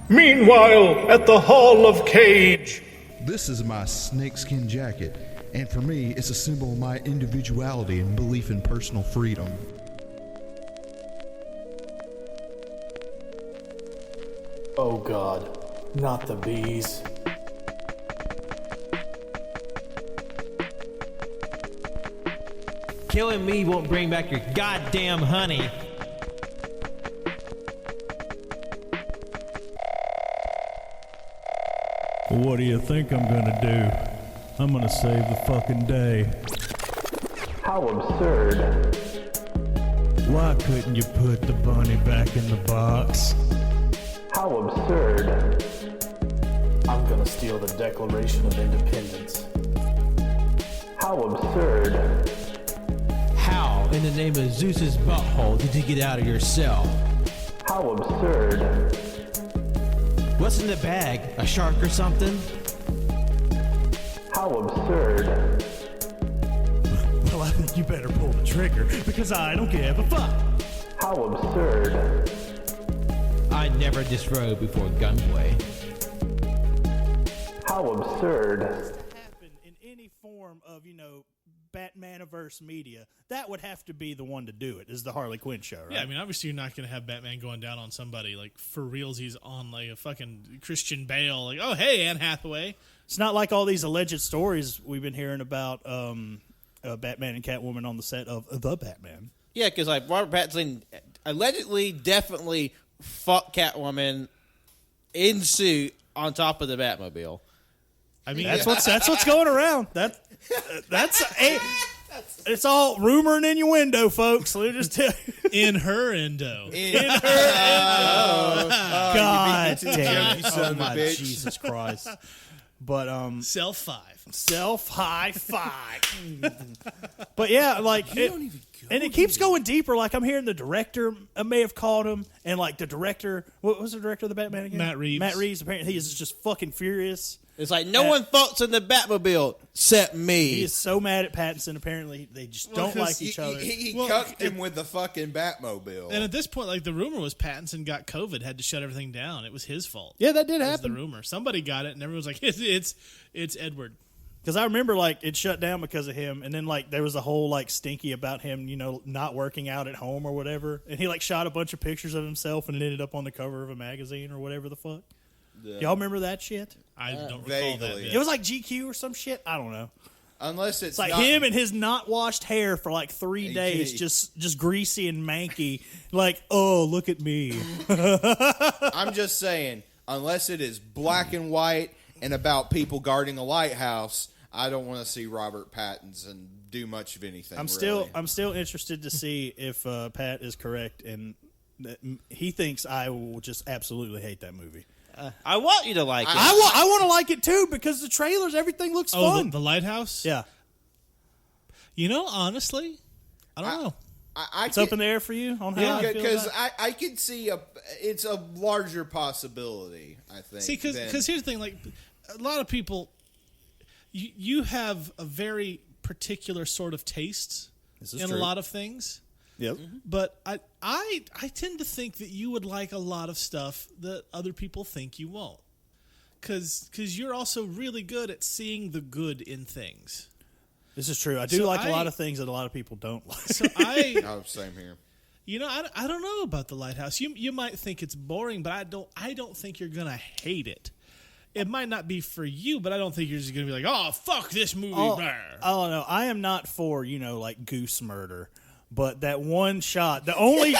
Meanwhile, at the Hall of Cage. This is my snakeskin jacket, and for me, it's a symbol of my individuality and belief in personal freedom. Oh God, not the bees. Killing me won't bring back your goddamn honey. What do you think I'm gonna do? I'm gonna save the fucking day. How absurd. Why couldn't you put the bunny back in the box? How absurd. I'm gonna steal the Declaration of Independence. How absurd. How, in the name of Zeus's butthole, did you get out of your cell? How absurd. What's in the bag? A shark or something? How absurd. Well, I think you better pull the trigger, because I don't give a fuck. How absurd. I never disrobe before gunplay. How absurd. Happen in any form of, Batmaniverse media, that would have to be the one to do it, is the Harley Quinn show, right? Yeah, I mean, obviously you're not going to have Batman going down on somebody, like, for realsies on, like, a fucking Christian Bale, like, oh, hey, Anne Hathaway. It's not like all these alleged stories we've been hearing about Batman and Catwoman on the set of The Batman. Yeah, because, like, Robert Pattinson allegedly definitely fucked Catwoman in suit on top of the Batmobile. I mean, That's what's going around. It's all rumor and innuendo, folks. Let me just tell you. in her endo. God damn it! You son Oh of a my bitch. Jesus Christ! But Self high five. But yeah, like and it keeps going deeper. Like I'm hearing the director may have called him, and like the director, what was the director of the Batman again? Matt Reeves. Matt Reeves. Apparently, he is just fucking furious. It's like, no one fucks in the Batmobile except me. He is so mad at Pattinson. Apparently, they just don't like each other. He cucked him with the fucking Batmobile. And at this point, like, the rumor was Pattinson got COVID, had to shut everything down. It was his fault. Yeah, that did That was happen. the rumor. Somebody got it, and everyone was like, it's Edward. Because I remember, like, it shut down because of him, and then, like, there was a whole, like, stinky about him, not working out at home or whatever. And he, like, shot a bunch of pictures of himself, and it ended up on the cover of a magazine or whatever the fuck. Y'all remember that shit? I don't recall vaguely. that. It was like GQ or some shit. I don't know. Unless It's like him and his not washed hair for like 3 days, just greasy and manky. Like, oh, look at me. I'm just saying, unless it is black and white and about people guarding a lighthouse, I don't want to see Robert Pattinson do much of anything. I'm still interested to see if Pat is correct and that he thinks I will just absolutely hate that movie. I want you to like it. I want to like it too because the trailers, everything looks fun. The Lighthouse? Yeah. Honestly, I don't know. It's up in the air for you on how I feel because about it? I could see it's a larger possibility. I think. See, because here's the thing: like a lot of people, you have a very particular sort of taste in a lot of things. Yep. But I tend to think that you would like a lot of stuff that other people think you won't, because you're also really good at seeing the good in things. This is true. I do like a lot of things that a lot of people don't like. So same here. I don't know about The Lighthouse. You might think it's boring, but I don't think you're gonna hate it. It might not be for you, but I don't think you're just gonna be like, oh fuck this movie. Oh no, I am not for like goose murder. But that one shot, the only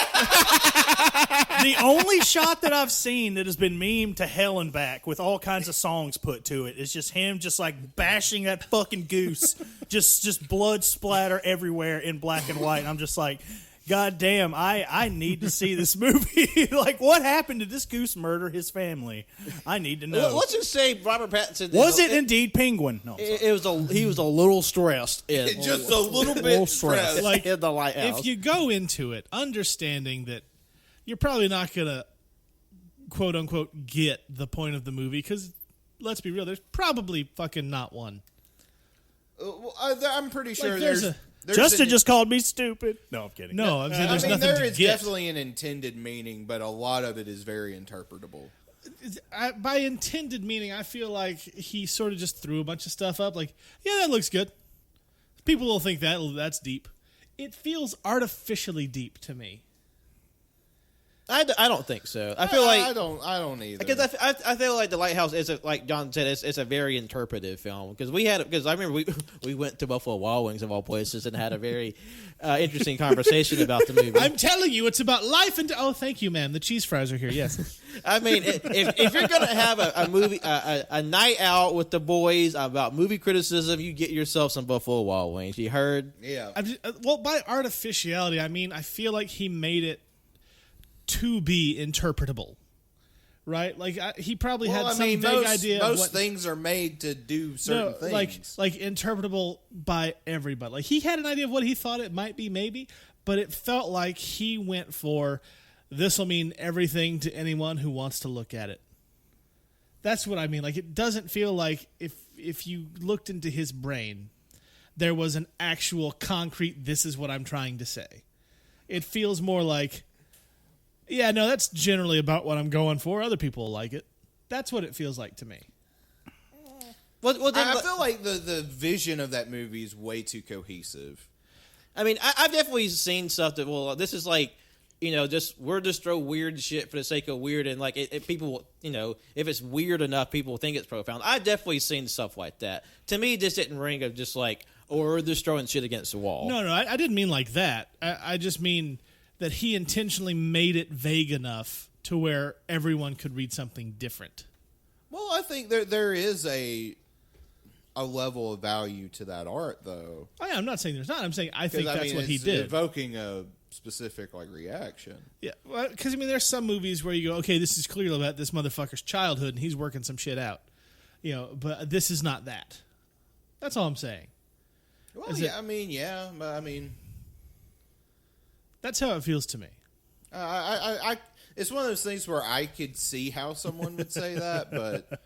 shot that I've seen that has been memed to hell and back with all kinds of songs put to it is just him just like bashing that fucking goose, just blood splatter everywhere in black and white. And I'm just like, God damn, I need to see this movie. Like, what happened to this goose murder his family? I need to know. Let's just say Robert Pattinson Was it indeed Penguin? No, he was a little stressed. Just a little bit stressed. Like in the Lighthouse. If you go into it understanding that you're probably not gonna quote unquote get the point of the movie, because let's be real, there's probably fucking not one. I'm pretty sure Like, there's Justin just called me stupid. No, I'm kidding. No, I'm saying there's nothing there to is get. definitely an intended meaning, but a lot of it is very interpretable. By intended meaning, I feel like he sort of just threw a bunch of stuff up. Like, yeah, that looks good. People will think that's deep. It feels artificially deep to me. I don't think so. I feel like I don't either. because I feel like The Lighthouse is like John said, it's a very interpretive film because I remember we went to Buffalo Wild Wings of all places and had a very interesting conversation about the movie. I'm telling you, it's about life and oh, thank you, ma'am. The cheese fries are here. Yes. I mean, if you're gonna have a movie a night out with the boys about movie criticism, you get yourself some Buffalo Wild Wings. You heard? Yeah. Well, by artificiality, I mean I feel like he made it to be interpretable, right? Like he probably had some vague idea. Most of what, things are made to do certain things. like interpretable by everybody. Like he had an idea of what he thought it might be, maybe, but it felt like he went for this will mean everything to anyone who wants to look at it. That's what I mean. Like it doesn't feel like if you looked into his brain, there was an actual concrete. This is what I'm trying to say. It feels more like. Yeah, no, that's generally about what I'm going for. Other people will like it. That's what it feels like to me. Well, I feel like the vision of that movie is way too cohesive. I mean, I've definitely seen stuff that this is like, we're just throw weird shit for the sake of weird, and like people, if it's weird enough, people think it's profound. I've definitely seen stuff like that. To me, this didn't ring of just like, we're just throwing shit against the wall. No, I didn't mean like that. I just mean that he intentionally made it vague enough to where everyone could read something different. Well, I think there is a level of value to that art, though. Oh, yeah, I'm not saying there's not. I'm saying I think that's what he it's did. Evoking a specific reaction. Yeah, because there's some movies where you go, okay, this is clearly about this motherfucker's childhood, and he's working some shit out. But this is not that. That's all I'm saying. Well, but that's how it feels to me. It's one of those things where I could see how someone would say that, but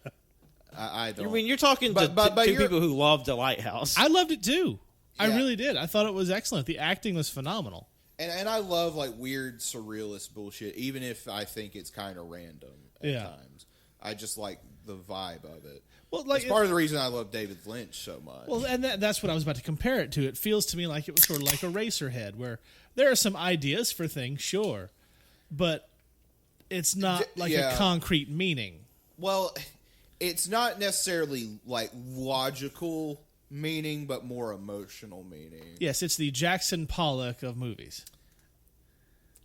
I don't. I mean, you're talking to two people who loved The Lighthouse. I loved it too. Yeah. I really did. I thought it was excellent. The acting was phenomenal. And I love weird surrealist bullshit, even if I think it's kind of random at times. I just like the vibe of it. Well, it's part of the reason I love David Lynch so much. Well, and that's what I was about to compare it to. It feels to me like it was sort of like Eraserhead, where there are some ideas for things, sure, but it's not a concrete meaning. Well, it's not necessarily logical meaning, but more emotional meaning. Yes, it's the Jackson Pollock of movies.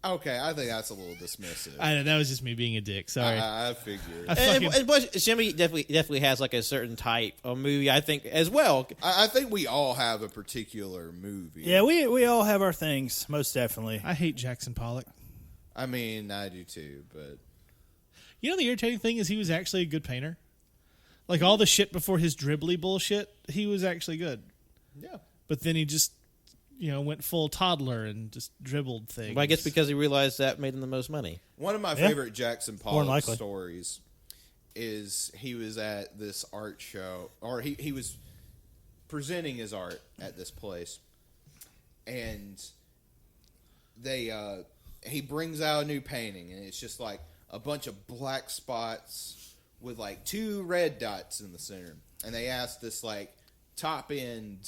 Okay, I think that's a little dismissive. I know, that was just me being a dick. Sorry. I figured. But Jimmy definitely has a certain type of movie, I think, as well. I think we all have a particular movie. Yeah, we all have our things, most definitely. I hate Jackson Pollock. I mean, I do too, but... The irritating thing is he was actually a good painter. Like, all the shit before his dribbly bullshit, he was actually good. Yeah. But then he just... went full toddler and just dribbled things. Well, I guess because he realized that made him the most money. One of my favorite Jackson Pollock stories is he was at this art show, or he was presenting his art at this place, and he brings out a new painting, and it's just a bunch of black spots with 2 red dots in the center, and they asked this top end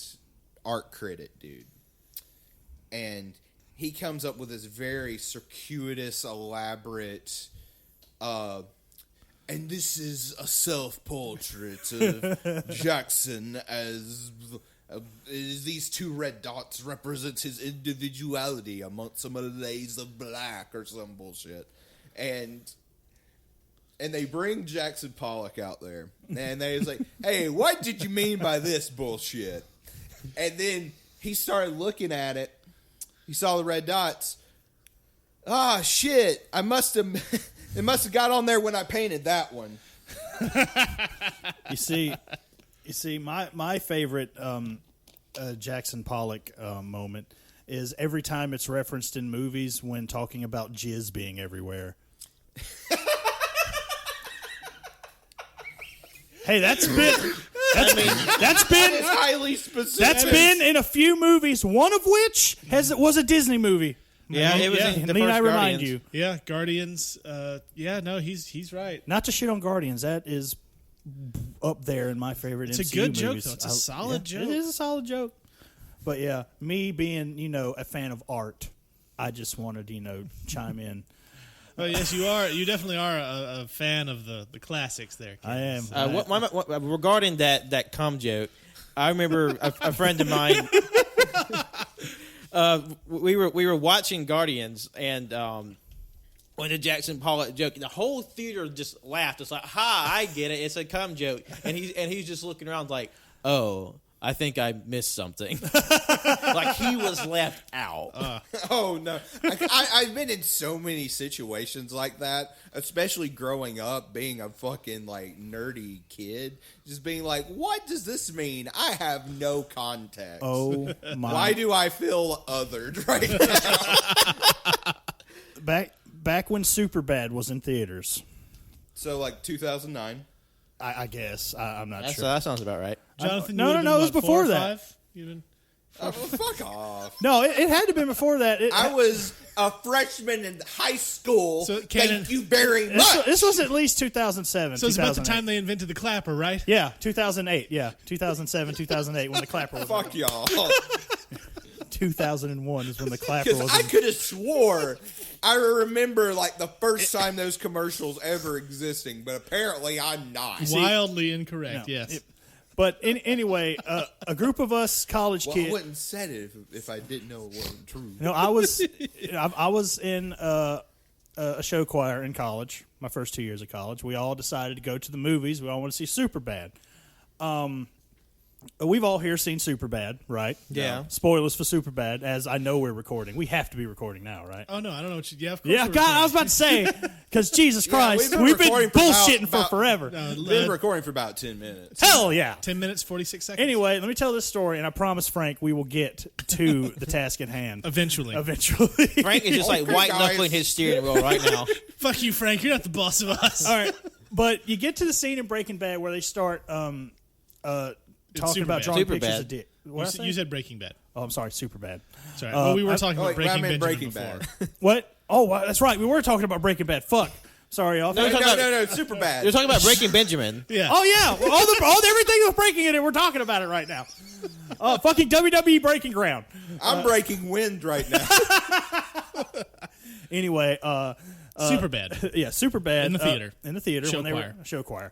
art critic dude. And he comes up with this very circuitous, elaborate, and this is a self-portrait of Jackson as these 2 red dots represent his individuality amongst some of the days of black or some bullshit. And they bring Jackson Pollock out there, and they was like, hey, what did you mean by this bullshit? And then he started looking at it. He saw the red dots. Ah, shit! It must have got on there when I painted that one. You see, my favorite Jackson Pollock moment is every time it's referenced in movies when talking about jizz being everywhere. Hey, that's been highly specific. That's been in a few movies, one of which was a Disney movie. Yeah, it was Yeah. in the Need first I remind Guardians. you? Yeah, Guardians. No, he's right. Not to shit on Guardians. That is up there in my favorite It's a MCU good joke, movies. though. It's a solid joke. It is a solid joke. But yeah, me being, a fan of art, I just wanted to, chime in. Oh yes, you are. You definitely are a fan of the classics. There, I am. Regarding that cum joke, I remember a friend of mine. We were watching Guardians, and when the Jackson Pollock joke, the whole theater just laughed. It's like, "Ha, I get it. It's a cum joke." And he's just looking around like, "Oh, I think I missed something." Like he was left out. Oh no! I've been in so many situations like that, especially growing up, being a fucking nerdy kid, just being like, "What does this mean? I have no context. Oh my! Why do I feel othered right now?" Back when Superbad was in theaters, So 2009. I guess I'm not sure. That sounds about right. Jonathan. No, you would've no, been, it was what, 4 before or that. 5? Even Oh, fuck off! No, it had to have been before that. I was a freshman in high school. So, Cannon, Thank you very much. This was at least 2007. so it's about the 2008. time they invented the clapper, right? Yeah, 2008. Yeah, 2007, 2008 when the clapper was. Fuck y'all. 2001 is when the clapper Because was. I could have swore I remember the first time those commercials ever existing, but apparently I'm not. Wildly incorrect. No, Yes. But anyway, a group of us college Well, I kids. wouldn't said it if I didn't know it wasn't true. No, I was in a show choir in college. My first 2 years of college, we all decided to go to the movies. We all want to see Superbad. We've all here seen Superbad, right? Yeah. Spoilers for Superbad, as I know we're recording. We have to be recording now, right? Oh no, I don't know what you. Yeah, of course. Yeah, we're God, I was recording. about to say, because Jesus Christ, we've been we've been recording for bullshitting about- for forever. Been recording for about 10 minutes. Hell yeah. 10 minutes, 46 seconds. Anyway, let me tell this story, and I promise, Frank, we will get to the task at hand. Eventually. Frank is just white knuckling his steering wheel right now. Fuck you, Frank. You're not the boss of us. All right, but you get to the scene in Breaking Bad where they start talking about Superbad. drawing Superbad. pictures of dick. You said Breaking Bad. Oh, I'm sorry, Superbad. Sorry. Well, we were talking about wait, I Breaking meant Benjamin Breaking before. Bad. What? Oh, wow, that's right. We were talking about Breaking Bad. Fuck. Sorry, y'all. No, No, super bad. You're talking about Breaking Benjamin. Yeah. Oh yeah, all everything with breaking in it. We're talking about it right now. Fucking WWE Breaking Ground. I'm breaking wind right now. Anyway, Superbad. yeah, Superbad In the theater. In the theater Show when they choir. were show choir.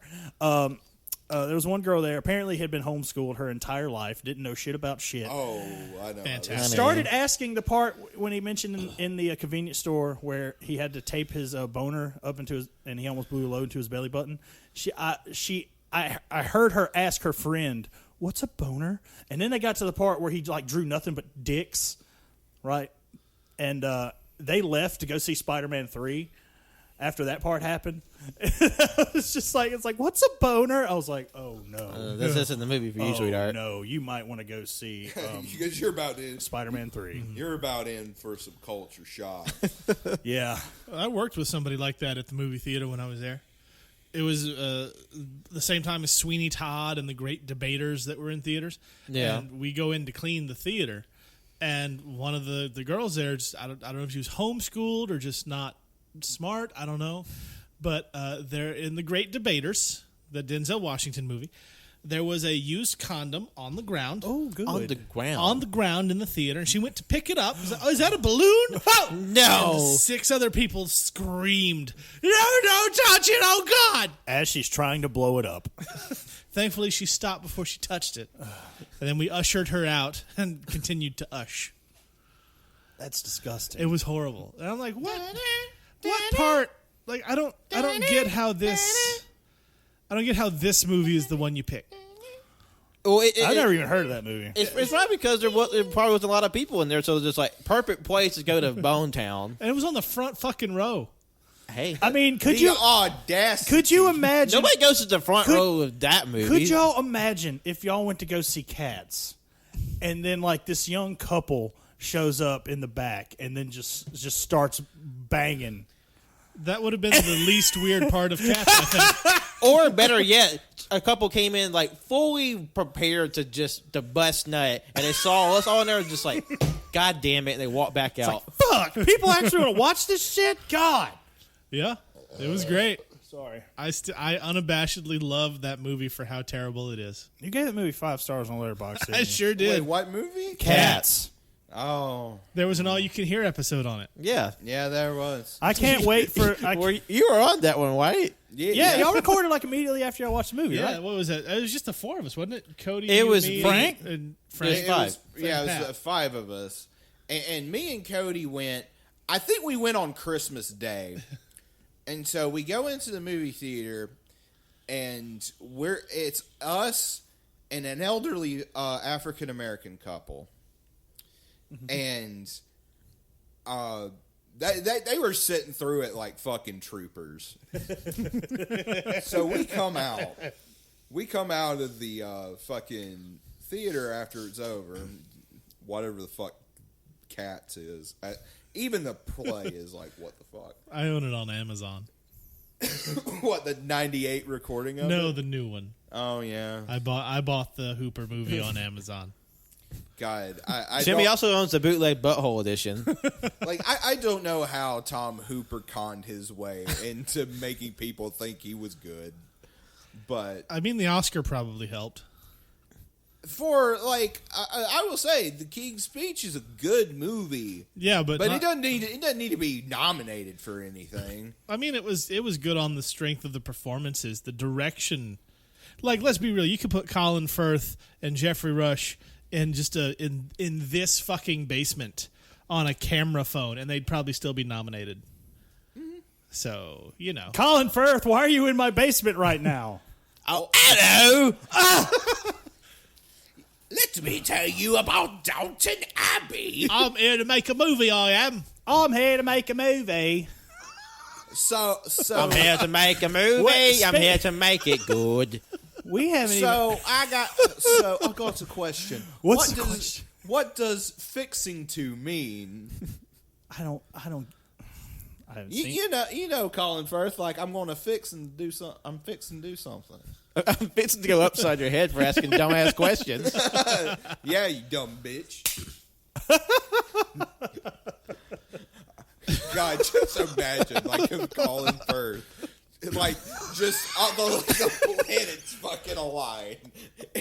There was one girl there. Apparently, had been homeschooled her entire life. Didn't know shit about shit. Oh, I know. Fantastic. Started asking the part when he mentioned in the convenience store where he had to tape his boner up into his, and he almost blew a load to his belly button. I heard her ask her friend, "What's a boner?" And then they got to the part where he drew nothing but dicks, right? And they left to go see Spider-Man 3 after that part happened. It's just it's like, what's a boner? I was like, oh no, This isn't the movie for you, sweetheart. no, you might want to go see Because you're about in. Spider-Man 3. You're about in for some culture shock. Yeah. I worked with somebody like that at the movie theater when I was there. It was the same time as Sweeney Todd and the Great Debaters that were in theaters. Yeah. And we go in to clean the theater, and one of the girls there, I don't know if she was homeschooled or just not smart. I don't know. But they're in the Great Debaters, the Denzel Washington movie. There was a used condom on the ground. Oh, good. On the ground. On the ground in the theater, and she went to pick it up. Is that a balloon? Whoa! No. And 6 other people screamed, "No, don't touch it! Oh God!" As she's trying to blow it up. Thankfully, she stopped before she touched it, and then we ushered her out and continued to ush. That's disgusting. It was horrible, and I'm like, "What? What part? I don't get how this. I don't get how this movie is the one you pick." Well, I've never even heard of that movie. It's probably because there probably was a lot of people in there, so it's just perfect place to go to Bone Town. And it was on the front fucking row. Hey, I mean, The audacity. could you imagine? nobody goes to the front row of that movie. Could y'all imagine if y'all went to go see Cats, and then this young couple shows up in the back, and then just starts banging? That would have been the least weird part of Cats, I think. Or better yet, a couple came in fully prepared to bust nut, and they saw us all in there just God damn it, and they walk back out. Fuck! People actually want to watch this shit? God! Yeah, it was great. Sorry. I unabashedly love that movie for how terrible it is. You gave that movie 5 stars on Letterboxd, didn't I you? sure Wait, did. what movie? Cats. Oh, There was an All You Can Hear episode on it. Yeah. yeah, there was. I can't wait for... You were on that one, right? yeah, y'all recorded like immediately after y'all watched the movie, Yeah, right? what was that? It was just the 4 of us, wasn't it? Cody, It you, was me, Frank? and Frank. It was It was Pat. 5 of us, and me and Cody went. I think we went on Christmas Day, and so we go into the movie theater, and it's us and an elderly African American couple, and they were sitting through it like fucking troopers. So we come out of the fucking theater after it's over, whatever the fuck Cats is. Even the play is like, what the fuck? I own it on Amazon. What, the 98 recording of it? No, the new one. Oh, yeah. I bought the Hooper movie on Amazon. God. I Jimmy don't, also owns the bootleg butthole edition. like, I don't know how Tom Hooper conned his way into making people think he was good. But I mean, the Oscar probably helped. for, like, I will say, The King's Speech is a good movie. Yeah, but But it doesn't need to be nominated for anything. I mean, it was good on the strength of the performances, the direction. Like, let's be real. You could put Colin Firth and Jeffrey Rush in just in this fucking basement on a camera phone, and they'd probably still be nominated. Mm-hmm. So, you know. Colin Firth, why are you in my basement right now? Oh, hello! Let me tell you about Downton Abbey. I'm here to make a movie, I am. I'm here to make a movie. So I'm here to make a movie. What? I'm here to make it good. We haven't even... I got a question. What's the question? What does fixing to mean? I haven't You, seen... you know, Colin Firth. Like, I'm going to fix and do some. I'm fixing to do something. I'm fixing to go upside your head for asking dumbass questions. Yeah, you dumb bitch. God, just imagine like him Colin Firth. Like, just the planet's fucking aligned.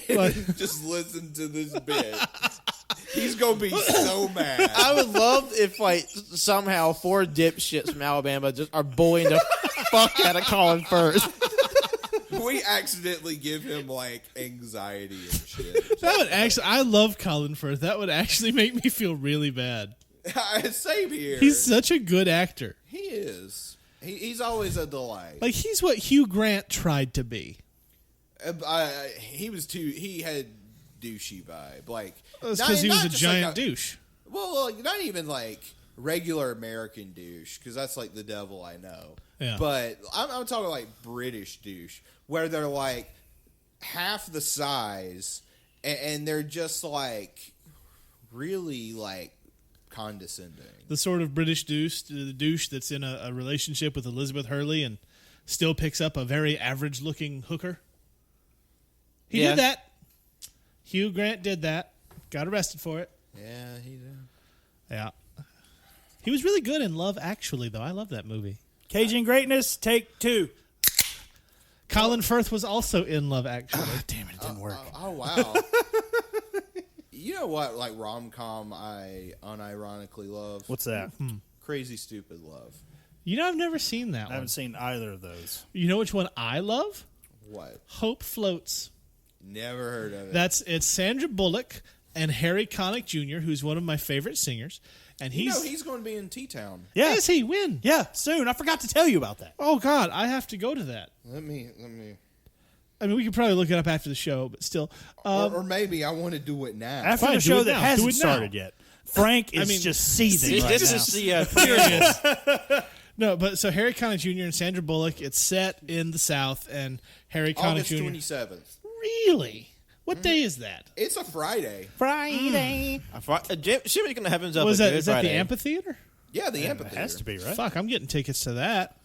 And just listen to this bit. He's gonna be so mad. I would love if, like, somehow 4 dipshits from Alabama just are bullying the fuck out of Colin Firth. We accidentally give him like anxiety and shit. That would actually... I love Colin Firth. That would actually make me feel really bad. Same here. He's such a good actor. He is. He's always a delight. Like, he's what Hugh Grant tried to be. He had douchey vibe. Like, That's not- because he was not a just giant like douche. Well, like, not even like regular American douche, because that's like the devil I know. Yeah. But I'm talking like British douche, where they're like half the size, and they're just like really like condescending. The sort of British douche, the douche that's in a relationship with Elizabeth Hurley and still picks up a very average-looking hooker. He Yeah. did that. Hugh Grant did that. Got arrested for it. Yeah, he did. Yeah. He was really good in Love Actually, though. I love that movie. Cajun Greatness, take 2. Colin Firth was also in Love Actually. Damn it, it didn't work. Oh wow. You know what? Like rom-com, I unironically love. What's that? Crazy Stupid Love. You know, I've never seen that I one. haven't seen either of those. You know which one I love? What? Hope Floats. Never heard of it. It's Sandra Bullock and Harry Connick Jr., who's one of my favorite singers. And he's going to be in T-Town. Yeah. Is he? When? Yeah, soon. I forgot to tell you about that. Oh, God, I have to go to that. Let me. I mean, we could probably look it up after the show, but still. Or maybe I want to do it now. After Fine, the do show it that now. hasn't Do it now. started yet. Frank is just seething right This now. is the period. No, but so Harry Connick Jr. and Sandra Bullock, it's set in the South, and Harry Connick August Jr. 27th. Really? What day is that? It's a Friday. Friday. Jimmy's going to have himself Was a that? good Is that the Friday. amphitheater? Yeah, the It amphitheater. has to be, right? Fuck, I'm getting tickets to that.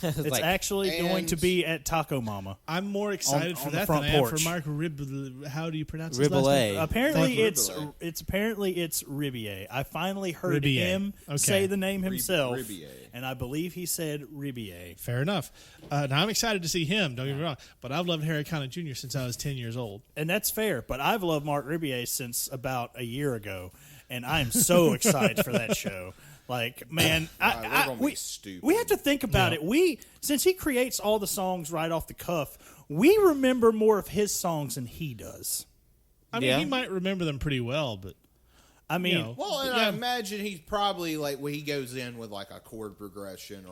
It's Like- actually going And- to be at Taco Mama. I'm more excited On for the that front than I am porch. for Mark Rib. How do you pronounce his last Riboulet. name? Apparently Riboulet. it's Ribier. I finally heard Ribier. him Okay. say the name himself, Ribier. and I believe he said Ribier. Fair enough. Now I'm excited to see him. Don't get me wrong, but I've loved Harry Connick Jr. since I was 10 years old. And that's fair, but I've loved Mark Ribier since about a year ago, and I am so excited for that show. Like, man, we're gonna be we stupid. have to think about it. Since he creates all the songs right off the cuff, we remember more of his songs than he does. I mean, Yeah. he might remember them pretty well, but I mean, You know. Well, and I imagine he's probably like when he goes in with like a chord progression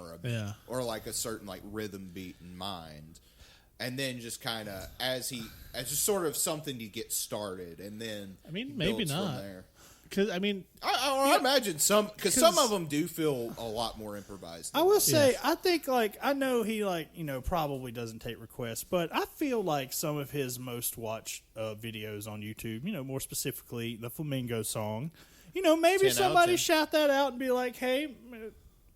or like a certain like rhythm beat in mind, and then just kind of as just sort of something to get started, and then I mean, he maybe builds not. from there. because I mean, I imagine some because some of them do feel a lot more improvised. I will say, I think, like, I know he, like, probably doesn't take requests, but I feel like some of his most watched videos on YouTube, more specifically the Flamingo song, maybe 10 out of somebody 10. shout that out and be like, hey,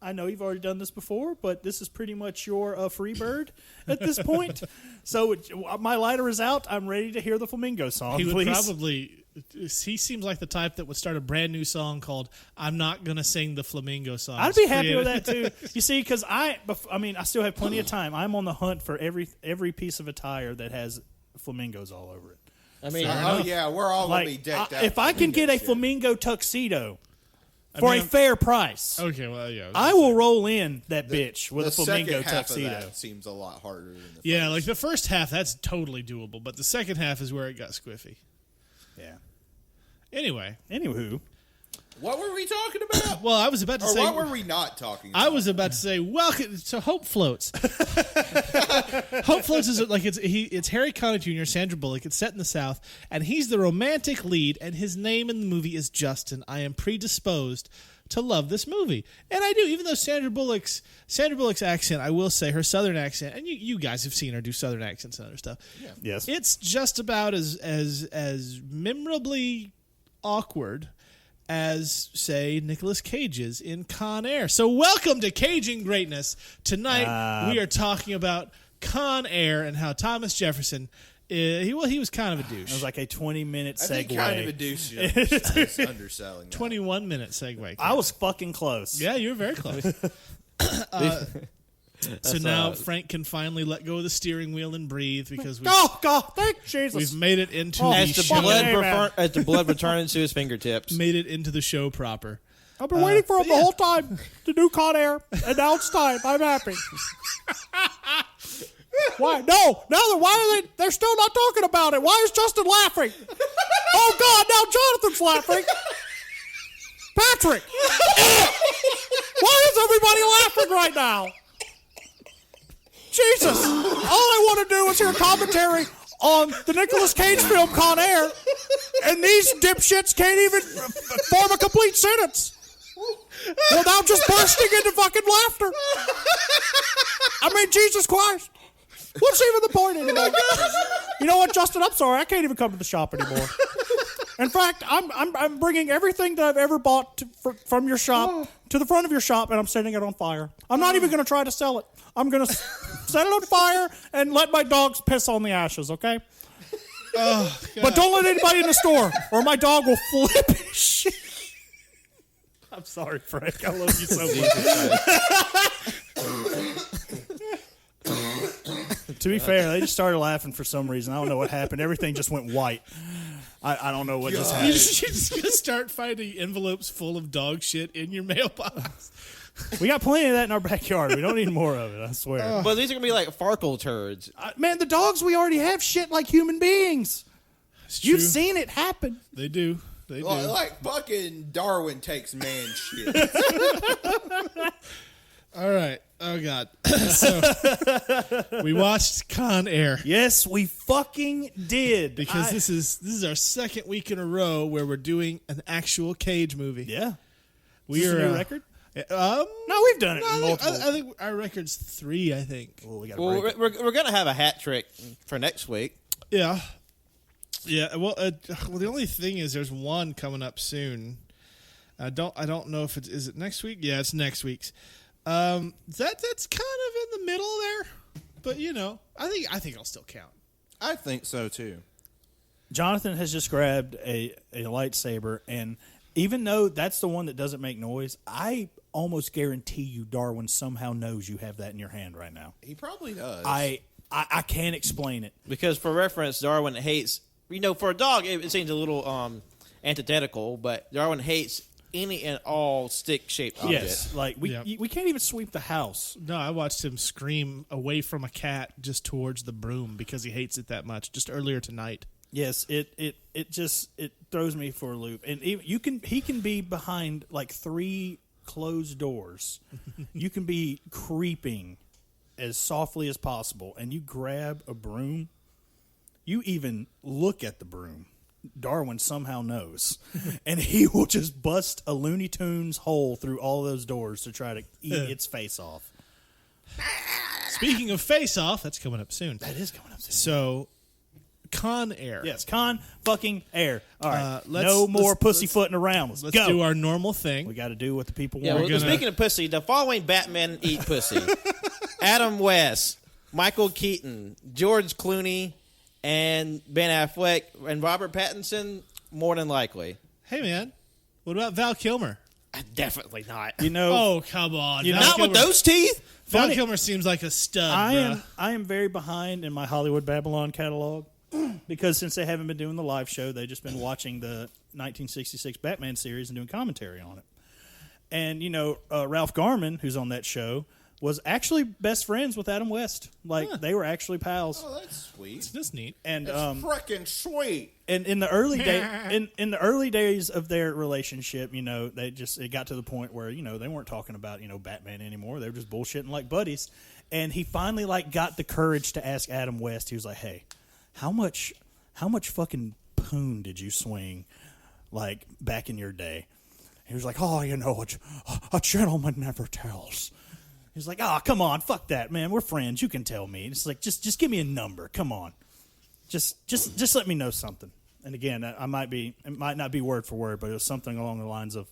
I know you've already done this before, but this is pretty much your free bird at this point. So my lighter is out. I'm ready to hear the Flamingo song, he would please. probably. He seems like the type that would start a brand new song called "I'm Not Gonna Sing the Flamingo Song." I'd be happy with that too. You see, because I still have plenty of time. I'm on the hunt for every piece of attire that has flamingos all over it. I mean, oh yeah, we're all gonna be Like, decked out. if I can get a shit. flamingo tuxedo for a fair price, Okay, well, yeah, I will roll in that bitch with the a flamingo second half tuxedo. of that seems a lot harder than the Yeah, first. like the first half, that's totally doable, but the second half is where it got squiffy. Yeah. Anyway, Anywho, What were we talking about? well, I was about to Or say. what were we not talking about? I was about to say, welcome to Hope Floats. Hope Floats is like it's Harry Connick Jr., Sandra Bullock. It's set in the South, and he's the romantic lead, and his name in the movie is Justin. I am predisposed to love this movie, and I do. Even though Sandra Bullock's accent, I will say her Southern accent, and you guys have seen her do Southern accents and other stuff. Yeah. yes. It's just about as memorably awkward as, say, Nicolas Cage's in Con Air. So welcome to Caging Greatness. Tonight we are talking about Con Air and how Thomas Jefferson, he was kind of a douche. It was like a 20-minute I segue. think kind of a douche is underselling. that. 21-minute segue. I was fucking close. Yeah, you were very close. So now Frank can finally let go of the steering wheel and breathe because Oh, God. Thank Jesus. we've made it into Oh, the as the show. blood Hey, man. as the blood returns to his fingertips. Made it into the show proper. I've been waiting for him the whole time to do Con Air, and now it's time. I'm happy. Why? No, why are they? They're still not talking about it. Why is Justin laughing? Oh God! Now Jonathan's laughing. Patrick, why is everybody laughing right now? Jesus! All I want to do is hear commentary on the Nicolas Cage film Con Air, and these dipshits can't even form a complete sentence without just bursting into fucking laughter. I mean, Jesus Christ. What's even the point anymore? You know what, Justin? I'm sorry. I can't even come to the shop anymore. In fact, I'm bringing everything that I've ever bought from your shop to the front of your shop, and I'm setting it on fire. I'm not even going to try to sell it. I'm going to set it on fire and let my dogs piss on the ashes, okay? But don't let anybody in the store, or my dog will flip his shit. I'm sorry, Frank. I love you so much. To be fair, they just started laughing for some reason. I don't know what happened. Everything just went white. I don't know what just You're happened. just going to start finding envelopes full of dog shit in your mailbox. We got plenty of that in our backyard. We don't need more of it, I swear. But these are gonna be like Farkle turds. Man, the dogs we already have shit like human beings. It's You've true. seen it happen. They do. They do. Like fucking Darwin takes man shit. All right. Oh, God. So, we watched Con Air. Yes, we fucking did. Because this is our second week in a row where we're doing an actual Cage movie. Yeah. We Is this are a new record? No, No, we've done it in multiple. I think our record's 3. I think. Well, we got to Well, break it. we're gonna have a hat trick for next week. Yeah. Yeah. Well, the only thing is, there's one coming up soon. I don't know if is it next week. Yeah, it's next week's. That's kind of in the middle there, but I think it'll still count. I think so too. Jonathan has just grabbed a lightsaber, and even though that's the one that doesn't make noise, I almost guarantee you Darwin somehow knows you have that in your hand right now. He probably does. I can't explain it. Because for reference, Darwin hates, for a dog, it seems a little antithetical, but Darwin hates any and all stick-shaped objects. Yes, like we can't even sweep the house. No, I watched him scream away from a cat just towards the broom because he hates it that much. Just earlier tonight. Yes, it throws me for a loop, and even, he can be behind like 3 closed doors. You can be creeping as softly as possible, and you grab a broom. You even look at the broom. Darwin somehow knows, and he will just bust a Looney Tunes hole through all those doors to try to eat its face off. Speaking of face off, that's coming up soon. That is coming up soon. So, Con Air. Yes, Con fucking Air. All right, no more pussyfooting around. Let's go. Do our normal thing. We got to do what the people Yeah, want. well, speaking of pussy, the following Batman eat pussy: Adam West, Michael Keaton, George Clooney, and Ben Affleck, and Robert Pattinson, more than likely. Hey, man. What about Val Kilmer? Definitely not. Oh, come on. Not with those teeth? Val Kilmer seems like a stud, I am very behind in my Hollywood Babylon catalog because since they haven't been doing the live show, they've just been watching the 1966 Batman series and doing commentary on it. And, Ralph Garman, who's on that show, was actually best friends with Adam West. They were actually pals. Oh, that's sweet. That's neat. And that's frickin' sweet. And in the early in the early days of their relationship, it got to the point where they weren't talking about Batman anymore. They were just bullshitting like buddies. And he finally got the courage to ask Adam West. He was like, "Hey, how much fucking poon did you swing back in your day?" He was like, "Oh, a gentleman never tells." He's like, "Oh, come on, fuck that, man. We're friends. You can tell me." And it's like, just give me a number. Come on, just let me know something. And again, it might not be word for word, but it was something along the lines of,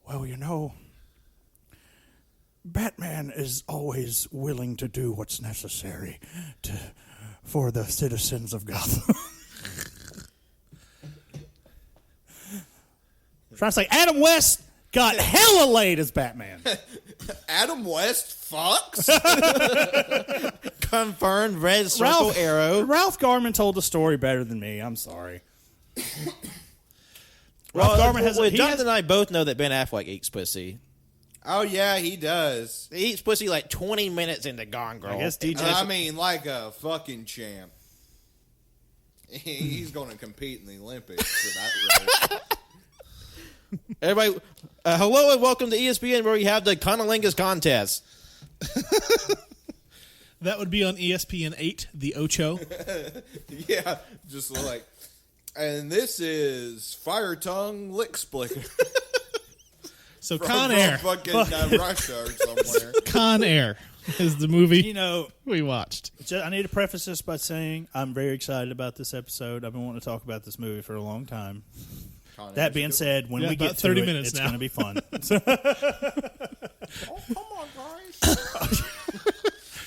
"Well, Batman is always willing to do what's necessary for the citizens of Gotham." Trying to say, Adam West got hella laid as Batman. Adam West fucks? Confirmed red circle arrow. Ralph Garman told the story better than me. I'm sorry. Ralph Garman Jonathan and I both know that Ben Affleck eats pussy. Oh, yeah, he does. He eats pussy 20 minutes into Gone Girl. I guess DJ... like a fucking champ. He's going to compete in the Olympics for that race. Everybody, hello and welcome to ESPN, where we have the Conolingus contest. That would be on ESPN 8, the Ocho. Yeah, just and this is Fire Tongue Lick Splicker. So Con Air. Fucking Russia or somewhere. Con Air is the movie we watched. I need to preface this by saying I'm very excited about this episode. I've been wanting to talk about this movie for a long time. That being said, when we get to 30 it, minutes it's now. going to be fun. Oh, come on, guys.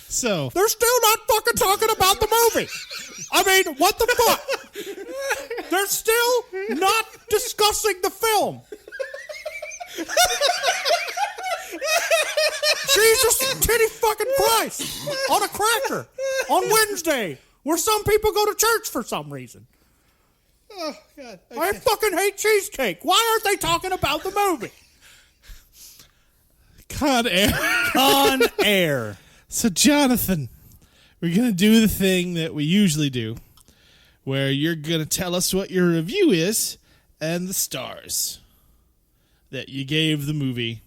So they're still not fucking talking about the movie. I mean, what the fuck? They're still not discussing the film. Jesus titty fucking Christ. On a cracker. On Wednesday. Where some people go to church for some reason. Oh, God. Okay. I fucking hate cheesecake. Why aren't they talking about the movie? Con Air. Con Air. So, Jonathan, we're going to do the thing that we usually do, where you're going to tell us what your review is and the stars that you gave the movie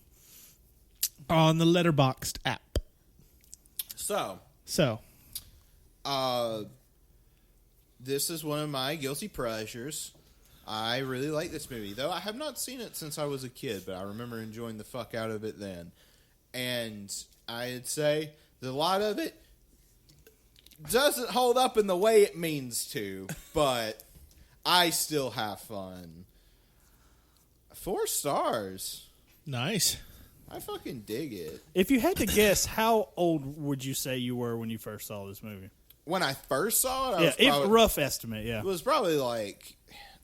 on the Letterboxd app. So, this is one of my guilty pleasures. I really like this movie, though I have not seen it since I was a kid, but I remember enjoying the fuck out of it then. And I'd say that a lot of it doesn't hold up in the way it means to, but I still have fun. 4 stars. Nice. I fucking dig it. If you had to guess, how old would you say you were when you first saw this movie? When I first saw it, Rough estimate, yeah. It was probably like,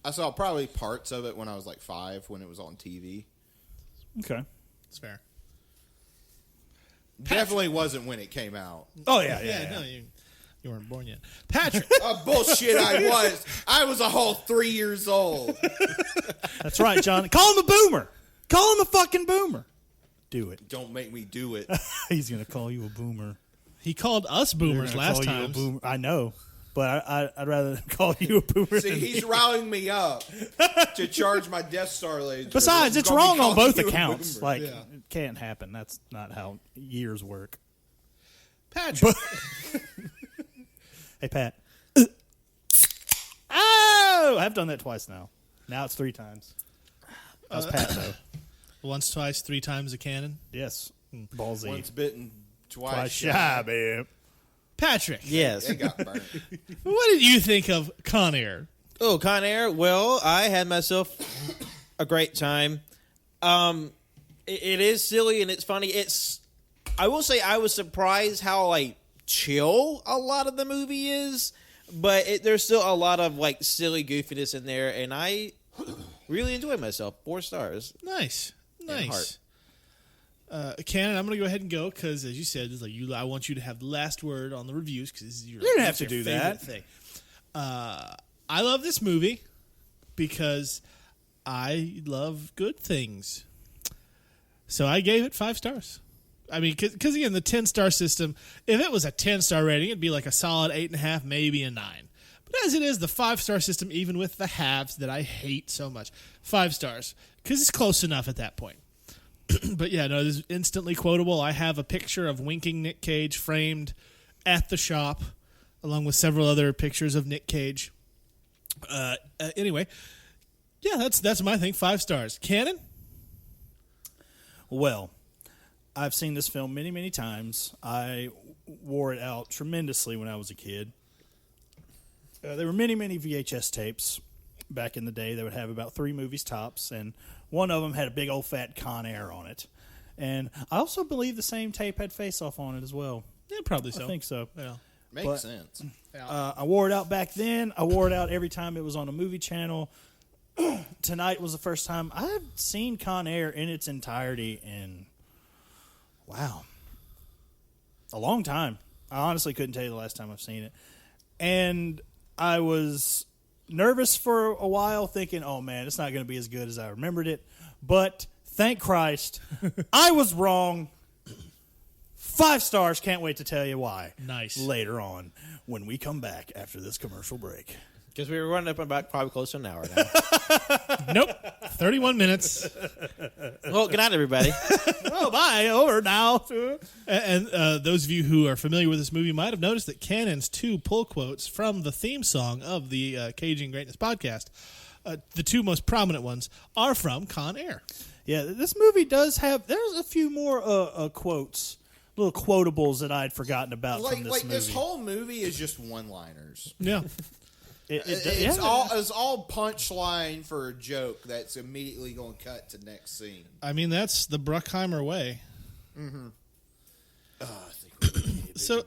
I saw probably parts of it when I was like 5 when it was on TV. Okay. That's fair. Definitely wasn't when it came out. Oh, yeah. No, you weren't born yet. Patrick. Bullshit, I was. I was a whole 3 years old. That's right, John. Call him a boomer. Call him a fucking boomer. Do it. Don't make me do it. He's going to call you a boomer. He called us boomers last time. I know, but I'd rather call you a boomer. See, he's riling me up to charge my Death Star laser. Besides, it's wrong on both accounts. Like, it can't happen. That's not how years work. Patrick. Hey, Pat. Oh! I've done that twice now. Now it's 3 times. How's Pat, though? Once, twice, 3 times a cannon. Yes. Ballsy. Once bitten, twice shy, babe. Patrick. Yes. It got burnt. What did you think of Con Air? Oh, Con Air. Well, I had myself a great time. It is silly and it's funny. I will say I was surprised how like chill a lot of the movie is, but there's still a lot of like silly goofiness in there, and I really enjoyed myself. 4 stars. Nice. Heart. Cannon, I'm going to go ahead and go because, as you said, it's like I want you to have the last word on the reviews because you don't have to do that thing. I love this movie because I love good things. So I gave it 5 stars. I mean, because again, the 10-star system, if it was a 10-star rating, it'd be like a solid 8.5, maybe a 9. But as it is, the 5-star system, even with the halves that I hate so much, 5 stars, because it's close enough at that point. But yeah, no, this is instantly quotable. I have a picture of winking Nick Cage framed at the shop, along with several other pictures of Nick Cage. Anyway, yeah, that's my thing. 5 stars. Cannon? Well, I've seen this film many, many times. I wore it out tremendously when I was a kid. There were many, many VHS tapes back in the day that would have about 3 movies tops, and one of them had a big old fat Con Air on it. And I also believe the same tape had Face Off on it as well. Yeah, probably so. I think so. Yeah. Makes sense. I wore it out back then. I wore it out every time it was on a movie channel. Tonight was the first time I've seen Con Air in its entirety in, wow, a long time. I honestly couldn't tell you the last time I've seen it. And I was nervous for a while thinking, oh man, it's not going to be as good as I remembered it. But thank Christ, I was wrong. 5 stars. Can't wait to tell you why. Nice. Later on when we come back after this commercial break. Because we were running up about probably close to an hour now. Nope. 31 minutes. Well, good night, everybody. Oh, bye. Over now. And those of you who are familiar with this movie might have noticed that Cannon's 2 pull quotes from the theme song of the Caging Greatness podcast, the 2 most prominent ones, are from Con Air. Yeah, this movie does have, there's a few more quotes, little quotables that I'd forgotten about from this movie. This whole movie is just one-liners. Yeah. It's all punchline for a joke that's immediately going to cut to next scene. I mean, that's the Bruckheimer way. Mm-hmm. So,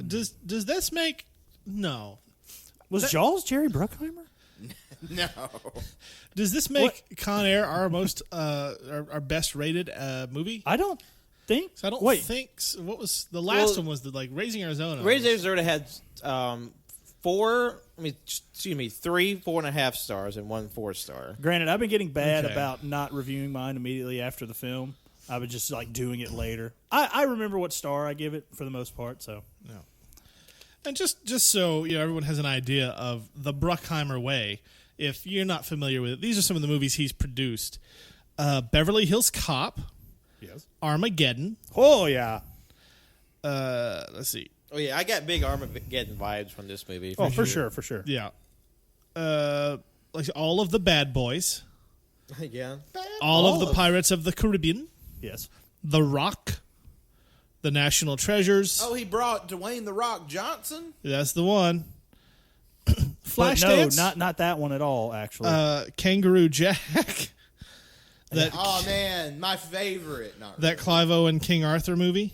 does this make... No. Was Jaws Jerry Bruckheimer? No. Does this make Con Air our most our best rated movie? I don't think. So I don't think. So. What was the last one? Was the Raising Arizona? Raising Arizona had 3 4.5 stars and 1 4-star. Granted, I've been getting bad about not reviewing mine immediately after the film. I was just doing it later. I remember what star I give it for the most part. So no. And just so everyone has an idea of the Bruckheimer way. If you're not familiar with it, these are some of the movies he's produced: Beverly Hills Cop, yes, Armageddon. Oh yeah. Let's see. Oh yeah, I got big Armageddon vibes from this movie. For sure. Yeah. Like all of the Bad Boys. Yeah. All of the Pirates of the Caribbean. Yes. The Rock. The National Treasures. Oh, he brought Dwayne "The Rock" Johnson? That's the one. Flashdance. No, not that one at all, actually. Kangaroo Jack. Oh man, my favorite. Not that Clive Owen King Arthur movie,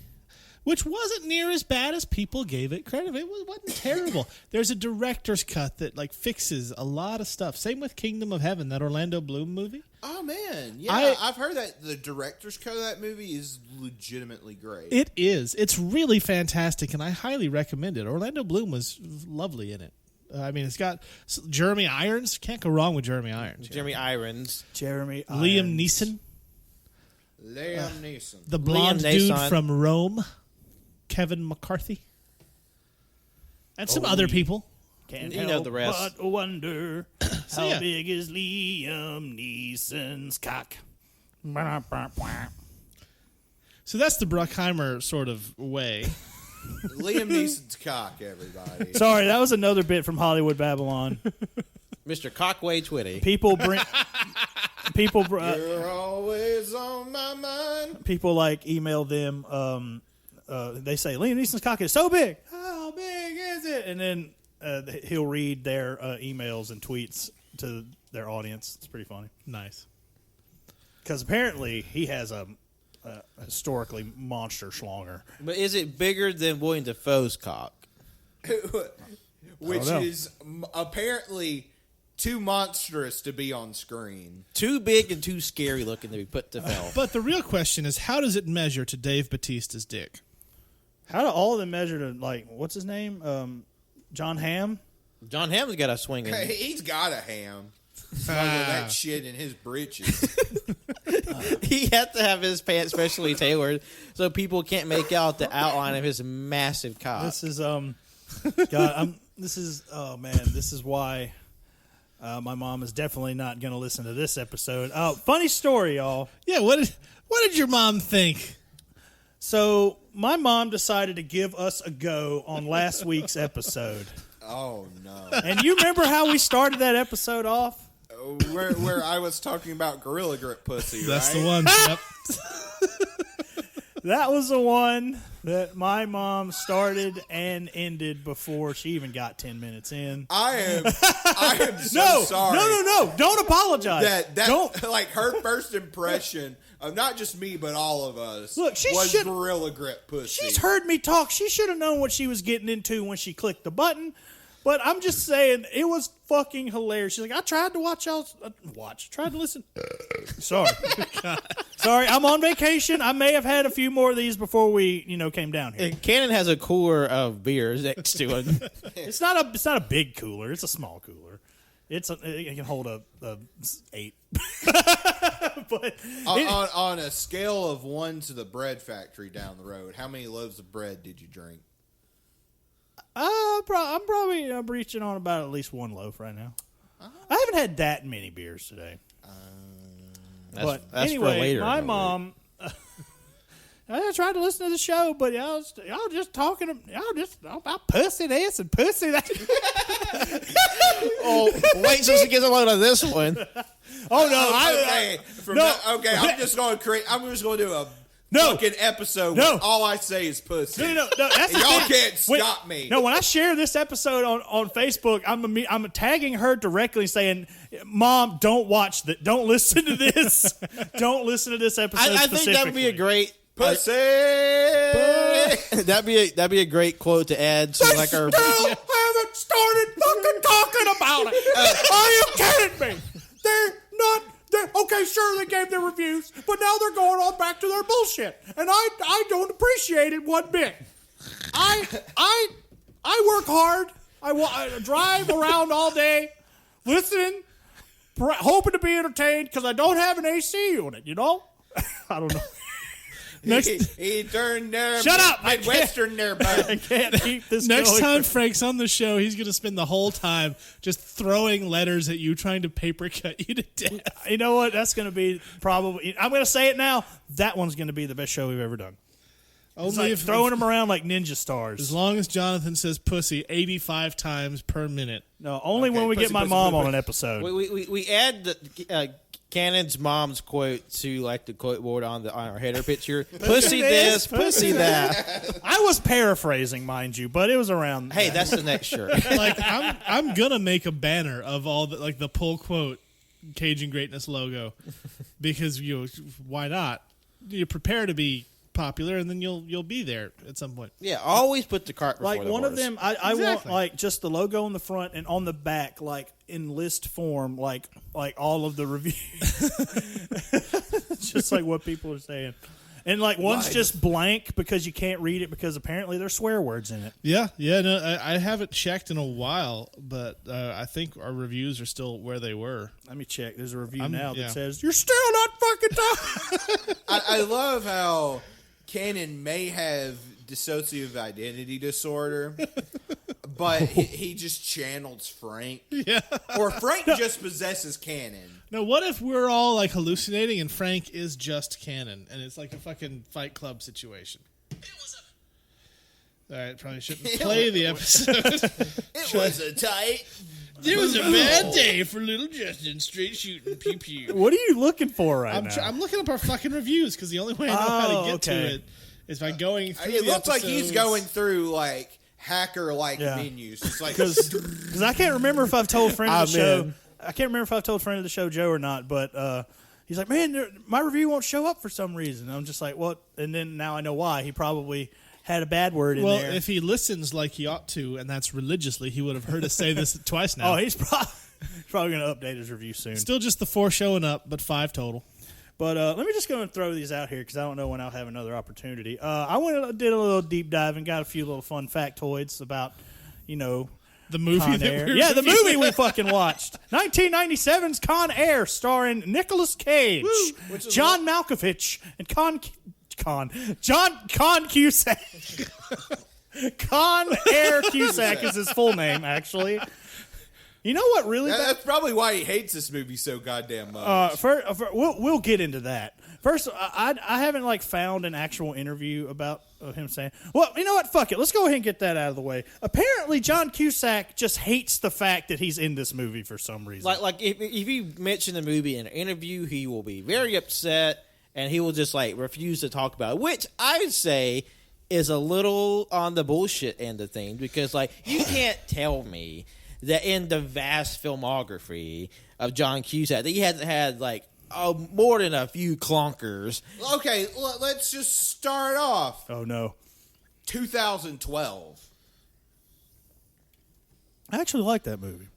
which wasn't near as bad as people gave it credit. It wasn't terrible. There's a director's cut that like fixes a lot of stuff. Same with Kingdom of Heaven, that Orlando Bloom movie. Oh man, yeah, I've heard that the director's cut of that movie is legitimately great. It is. It's really fantastic, and I highly recommend it. Orlando Bloom was lovely in it. I mean, it's got Jeremy Irons. Can't go wrong with Jeremy Irons. Jeremy Irons. Jeremy Liam Neeson. Liam Neeson. The blonde Liam dude Neeson. from Rome. Kevin McCarthy. And some other people. Can't You know help the rest. but wonder how yeah. big is Liam Neeson's cock. So that's the Bruckheimer sort of way. Liam Neeson's cock, everybody. Sorry, that was another bit from Hollywood Babylon. Mr. Cockway Twitty. People bring You're always on my mind. people like email them. They say Liam Neeson's cock is so big. How big is it? And then he'll read their emails and tweets to their audience. It's pretty funny Nice. because apparently he has a historically monster schlonger. But is it bigger than William Dafoe's cock? Which know. is apparently too monstrous to be on screen. Too big and too scary looking to be put to film. But the real question is, how does it measure to Dave Bautista's dick? How do all of them measure to like what's his name? John Hamm. John Hamm's got a swinging. Hey, he's got a ham. Smuggle that shit in his britches. He had to have his pants specially tailored so people can't make out the outline of his massive cock. This is God. This is why my mom is definitely not going to listen to this episode. Funny story, y'all. Yeah, what did your mom think? So my mom decided to give us a go on last week's episode. Oh no! And you remember how we started that episode off? Where I was talking about gorilla grip pussy. That's right? the one. Yep. That was the one that my mom started and ended before she even got 10 minutes in. I am so sorry. No. Don't apologize. That Don't. like her first impression of not just me but all of us Look, she was should- gorilla grip pussy. She's heard me talk. She should have known what she was getting into when she clicked the button. But I'm just saying, it was fucking hilarious. She's like, I tried to tried to listen. Sorry. Sorry, I'm on vacation. I may have had a few more of these before we, came down here. And Cannon has a cooler of beers next to him. It's not a big cooler. It's a small cooler. It can hold a 8. But on a scale of 1 to the bread factory down the road, how many loaves of bread did you drink? I'm probably reaching on about at least one loaf right now. I haven't had that many beers today. That's anyway, for later. my mom. I tried to listen to the show, but y'all just talking about pussy this and pussy that. Oh, wait till she gets a load of this one. Oh no! I'm just going to create. I'm just going to do a fucking episode where all I say is pussy. No. That's the Y'all thing. can't stop me. No, when I share this episode on Facebook, I'm tagging her directly saying, "Mom, don't watch that. Don't listen to this. Don't listen to this episode." I think that would be a great Pussy. that'd be a great quote to add to like our. Haven't started fucking talking about it. Are you kidding me? They're not. Okay, sure, they gave their reviews, but now they're going on back to their bullshit, and I don't appreciate it one bit. I work hard. I drive around all day, listening, hoping to be entertained because I don't have an AC unit. I don't know. Next, he turned there. Shut up! Midwestern there, I bud. can't keep this Next going. time Frank's on the show, he's going to spend the whole time just throwing letters at you, trying to paper cut you to death. You know what? That's going to be probably. I'm going to say it now. That one's going to be the best show we've ever done. It's Only like if throwing them around like ninja stars. as long as Jonathan says pussy 85 times per minute. No, only Okay, when we pussy, get my pussy, mom pussy. on an episode. We add the Cannon's mom's quote to like the quote board on our header picture. Pussy this, pussy that. I was paraphrasing, mind you, but it was around. Hey, that's the next shirt. Like I'm gonna make a banner of all the the pull quote Cajun Greatness logo because why not? You prepare to be popular, and then you'll be there at some point. Yeah, always put the cart before Like the one horse. of them, I want Exactly. like just the logo on the front and on the back, like in list form, like all of the reviews, just like what people are saying. And like one's just blank because you can't read it because apparently there's swear words in it. Yeah. No, I haven't checked in a while, but I think our reviews are still where they were. Let me check. There's a review yeah. that says you're still not fucking talking. I love how Cannon may have dissociative identity disorder, but he just channels Frank. Yeah. Or Frank just possesses Cannon. Now, what if we're all like hallucinating and Frank is just canon and it's like a fucking Fight Club situation? All right, probably shouldn't play the episode. It was a tight. It was a bad day for little Justin, straight shooting, pew pew. What are you looking for right now? I'm looking up our fucking reviews because the only way I know how to get to it is by going through It the looks like he's episodes. going through like hacker-like Yeah. menus. It's like Because I can't remember if I've told friend of the I'm show. in. I can't remember if I've told friend of the show Joe or not, but he's like, man, my review won't show up for some reason. I'm just like, what? And then now I know why. He probably had a bad word in Well, there. if he listens like he ought to, and that's religiously, he would have heard us say this twice now. Oh, he's probably going to update his review soon. Still just the 4 showing up, but 5 total. But let me just go and throw these out here because I don't know when I'll have another opportunity. I went and did a little deep dive and got a few little fun factoids about, The movie Con that Air. we're Yeah, the reviewing. movie we fucking watched. 1997's Con Air, starring Nicolas Cage, John Malkovich, and John Cusack. Con Air Cusack is his full name, actually. You know what really? that's probably why he hates this movie so goddamn much. We'll get into that. First, I haven't found an actual interview about him saying. Well, you know what? Fuck it. Let's go ahead and get that out of the way. Apparently, John Cusack just hates the fact that he's in this movie for some reason. Like if you mention the movie in an interview, he will be very upset and he will just refuse to talk about it, which I would say is a little on the bullshit end of things because you can't tell me that in the vast filmography of John Cusack that he hasn't had more than a few clunkers. Okay, let's just start off. Oh no, 2012. I actually like that movie.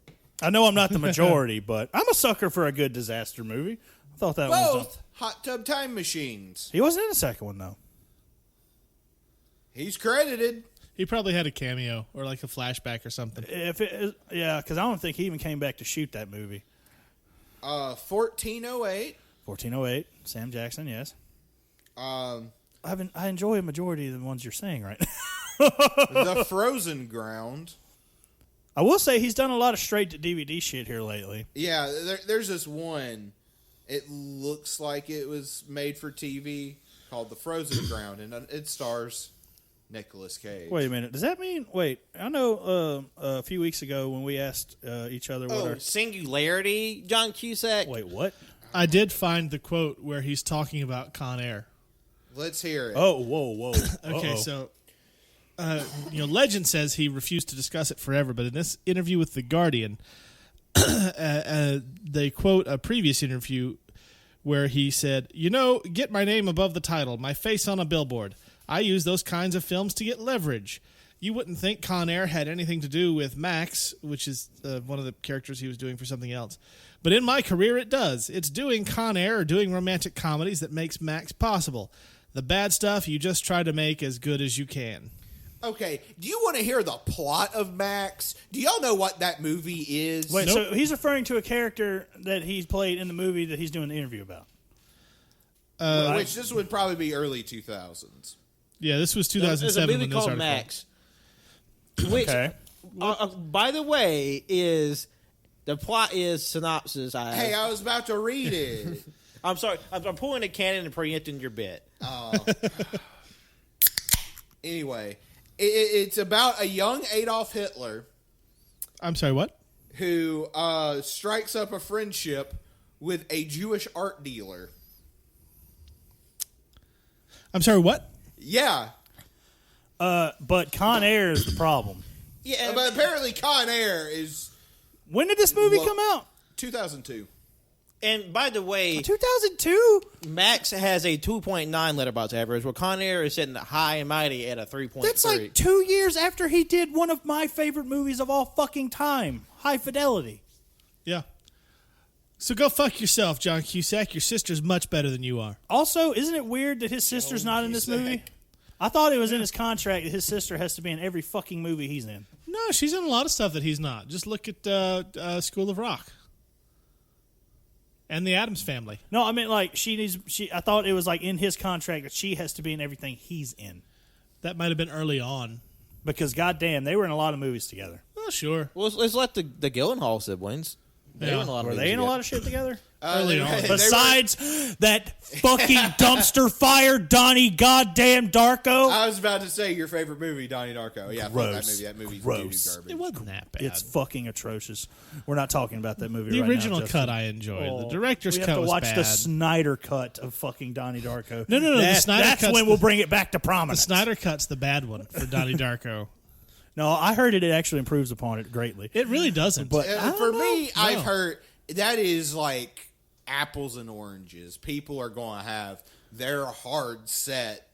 I know I'm not the majority, but I'm a sucker for a good disaster movie. I thought that was Both Hot Tub Time Machines. He wasn't in the second one though. He's credited. He probably had a cameo or a flashback or something. Because I don't think he even came back to shoot that movie. 1408. 1408, Sam Jackson, yes. I I enjoy a majority of the ones you're saying right now. The Frozen Ground. I will say he's done a lot of straight to DVD shit here lately. Yeah, there's this one. It looks like it was made for TV called The Frozen Ground, and it stars Nicolas Cage. Wait a minute. Does that mean? Wait, I know a few weeks ago when we asked each other what our. Singularity, John Cusack. Wait, what? I did find the quote where he's talking about Con Air. Let's hear it. Oh, whoa. Okay, so legend says he refused to discuss it forever, but in this interview with The Guardian, they quote a previous interview where he said, get my name above the title, my face on a billboard. I use those kinds of films to get leverage. You wouldn't think Con Air had anything to do with Max, which is one of the characters he was doing for something else. But in my career, it does. It's doing Con Air or doing romantic comedies that makes Max possible. The bad stuff, you just try to make as good as you can. Okay, do you want to hear the plot of Max? Do y'all know what that movie is? Wait, Nope. so he's referring to a character that he's played in the movie that he's doing the interview about. Which this would probably be early 2000s. Yeah, this was There's a 2007 movie when this called article. Max. Which, Okay. by the way, is the plot is synopsis. Hey, I was about to read it. I'm sorry. I'm pulling a cannon and preempting your bit. Anyway, it's about a young Adolf Hitler I'm sorry, what? who strikes up a friendship with a Jewish art dealer. I'm sorry, what? Yeah, But Con Air is the problem. Yeah, but apparently Con Air is When did this movie come out? 2002. And by the way, 2002. Max has a 2.9 Letterboxd average, where Con Air is sitting high and mighty at a 3.3. That's like 2 years after he did one of my favorite movies of all fucking time, High Fidelity. Yeah. So go fuck yourself, John Cusack. Your sister's much better than you are. Also, isn't it weird that his sister's not in this movie? I thought it was in his contract that his sister has to be in every fucking movie he's in. No, she's in a lot of stuff that he's not. Just look at School of Rock. And the Addams Family. No, I mean, like, I thought it was, like, in his contract that she has to be in everything he's in. That might have been early on. Because, goddamn, they were in a lot of movies together. Oh, sure. Well, let's let the Gyllenhaal siblings. They were in a lot of Were movies they in a together. lot of shit together? Early on. Besides that fucking dumpster fire Donnie goddamn Darko. I was about to say your favorite movie, Donnie Darko. Yeah, fuck that Gross. movie. That movie's Gross. doo-doo garbage. It wasn't that bad. It's fucking atrocious. We're not talking about that movie the right original now, Justin. cut I enjoyed. Oh, The director's we cut have to was watch bad. the Snyder cut of fucking Donnie Darko. No, the Snyder That's cut's when we'll bring it back to The prominence. Snyder cut's the bad one for Donnie Darko. No, I heard it actually improves upon it greatly. It really doesn't. But I don't For know. me, No. I've heard that is like apples and oranges. People are going to have their hard set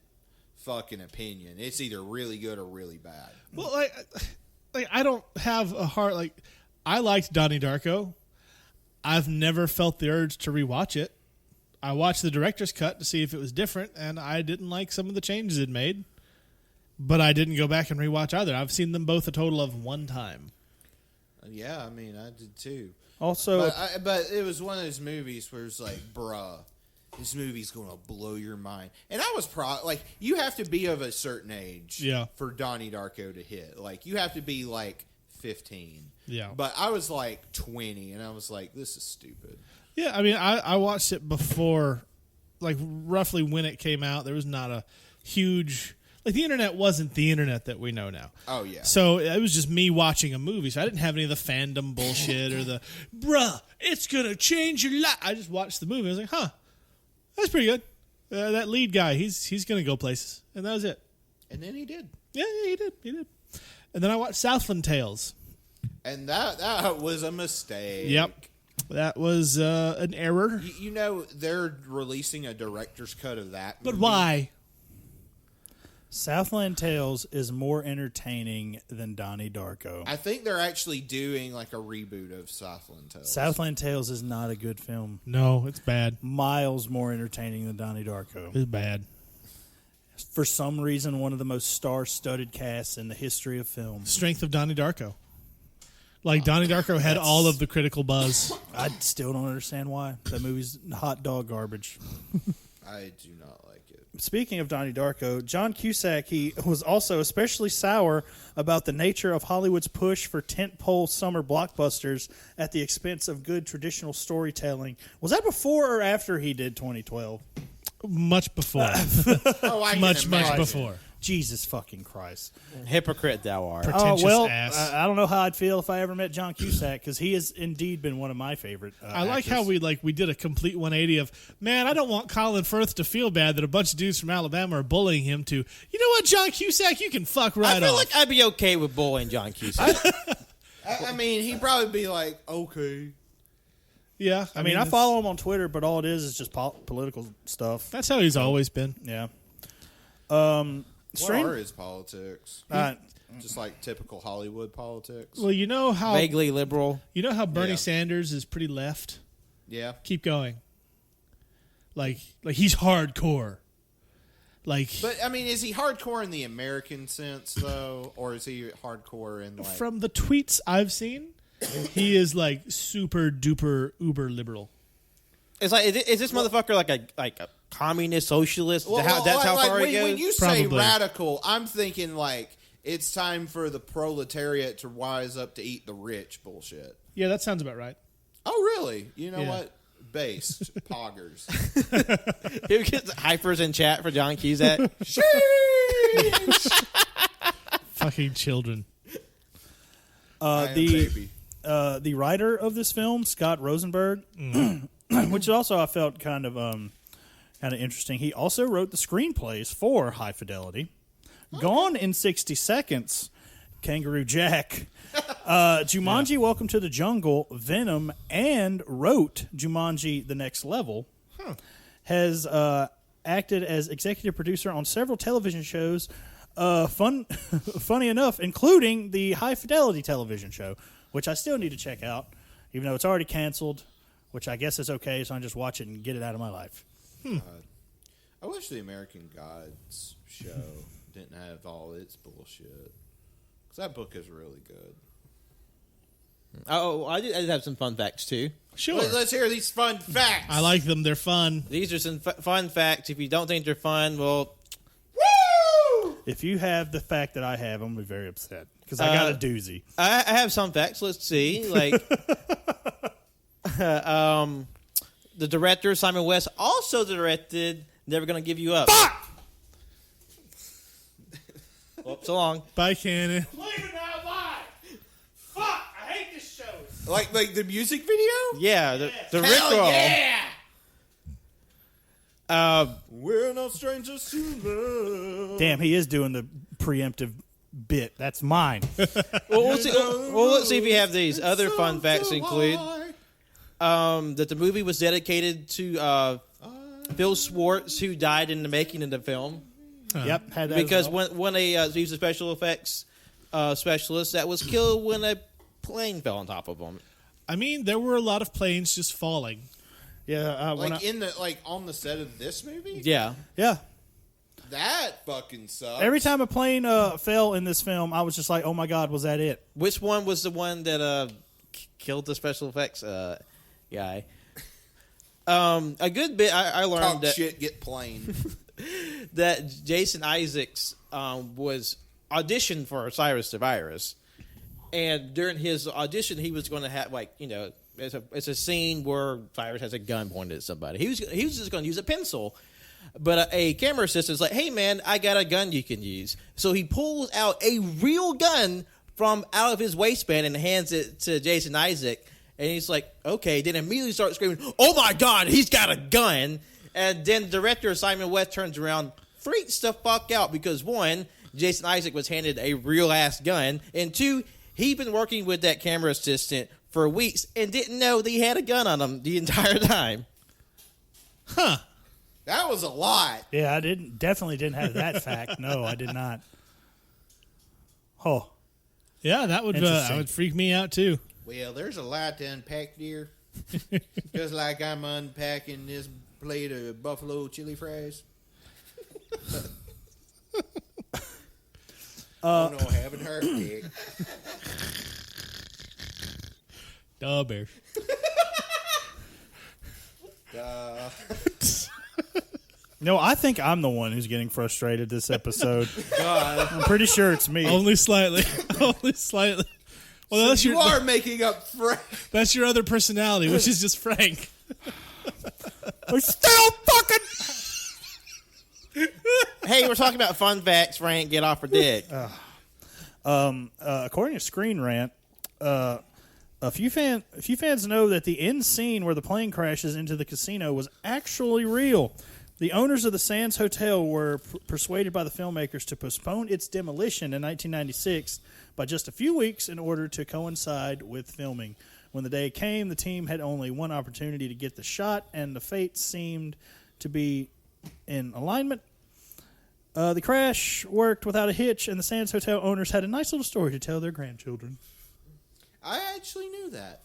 fucking opinion. It's either really good or really bad. Well, like I don't have a heart. Like, I liked Donnie Darko. I've never felt the urge to rewatch it. I watched the director's cut to see if it was different, and I didn't like some of the changes it made. But I didn't go back and rewatch either. I've seen them both a total of one time. Yeah, I mean, I did too. Also, But it was one of those movies where it's like, bruh, this movie's going to blow your mind. And I was like, you have to be of a certain age for Donnie Darko to hit. Like, you have to be like 15. Yeah. But I was like 20, and I was like, this is stupid. Yeah, I mean, I watched it before, like, roughly when it came out. There was not a huge... Like, the internet wasn't the internet that we know now. Oh, yeah. So it was just me watching a movie. So I didn't have any of the fandom bullshit or the, bruh, it's going to change your life. I just watched the movie. I was like, huh, that's pretty good. That lead guy, he's going to go places. And that was it. And then he did. Yeah, he did. And then I watched Southland Tales. And that was a mistake. Yep. That was an error. You know, they're releasing a director's cut of that But movie. why? Southland Tales is more entertaining than Donnie Darko. I think they're actually doing like a reboot of Southland Tales. Southland Tales is not a good film. No, it's bad. Miles more entertaining than Donnie Darko. It's bad. For some reason, one of the most star-studded casts in the history of film. Strength of Donnie Darko. Like, Donnie Darko had all of the critical buzz. I still don't understand why. That movie's hot dog garbage. I do not like it. Speaking of Donnie Darko, John Cusack, he was also especially sour about the nature of Hollywood's push for tentpole summer blockbusters at the expense of good traditional storytelling. Was that before or after he did 2012? Much before. Oh, I can much imagine. before. Jesus fucking Christ. Hypocrite thou art. Pretentious ass. I don't know how I'd feel if I ever met John Cusack, because he has indeed been one of my favorite I like actors. how we did a complete 180 of, man, I don't want Colin Firth to feel bad that a bunch of dudes from Alabama are bullying him to, you know what, John Cusack, you can fuck right I feel off. like I'd be okay with bullying John Cusack. I mean, he'd probably be like, okay. Yeah. I mean, I follow him on Twitter, but all it is just political stuff. That's how he's always been. Yeah. What are his politics? Just like typical Hollywood politics. Well, you know how Vaguely liberal. you know how Bernie Yeah. Sanders is pretty left? Yeah. Keep going. Like he's hardcore. Like But, I mean, is he hardcore in the American sense, though? Or is he hardcore in, like... from the tweets I've seen, he is like super duper uber liberal. It's like, is this motherfucker like a communist socialist? Well, That's how far when, he goes? when you say Probably. radical, I'm thinking, like, it's time for the proletariat to rise up to eat the rich bullshit. Yeah, that sounds about right. Oh, really? You know Yeah. what? Based. Poggers. Who gets hypers in chat for John Cusack? Fucking children. Baby. The writer of this film, Scott Rosenberg, which also I felt kind of interesting. He also wrote the screenplays for High Fidelity, Gone in 60 Seconds, Kangaroo Jack, Jumanji: Welcome to the Jungle, Venom, and wrote Jumanji: The Next Level. Has acted as executive producer on several television shows. Funny enough, including the High Fidelity television show, which I still need to check out, even though it's already canceled, which I guess is okay, so I just watch it and get it out of my life. I wish the American Gods show didn't have all its bullshit. Because that book is really good. Oh, I did have some fun facts, too. Sure. Let's hear these fun facts. I like them. They're fun. These are some fun facts. If you don't think they're fun, well... Woo! If you have the fact that I have, I'm going to be very upset. Because I got a doozy. I have some facts. Let's see. Like, the director, Simon West, also directed Never Gonna Give You Up. Fuck! Well, so long. Bye, Cannon. Leave it now, bye! Fuck! I hate this show. Like the music video? Yeah, the Hell Rickroll. yeah! We're no strangers to love. Damn, he is doing the preemptive bit. That's mine. Let's see if you have these. Other fun facts include that the movie was dedicated to Phil Swartz, who died in the making of the film. Yep, had that because as well. when he was a special effects specialist that was killed when a plane fell on top of him. I mean, there were a lot of planes just falling. Yeah, on the set of this movie? Yeah. That fucking sucks. Every time a plane fell in this film, I was just like, "Oh my god, was that it?" Which one was the one that killed the special effects guy? A good bit I learned Talk that shit, get plain. that Jason Isaacs was auditioned for Cyrus the Virus, and during his audition, he was going to have it's a scene where Cyrus has a gun pointed at somebody. He was just going to use a pencil. But a camera assistant's like, "Hey, man, I got a gun you can use." So he pulls out a real gun from out of his waistband and hands it to Jason Isaac. And he's like, "Okay." Then immediately starts screaming, "Oh, my God, he's got a gun." And then director Simon West turns around, freaks the fuck out because, one, Jason Isaac was handed a real-ass gun. And two, he'd been working with that camera assistant for weeks and didn't know that he had a gun on him the entire time. Huh. That was a lot. Yeah, I definitely didn't have that fact. No, I did not. Oh, yeah, that would freak me out too. Well, there's a lot to unpack there. Just like I'm unpacking this plate of buffalo chili fries. Oh no, haven't heard it. Duh, bear. No, I think I'm the one who's getting frustrated this episode. God. I'm pretty sure it's me. Only slightly. Only slightly. Well, So that's you are making up Frank. That's your other personality, which is just Frank. We're still fucking. Hey, we're talking about fun facts, Frank. Get off her dick. According to Screen Rant, a few fans know that the end scene where the plane crashes into the casino was actually real. The owners of the Sands Hotel were persuaded by the filmmakers to postpone its demolition in 1996 by just a few weeks in order to coincide with filming. When the day came, the team had only one opportunity to get the shot, and the fates seemed to be in alignment. The crash worked without a hitch, and the Sands Hotel owners had a nice little story to tell their grandchildren. I actually knew that.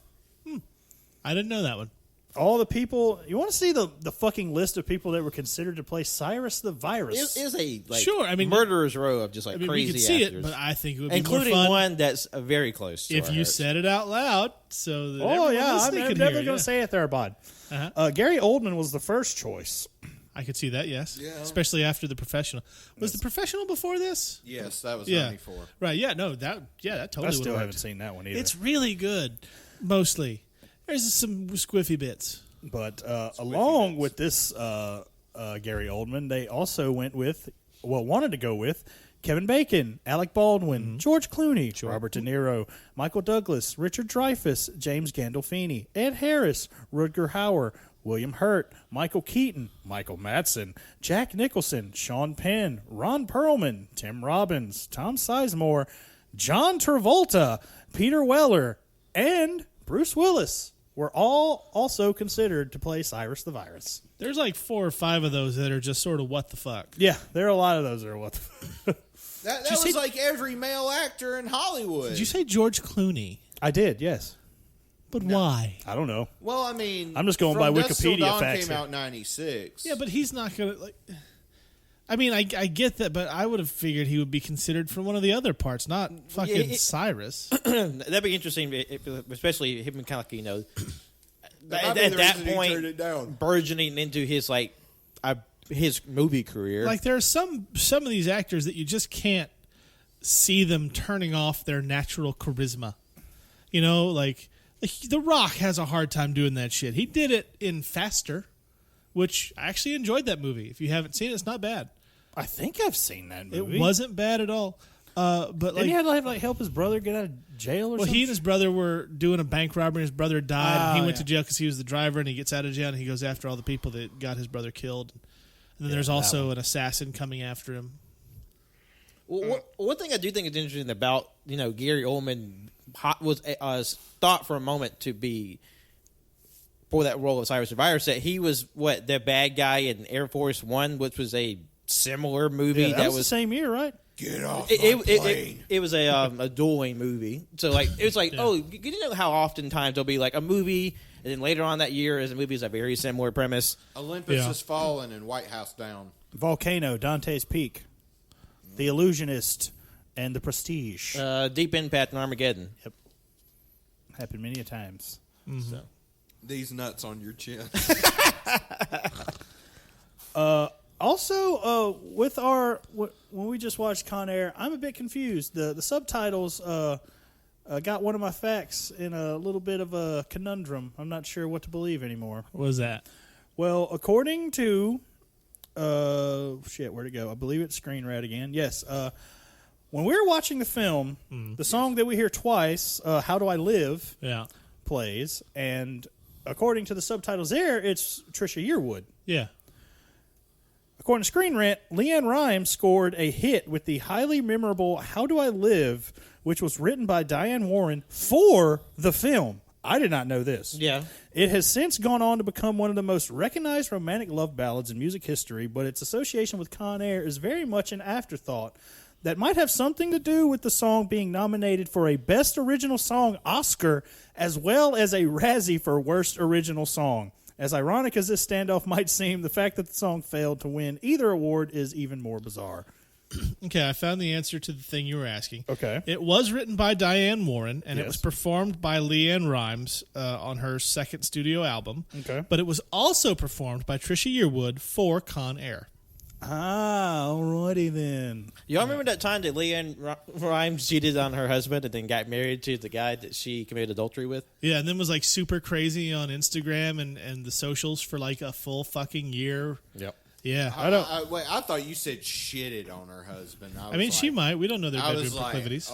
I didn't know that one. All the people... You want to see the fucking list of people that were considered to play Cyrus the Virus? It is a Sure, I mean, murderer's row of just like we crazy could see actors. it, but I think it would be including more fun one that's very close to if our you hearts. said it out loud. So that Oh, everyone yeah. I'm listening could never hear it, going to say it there, bud. Uh-huh. Gary Oldman was the first choice. I could see that, yes. Yeah. Especially after The Professional. Was The Professional before this? Yes, that was Yeah. 94. Right, yeah, no, that totally I still would haven't worked. seen that one either. It's really good, mostly. There's some squiffy bits. But along with this Gary Oldman, they also wanted to go with Kevin Bacon, Alec Baldwin, George Clooney, Robert De Niro, Michael Douglas, Richard Dreyfuss, James Gandolfini, Ed Harris, Rutger Hauer, William Hurt, Michael Keaton, Michael Madsen, Jack Nicholson, Sean Penn, Ron Perlman, Tim Robbins, Tom Sizemore, John Travolta, Peter Weller, and Bruce Willis were all also considered to play Cyrus the Virus. There's like 4 or 5 of those that are just sort of what the fuck. Yeah, there are a lot of those that are what the fuck. That was like every male actor in Hollywood. Did you say George Clooney? I did, yes. But why? I don't know. Well, I mean, I'm just going by From Dusk Till Wikipedia Dawn facts came here. out in 96. Yeah, but he's not going to, like... I mean, I get that, but I would have figured he would be considered for one of the other parts, not fucking Cyrus. That'd be interesting, especially him kind of like, you know, That might at be the that reason he point, turned it down. burgeoning into his like his movie career. Like, there are some of these actors that you just can't see them turning off their natural charisma. You know, like The Rock has a hard time doing that shit. He did it in Faster, which I actually enjoyed that movie. If you haven't seen it, it's not bad. I think I've seen that movie. It wasn't bad at all. But Didn't like, he have to like help his brother get out of jail or well, something? he and his brother were doing a bank robbery. His brother died. And he went yeah. to jail because he was the driver, and he gets out of jail, and he goes after all the people that got his brother killed. And then there's also an assassin coming after him. Well, one thing I do think is interesting about, you know, Gary Oldman was thought for a moment to be for that role of Cyrus the Virus, that he was the bad guy in Air Force One, which was a similar movie Yeah, that was the same year, right? Get off it was a dueling movie. So like it was like, oh, you know how oftentimes there'll be like a movie, and then later on that year, as a movie is a very similar premise. Olympus has fallen and White House down. Volcano, Dante's Peak, The Illusionist, and The Prestige. Deep Impact and Armageddon. Yep. Happened many a times. Mm-hmm. So. These nuts on your chin. Also, with when we just watched Con Air, I'm a bit confused. The subtitles got one of my facts in a little bit of a conundrum. I'm not sure what to believe anymore. What was that? Well, according to where'd it go? I believe it's Screen Rant again. Yes. When we were watching the film, the song that we hear twice, "How Do I Live," plays, and according to the subtitles there, it's Trisha Yearwood. Yeah. According to Screen Rant, LeAnn Rimes scored a hit with the highly memorable "How Do I Live," which was written by Diane Warren for the film. I did not know this. Yeah. It has since gone on to become one of the most recognized romantic love ballads in music history, but its association with Con Air is very much an afterthought that might have something to do with the song being nominated for a Best Original Song Oscar as well as a Razzie for Worst Original Song. As ironic as this standoff might seem, the fact that the song failed to win either award is even more bizarre. Okay, I found the answer to the thing you were asking. Okay. It was written by Diane Warren, and it Yes. was performed by LeAnn Rimes on her second studio album. Okay. But it was also performed by Trisha Yearwood for Con Air. Ah, alrighty then. Y'all remember that time that LeAnn Rimes cheated on her husband and then got married to the guy that she committed adultery with? Yeah, and then was like super crazy on Instagram and the socials for like a full fucking year. Yep. Yeah. I thought you said shitted on her husband. I mean, she might. We don't know their I bedroom was like, proclivities.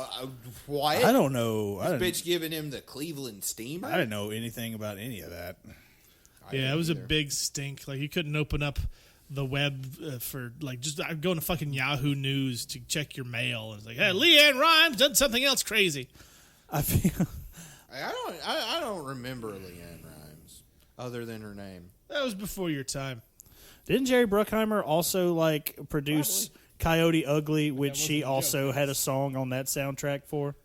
what? I don't know. This bitch giving him the Cleveland Steamer? I didn't know anything about any of that. Yeah, it was a big stink. Like, you couldn't open up the web for, like, just going to fucking Yahoo News to check your mail. And it's like, hey, LeAnn Rimes done something else crazy. I feel... I don't remember LeAnn Rimes other than her name. That was before your time. Didn't Jerry Bruckheimer also, like, produce Coyote Ugly, which she also had a song on that soundtrack for?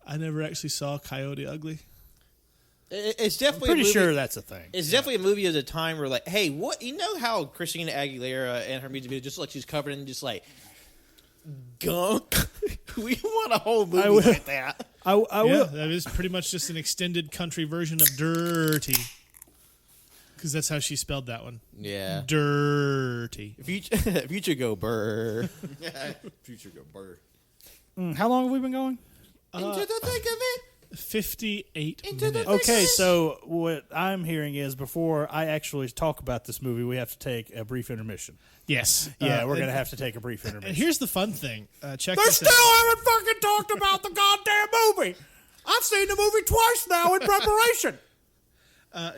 I never actually saw Coyote Ugly. It's definitely Pretty a movie, sure that's a thing. It's definitely a movie of the time where, like, hey, what, you know how Christina Aguilera and her music video just like she's covered in just like gunk? We want a whole movie like that. I will. That is pretty much just an extended country version of Dirty. Because that's how she spelled that one. Yeah. Dirty. Future go burr. Future go burr. How long have we been going? Into the thick of it. 58 minutes. Okay, so what I'm hearing is before I actually talk about this movie, we have to take a brief intermission. Yes. Yeah, we're going to have to take a brief And intermission. here's the fun thing. Check They this still out. haven't fucking talked about the goddamn movie. I've seen the movie twice now in preparation.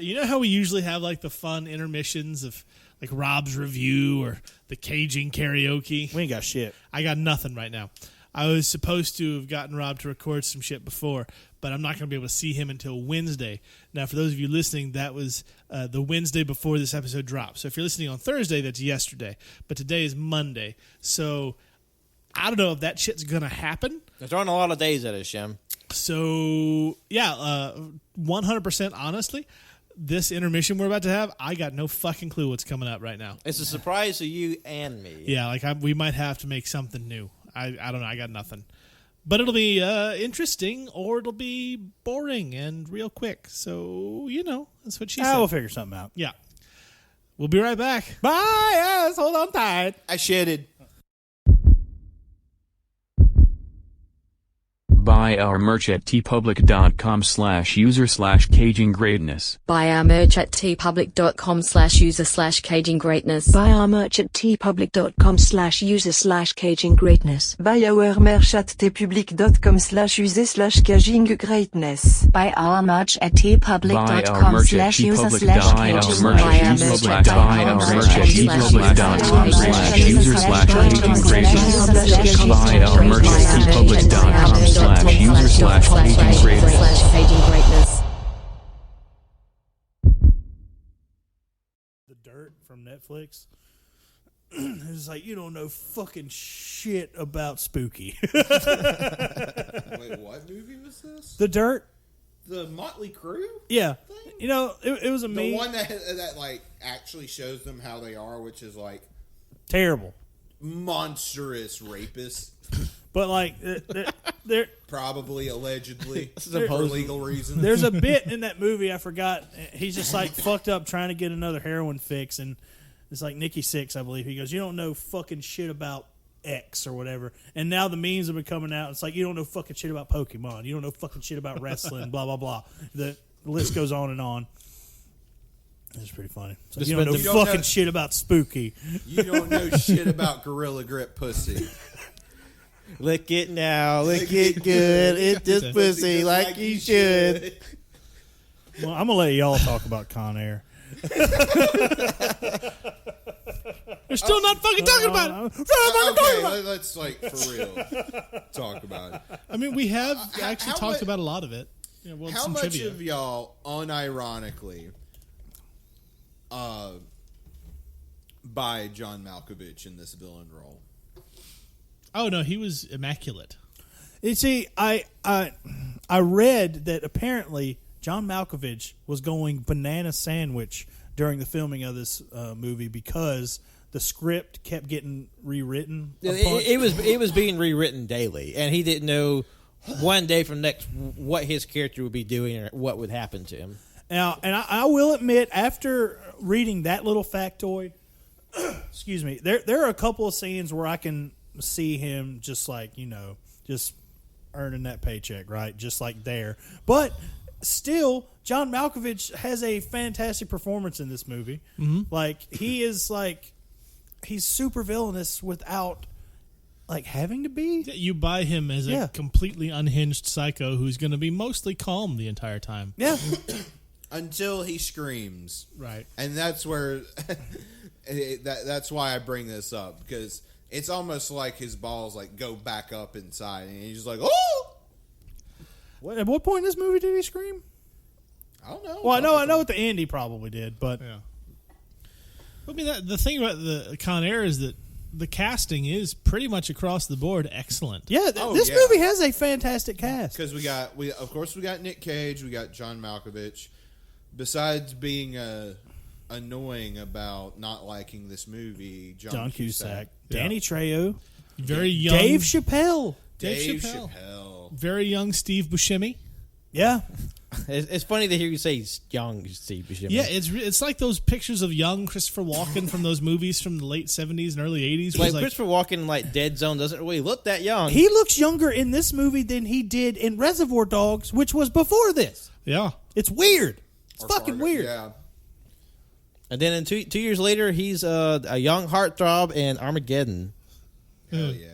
You know how we usually have like the fun intermissions of like Rob's review or the Cajun karaoke? We ain't got shit. I got nothing right now. I was supposed to have gotten Rob to record some shit before, but I'm not going to be able to see him until Wednesday. Now, for those of you listening, that was the Wednesday before this episode dropped. So if you're listening on Thursday, that's yesterday. But today is Monday. So I don't know if that shit's going to happen. They're throwing a lot of days at us, Shem. So, yeah, 100% honestly, this intermission we're about to have, I got no fucking clue what's coming up right now. It's a surprise to you and me. Yeah, like we might have to make something new. I don't know. I got nothing. But it'll be interesting or it'll be boring and real quick. So, that's what she said. We'll figure something out. Yeah. We'll be right back. Bye, ass. Hold on tight. I shitted. Buy our merch at tpublic.com/user/caginggreatness. Buy our merch at tpublic.com/user/caginggreatness. Buy our merch at tpublic.com/user/caginggreatness. Buy our merch at tpublic.com/user/caginggreatness. Buy our merch at tpublic.com/user/caginggreatness. The Dirt from Netflix. It's like, you don't know fucking shit about spooky. Wait, what movie was this? The Dirt. The Motley Crue? Yeah. It was a The one that like actually shows them how they are, which is like terrible. Monstrous rapists. But like they're probably allegedly for legal reasons. There's a bit in that movie I forgot. He's just like fucked up trying to get another heroin fix, and it's like Nikki Sixx, I believe. He goes, "You don't know fucking shit about X or whatever." And now the memes have been coming out. It's like, you don't know fucking shit about Pokemon. You don't know fucking shit about wrestling. Blah blah blah. The list goes on and on. It's pretty funny. So you don't know fucking shit about spooky. You don't know shit about Gorilla Grip pussy. Lick it now, lick it good. It's just pussy like you should. Well, I'm gonna let y'all talk about Con Air. We're still not fucking talking about it. Okay, let's like for real talk about it. I mean, we have actually talked about a lot of it. How much trivia of y'all, unironically, buy John Malkovich in this villain role? Oh no, he was immaculate. You see, I read that apparently John Malkovich was going banana sandwich during the filming of this movie because the script kept getting rewritten. It was being rewritten daily, and he didn't know one day from next what his character would be doing or what would happen to him. Now, and I will admit, after reading that little factoid, excuse me, there are a couple of scenes where I can see him just like, just earning that paycheck, right? Just like there. But still, John Malkovich has a fantastic performance in this movie. Mm-hmm. Like, he's super villainous without like having to be. You buy him as a completely unhinged psycho who's going to be mostly calm the entire time. Yeah. Until he screams. Right. And that's where that's why I bring this up, because it's almost like his balls like go back up inside, and he's just like, "Oh!" At what point in this movie did he scream? I don't know. Well, I know at the end he probably did, but yeah. I mean, the thing about the Con Air is that the casting is pretty much across the board excellent. Yeah, this movie has a fantastic cast. Because we got Nick Cage, we got John Malkovich. Besides being annoying about not liking this movie, John Cusack. Danny Trejo, very young Dave Chappelle, very young Steve Buscemi. Yeah, it's funny to hear you say young Steve Buscemi. Yeah, it's like those pictures of young Christopher Walken from those movies from the late 70s and early 80s. Like Christopher Walken in like Dead Zone doesn't really look that young. He looks younger in this movie than he did in Reservoir Dogs, which was before this. Yeah, it's weird. It's fucking weird. Yeah. And then 2 years later, he's a young heartthrob in Armageddon. Hell yeah.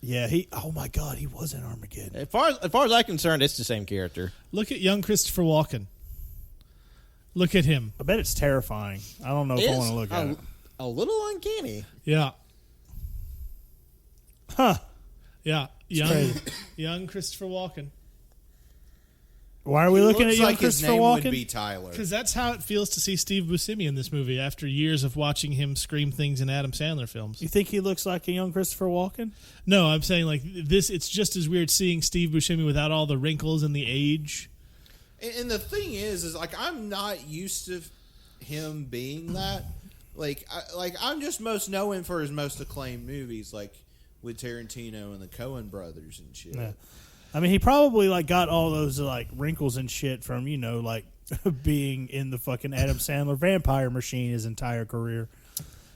Yeah, oh my God, he was in Armageddon. As far as I'm concerned, it's the same character. Look at young Christopher Walken. Look at him. I bet it's terrifying. I don't know if I want to look at it. A little uncanny. Yeah. Huh. Yeah. Young Christopher Walken. Why are we looking at Looks young like his Christopher name Walken? would be Tyler. Because that's how it feels to see Steve Buscemi in this movie after years of watching him scream things in Adam Sandler films. You think he looks like a young Christopher Walken? No, I'm saying like this. It's just as weird seeing Steve Buscemi without all the wrinkles and the age. And the thing is like I'm not used to him being that. Like I'm just most known for his most acclaimed movies, like with Tarantino and the Coen brothers and shit. Yeah. I mean, he probably like got all those like wrinkles and shit from like being in the fucking Adam Sandler vampire machine his entire career.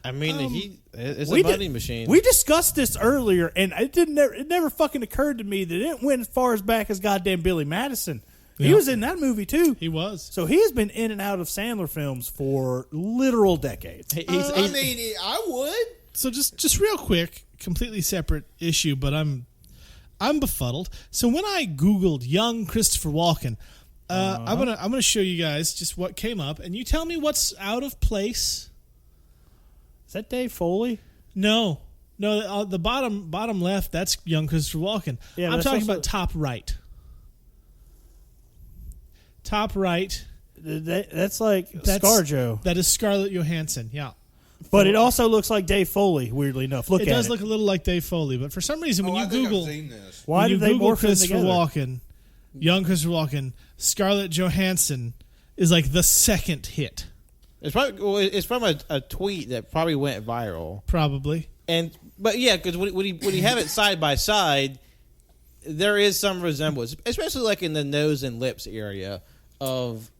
I mean, it's a money machine. We discussed this earlier, and it never fucking occurred to me that it went as far as back as goddamn Billy Madison. Yeah. He was in that movie too. He was. So he has been in and out of Sandler films for literal decades. I would. So just real quick, completely separate issue, but I'm befuddled. So when I Googled young Christopher Walken, I'm gonna show you guys just what came up, and you tell me what's out of place. Is that Dave Foley? No, the bottom left, that's young Christopher Walken. Yeah, I'm that's talking also- about top right. Top right. That's like ScarJo. That is Scarlett Johansson. Yeah. But it also looks like Dave Foley, weirdly enough. Look at it. It does look a little like Dave Foley, but for some reason when you Google why did they Google morph them Christopher together? Walken, young Christopher Walken, Scarlett Johansson is like the second hit. It's from a tweet that probably went viral. Probably. But yeah, because when you have it side by side, there is some resemblance, especially like in the nose and lips area of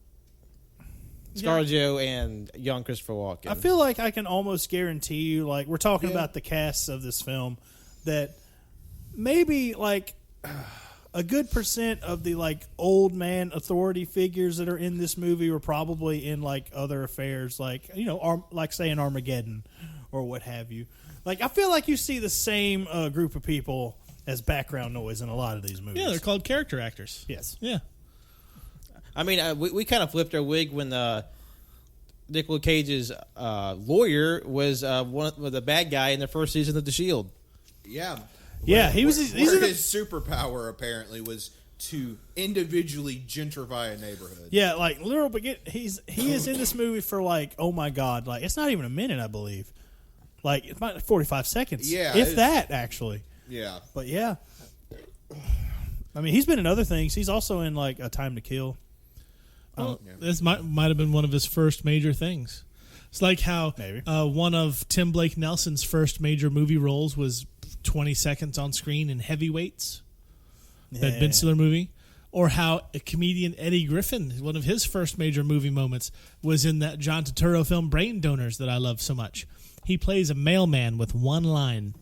ScarJo and young Christopher Walken. I feel like I can almost guarantee you, like we're talking about the casts of this film, that maybe like a good % of the like old man authority figures that are in this movie were probably in like other affairs, like like say in Armageddon or what have you. Like I feel like you see the same group of people as background noise in a lot of these movies. Yeah, they're called character actors. Yes. Yeah. I mean, we kind of flipped our wig when Nicolas Cage's lawyer was the bad guy in the first season of The Shield. Yeah. Yeah, he's his superpower apparently was to individually gentrify a neighborhood. Yeah, like literal. He is in this movie for like, oh my god, like it's not even a minute, I believe. Like it's about 45 seconds. Yeah, if that actually. Yeah, but yeah. I mean, he's been in other things. He's also in like A Time to Kill. Well, this might have been one of his first major things. It's like how one of Tim Blake Nelson's first major movie roles was 20 seconds on screen in Heavyweights, that Ben Stiller movie, or how a comedian Eddie Griffin, one of his first major movie moments, was in that John Turturro film Brain Donors that I love so much. He plays a mailman with one line,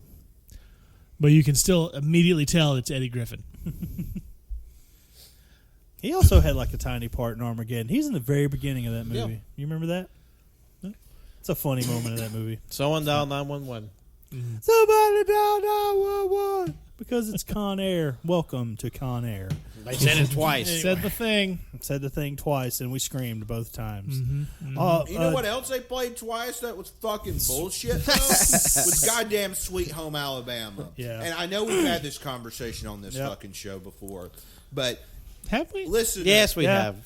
but you can still immediately tell it's Eddie Griffin. He also had like a tiny part in Armageddon. He's in the very beginning of that movie. Yeah. You remember that? It's a funny moment in that movie. Someone dial 911. Somebody dial 911 because it's Con Air. Welcome to Con Air. They said it twice. Anyway. Said the thing. Said the thing twice, and we screamed both times. You know what else they played twice that was fucking bullshit, though? Was goddamn Sweet Home Alabama. Yeah. And I know we've had this conversation on this fucking show before, but have we? Listeners, yes, we have.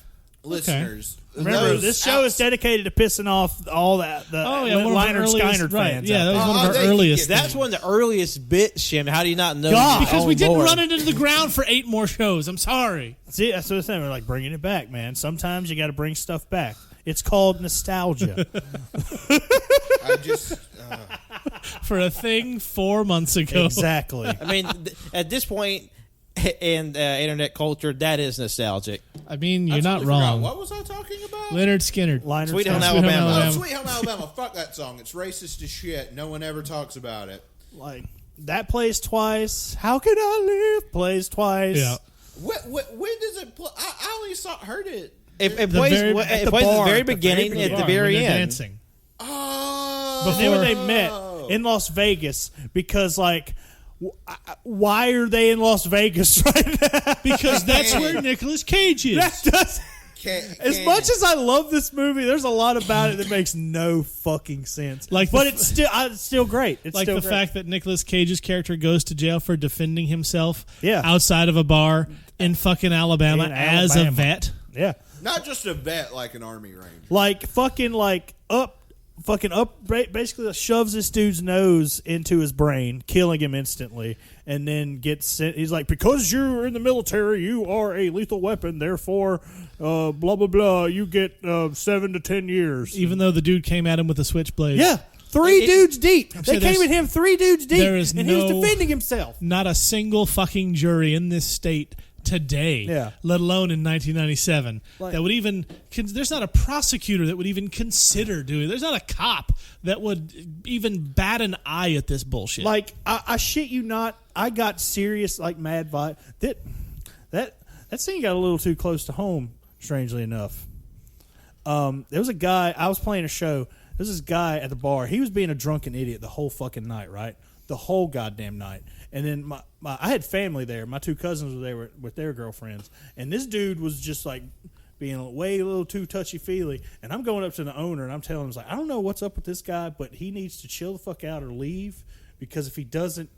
Listeners, remember this show is dedicated to pissing off all that Lynyrd Skynyrd fans. Yeah, that was one of our earliest. That's one of the earliest bits, Shim. How do you not know? God. Because we didn't run it into the ground for 8 more shows. I'm sorry. See, that's what I'm saying. We're like bringing it back, man. Sometimes you got to bring stuff back. It's called nostalgia. I just for a thing 4 months ago. Exactly. I mean, at this point in internet culture, that is nostalgic. I mean, you're not wrong. What was I talking about? Lynyrd Skynyrd. Sweet Home Alabama. Oh, Sweet Home Alabama. Fuck that song. It's racist as shit. No one ever talks about it. Like, that plays twice. How Can I Live plays twice. Yeah. When does it play? I only heard it. It plays at the very beginning, at the very end. Dancing. Oh. And then when they met in Las Vegas, because, like, why are they in Las Vegas right now? Because that's where Nicolas Cage is. As much as I love this movie, there's a lot about it that makes no fucking sense. But it's still great. It's like still the great. fact that Nicolas Cage's character goes to jail for defending himself Yeah. outside of a bar in fucking Alabama In as a Alabama. vet. Yeah. Not just a vet like an army ranger. Basically shoves this dude's nose into his brain, killing him instantly, and then gets sent. He's like, because you're in the military, you are a lethal weapon, therefore, blah, blah, blah, you get 7 to 10 years. Even though the dude came at him with a switchblade. Yeah. Three dudes deep. They saying came at him 3 dudes deep, there is and he was no- defending himself. Not a single fucking jury in this state today, Yeah. let alone in 1997, that would even. There's not a prosecutor that would even consider doing it. There's not a cop that would even bat an eye at this bullshit. Like, I shit you not, I got serious, like, mad vibe. That scene got a little too close to home, strangely enough. There was a guy, I was playing a show, there was this guy at the bar, he was being a drunken idiot the whole fucking night, right? The whole goddamn night. And then I had family there. My 2 cousins were there with their girlfriends. And this dude was just like being a little too touchy-feely. And I'm going up to the owner and I'm telling him, I don't know what's up with this guy, but he needs to chill the fuck out or leave. Because if he doesn't,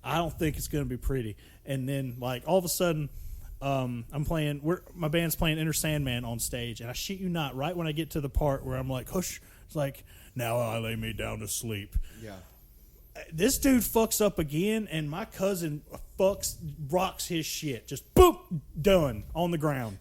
I don't think it's going to be pretty. And then, like, all of a sudden, my band's playing Enter Sandman on stage. And I shit you not, right when I get to the part where I'm like, hush, it's like, now I lay me down to sleep. Yeah. This dude fucks up again, and my cousin rocks his shit. Just boop, done on the ground.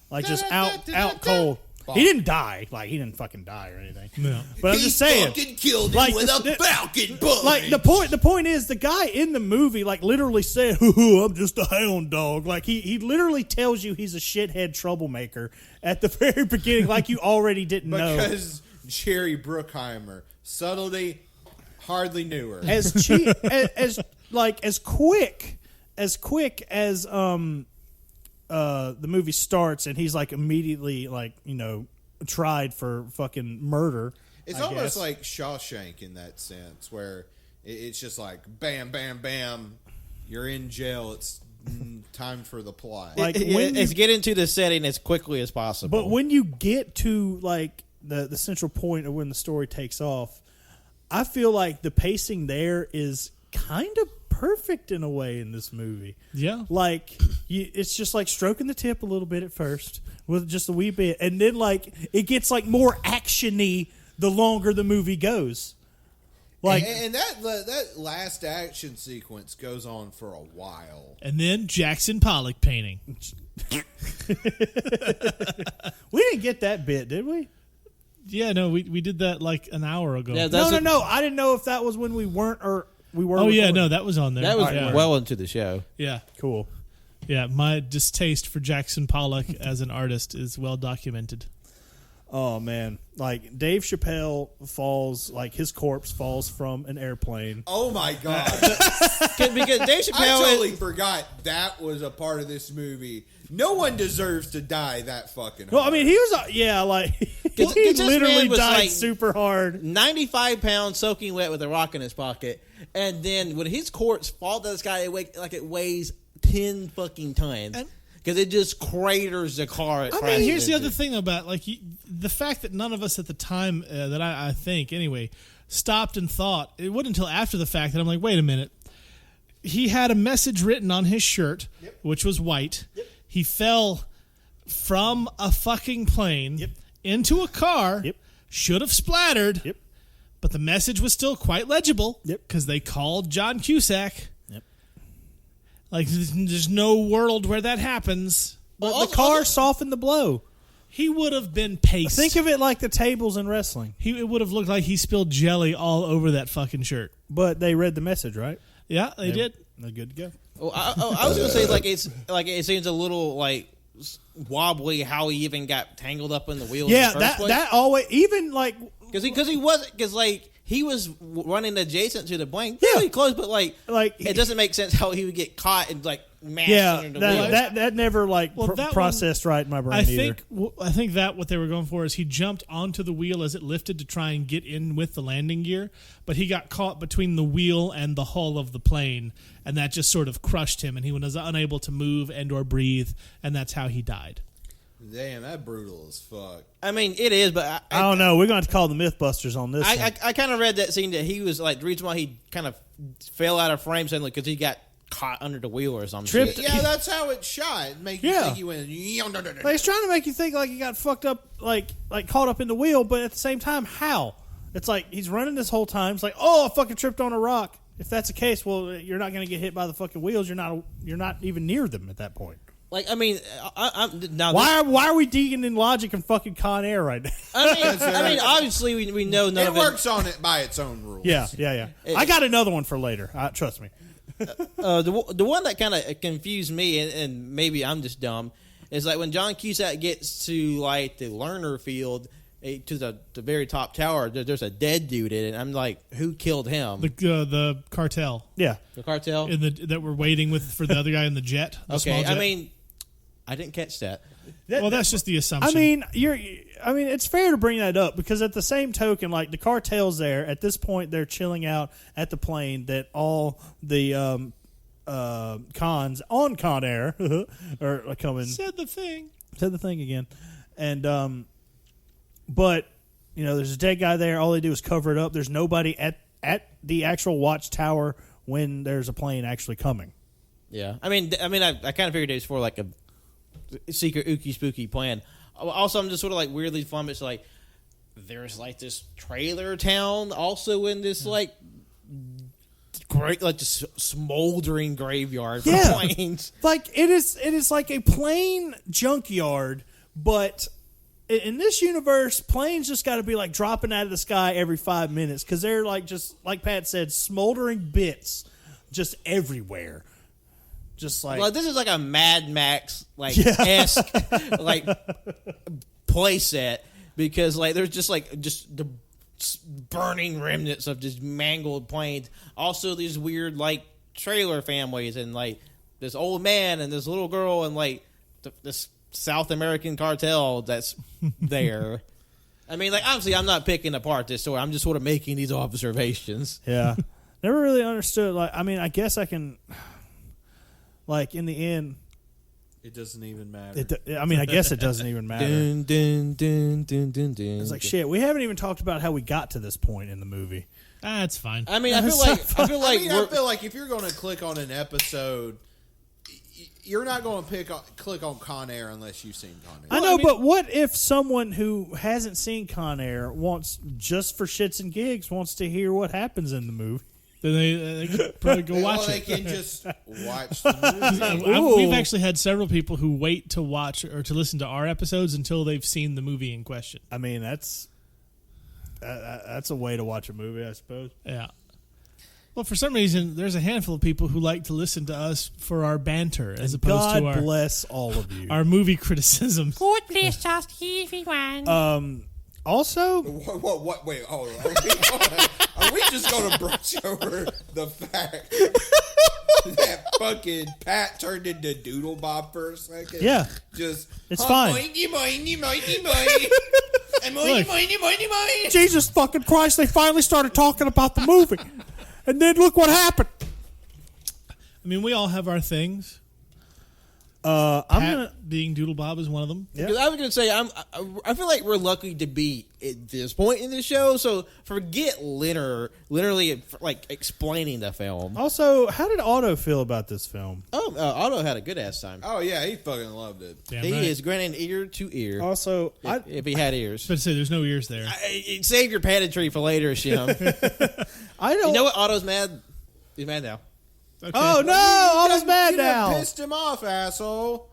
Like just out cold. He didn't die. Like, he didn't fucking die or anything. No. But I'm just saying. He fucking killed him with a falcon punch. Like, the point is, the guy in the movie, like, literally said, I'm just a hound dog. Like, he literally tells you he's a shithead troublemaker at the very beginning, like you already didn't know. Because Jerry Bruckheimer, subtlety, hardly knew her. As quick as the movie starts, and he's like immediately like, tried for fucking murder. It's almost like Shawshank in that sense, where it's just like bam, bam, bam, you're in jail. It's time for the plot. Like it's get into the setting as quickly as possible. But when you get to like the central point of when the story takes off, I feel like the pacing there is kind of perfect in a way in this movie. Yeah. Like, it's just like stroking the tip a little bit at first with just a wee bit. And then, like, it gets, like, more action-y the longer the movie goes. Like, and that last action sequence goes on for a while. And then Jackson Pollock painting. We didn't get that bit, did we? Yeah, no, we did that like an hour ago. Yeah, No. I didn't know if that was when we weren't or we were. Oh, yeah, recording. no, that was on there. That was Yeah. well into the show. Yeah. Cool. Yeah, my distaste for Jackson Pollock as an artist is well documented. Oh, man. Like, Dave Chappelle falls, like, his corpse falls from an airplane. Oh, my God. Because Dave Chappelle... I totally forgot that was a part of this movie. No one deserves to die that fucking hard. Well, I mean, he was, he literally died super hard. 95 pounds soaking wet with a rock in his pocket. And then when his corpse falls to the sky, it weighs 10 fucking tons. Because it just craters the car. I mean, here's the other thing about the fact that none of us at the time that I think anyway stopped and thought. It wasn't until after the fact that I'm like, wait a minute. He had a message written on his shirt, which was white. Yep. He fell from a fucking plane into a car. Yep. Should have splattered. Yep. But the message was still quite legible. Yep. Because they called John Cusack. Like, there's no world where that happens. But the car softened the blow. He would have been paced. Think of it like the tables in wrestling. It would have looked like he spilled jelly all over that fucking shirt. But they read the message, right? Yeah, they did. They're good to go. Well, I was going to say, it seems a little, like, wobbly how he even got tangled up in the wheels in the first place. That always, even, like... Because he wasn't, because, like, he was running adjacent to the plane, really close, but like it doesn't make sense how he would get caught and like mashed into the wheel. That never processed right in my brain. I think that what they were going for is he jumped onto the wheel as it lifted to try and get in with the landing gear, but he got caught between the wheel and the hull of the plane, and that just sort of crushed him, and he was unable to move and or breathe, and that's how he died. Damn, that brutal as fuck. I mean, it is, but I don't know. We're going to have to call the Mythbusters on this. I kind of read that scene that he was like the reason why he kind of fell out of frame suddenly because he got caught under the wheel or something. Yeah, that's how it's shot. Make you think he went. Like, it's trying to make you think like he got fucked up, like caught up in the wheel, but at the same time, how? It's like he's running this whole time. It's like, oh, I fucking tripped on a rock. If that's the case, well, you're not going to get hit by the fucking wheels. You're not even near them at that point. Like, I mean, now why are we digging in logic and fucking Con Air right now? I mean, obviously we know none of it works on it by its own rules. Yeah. I got another one for later. Trust me. The one that kind of confused me, and maybe I'm just dumb, is like when John Cusack gets to like the learner field to the very top tower. There's a dead dude in it. I'm like, who killed him? The cartel. Yeah, the cartel that we're waiting with for the other guy in the jet. The small jet. I mean, I didn't catch that. Well, that's just the assumption. I mean, it's fair to bring that up because at the same token, like the cartel's there at this point, they're chilling out at the plane that all the cons on Con Air are coming. Said the thing again, and but there's a dead guy there. All they do is cover it up. There's nobody at the actual watchtower when there's a plane actually coming. Yeah, I mean, I kind of figured it was for like a secret ooky spooky plan. Also, I'm just sort of like weirdly flummoxed. Like, there's like this trailer town also in this like great, like just smoldering graveyard for planes. Like it is like a plane junkyard, but in this universe, planes just got to be like dropping out of the sky every 5 minutes because they're like just like Pat said, smoldering bits just everywhere. Just like, well, this is like a Mad Max esque like play set because like there's just the burning remnants of just mangled planes. Also, these weird like trailer families and like this old man and this little girl and like this South American cartel that's there. I mean, like obviously, I'm not picking apart this story. I'm just sort of making these observations. Yeah, never really understood. Like, I mean, I guess I can. Like, in the end... It doesn't even matter. I guess it doesn't even matter. Dun, dun, dun, dun, dun, dun, it's like, shit, we haven't even talked about how we got to this point in the movie. It's fine. I mean, I feel like if you're going to click on an episode, you're not going to click on Con Air unless you've seen Con Air. I know, but what if someone who hasn't seen Con Air wants, just for shits and gigs, wants to hear what happens in the movie? Then they could probably go watch it. They can just watch the movie. We've actually had several people who wait to watch or to listen to our episodes until they've seen the movie in question. I mean, that's a way to watch a movie, I suppose. Yeah. Well, for some reason, there's a handful of people who like to listen to us for our banter as opposed to our... God bless all of you. Our movie criticism. God bless us, everyone. Also... What? Wait, hold on. Are we just going to brush over the fact that fucking Pat turned into Doodle Bob for a second? Yeah. It's fine. Jesus fucking Christ, they finally started talking about the movie. And then look what happened. I mean, we all have our things. Being Doodle Bob is one of them. Because I was going to say, I feel like we're lucky to be at this point in the show. So forget literally like explaining the film. Also, how did Otto feel about this film? Oh, Otto had a good ass time. Oh yeah, he fucking loved it. He is grinning ear to ear. Also, if he had ears, but say there's no ears there. Save your pageantry for later, Shim. You know what? Otto's mad. He's mad now. Okay. Oh no! Otto's mad now. Pissed him off, asshole.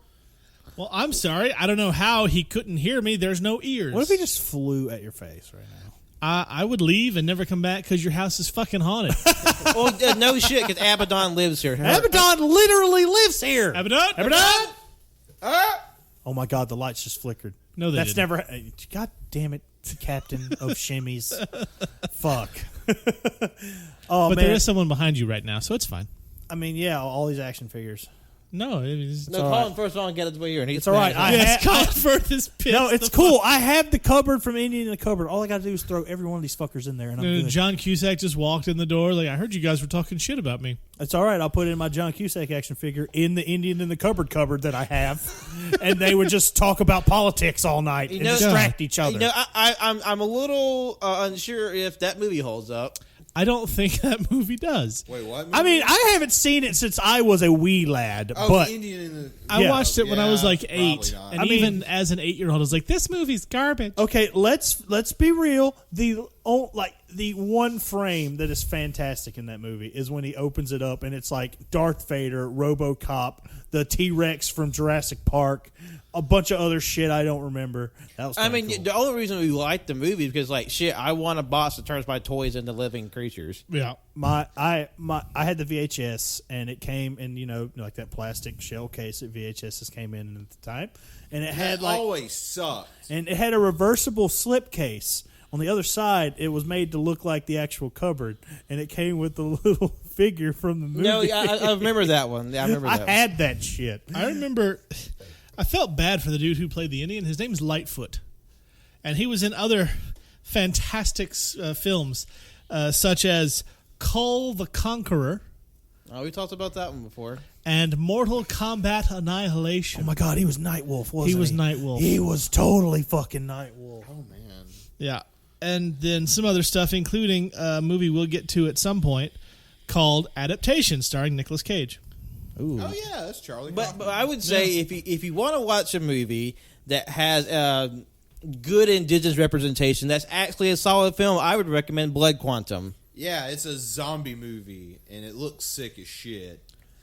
Well, I'm sorry. I don't know how he couldn't hear me. There's no ears. What if he just flew at your face right now? I would leave and never come back because your house is fucking haunted. Well, no shit, because Abaddon lives here. Abaddon literally lives here. Abaddon? Oh my God, the lights just flickered. No, they That's didn't. never. God damn it, Captain of Shimmies. Fuck. Oh But man, there is someone behind you right now, so it's fine. I mean, yeah, all these action figures. No, it's No, Colin Firth on get it way here, and he's It's all right. Colin Firth is pissed. No, it's cool. I have the cupboard from Indian in the cupboard. All I got to do is throw every one of these fuckers in there, and I'm good. John Cusack just walked in the door. Like, I heard you guys were talking shit about me. It's all right. I'll put in my John Cusack action figure in the Indian in the cupboard that I have, and they would just talk about politics all night and distract each other. You know, I'm a little unsure if that movie holds up. I don't think that movie does. Wait, what? I mean, I haven't seen it since I was a wee lad. Oh, but the Indian in the... I watched it when I was like 8, not. and I mean- even as an 8-year-old, I was like, "This movie's garbage." Okay, let's be real. The one frame that is fantastic in that movie is when he opens it up and it's like Darth Vader, RoboCop, the T-Rex from Jurassic Park, a bunch of other shit I don't remember. That was I mean, cool. the only reason we like the movie is because, like, shit, I want a boss that turns my toys into living creatures. Yeah. I had the VHS and it came in, like that plastic shell case that VHSs came in at the time, and it had like always sucked. and it had a reversible slip case. On the other side, it was made to look like the actual cupboard, and it came with the little figure from the movie. No, I remember that one. I remember that. I had that shit. I remember. I felt bad for the dude who played the Indian. His name is Lightfoot, and he was in other fantastic films, such as Kull the Conqueror. Oh, we talked about that one before. And Mortal Kombat Annihilation. Oh my God, he was Nightwolf, wasn't he? He was Nightwolf. He was totally fucking Nightwolf. Oh, man. Yeah. And then some other stuff, including a movie we'll get to at some point called Adaptation, starring Nicolas Cage. Ooh. Oh, yeah, that's Charlie But Kaufman. I would say if you want to watch a movie that has good indigenous representation, that's actually a solid film, I would recommend Blood Quantum. Yeah, it's a zombie movie, and it looks sick as shit.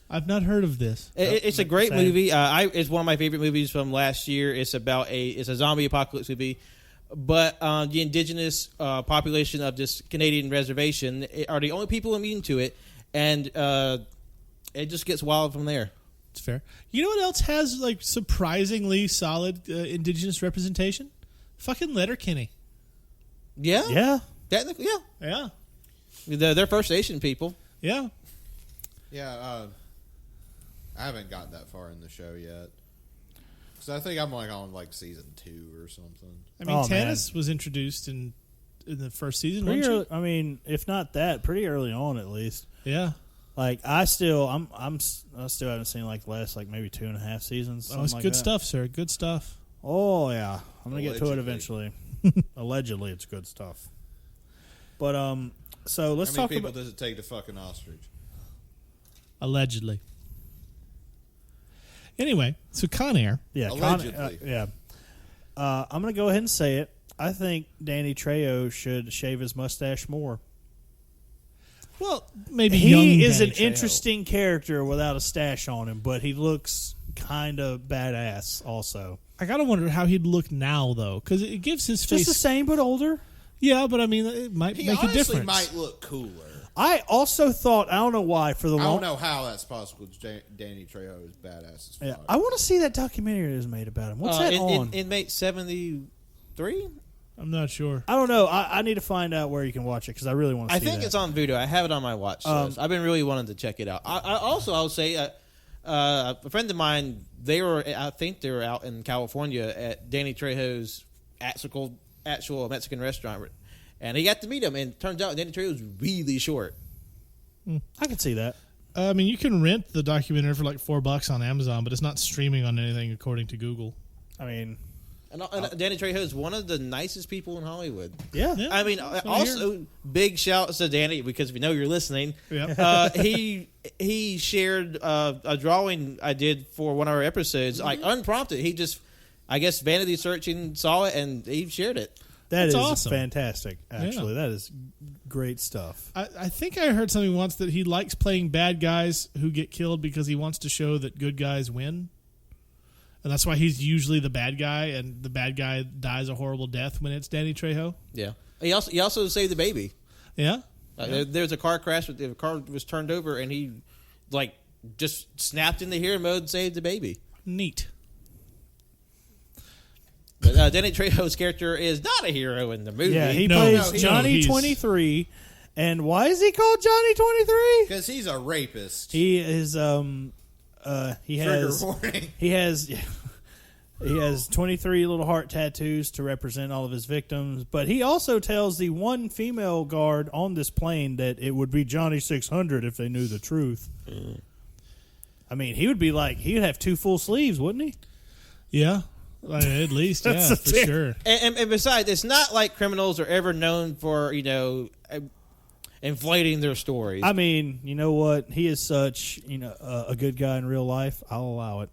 I've not heard of this. It's a great movie. It's one of my favorite movies from last year. It's about it's a zombie apocalypse movie, but the indigenous population of this Canadian reservation are the only people immune to it, and it just gets wild from there. It's fair. You know what else has like surprisingly solid indigenous representation? Fucking Letterkenny. Yeah, Yeah. technically, Yeah. They're First Nation people. Yeah. Yeah, I haven't gotten that far in the show yet. Because I think I'm like on like season 2 or something. I mean, Oh, man. Tanis was introduced in the first season, Pretty wasn't early, I mean, if not that, pretty early on at least. she? Yeah. Like I still haven't seen like the last like maybe 2.5 seasons. Oh, it's something like good that. stuff, sir. Good stuff. Oh yeah, I'm gonna get to it Allegedly. eventually. Allegedly, it's good stuff. But so let's How many talk people about. does it take to fuck an ostrich? Allegedly. Anyway, so Con Air. Yeah, Allegedly. yeah. I'm gonna go ahead and say it. I think Danny Trejo should shave his mustache more. Well, maybe young He is Danny an Trejo. interesting character without a stash on him, but he looks kind of badass also. I gotta wonder how he'd look now, though, because it gives his face Just the same, but older. Yeah, but I mean, it might He make a honestly difference. might look cooler. I also thought, I don't know why, for the I long. don't know how that's possible. Danny Trejo is badass as fuck. Yeah, I want to see that documentary that was made about him. What's that on? Inmate 73? I'm not sure. I don't know. I need to find out where you can watch it because I really want to I see think that. it's on Vudu. I have it on my watch list. I've been really wanting to check it out. I would say a friend of mine, I think they were out in California at Danny Trejo's actual Mexican restaurant, and he got to meet him. And it turns out Danny Trejo was really short. I can see that. I mean, you can rent the documentary for like $4 on Amazon, but it's not streaming on anything according to Google. I mean, And Danny Trejo is one of the nicest people in Hollywood. Yeah. I mean, what I also big shouts to Danny because we know you're listening. Yeah. He shared a drawing I did for one of our episodes, like unprompted. He just, I guess, vanity searching saw it and he shared it. That's awesome. Fantastic. Actually, that is great stuff. I think I heard something once that he likes playing bad guys who get killed because he wants to show that good guys win. And that's why he's usually the bad guy, and the bad guy dies a horrible death when it's Danny Trejo. Yeah. He also saved the baby. Yeah. There's a car crash. The car was turned over, and he just snapped into hero mode and saved the baby. Neat. Danny Trejo's character is not a hero in the movie. Yeah, he plays Johnny 23. And why is he called Johnny 23? Because he's a rapist. He is he has 23 little heart tattoos to represent all of his victims, but he also tells the one female guard on this plane that it would be Johnny 600 if they knew the truth. I mean, he'd have 2 full sleeves, wouldn't he? Yeah. At least, yeah, for sure. And besides, it's not like criminals are ever known for, inflating their stories. I mean, you know what? He is such, a good guy in real life. I'll allow it.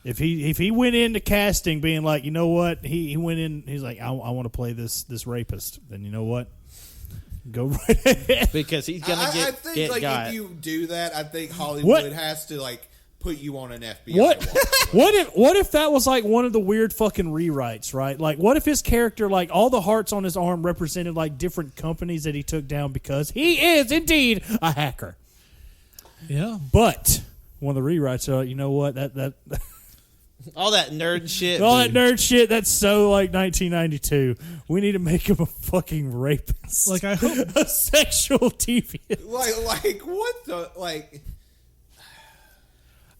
If he went into casting being like, you know what? He went in, he's like, I want to play this rapist. Then you know what? Go right ahead. Because he's going to get got. If you do that, I think Hollywood has to, put you on an FBI What if that was like one of the weird fucking rewrites, right? Like, what if his character, like, all the hearts on his arm represented like different companies that he took down because he is indeed a hacker? Yeah. But one of the rewrites are, you know what? That all that nerd shit. All that nerd shit, that's so like 1992. We need to make him a fucking rapist. Like, I hope a sexual deviant. Like what the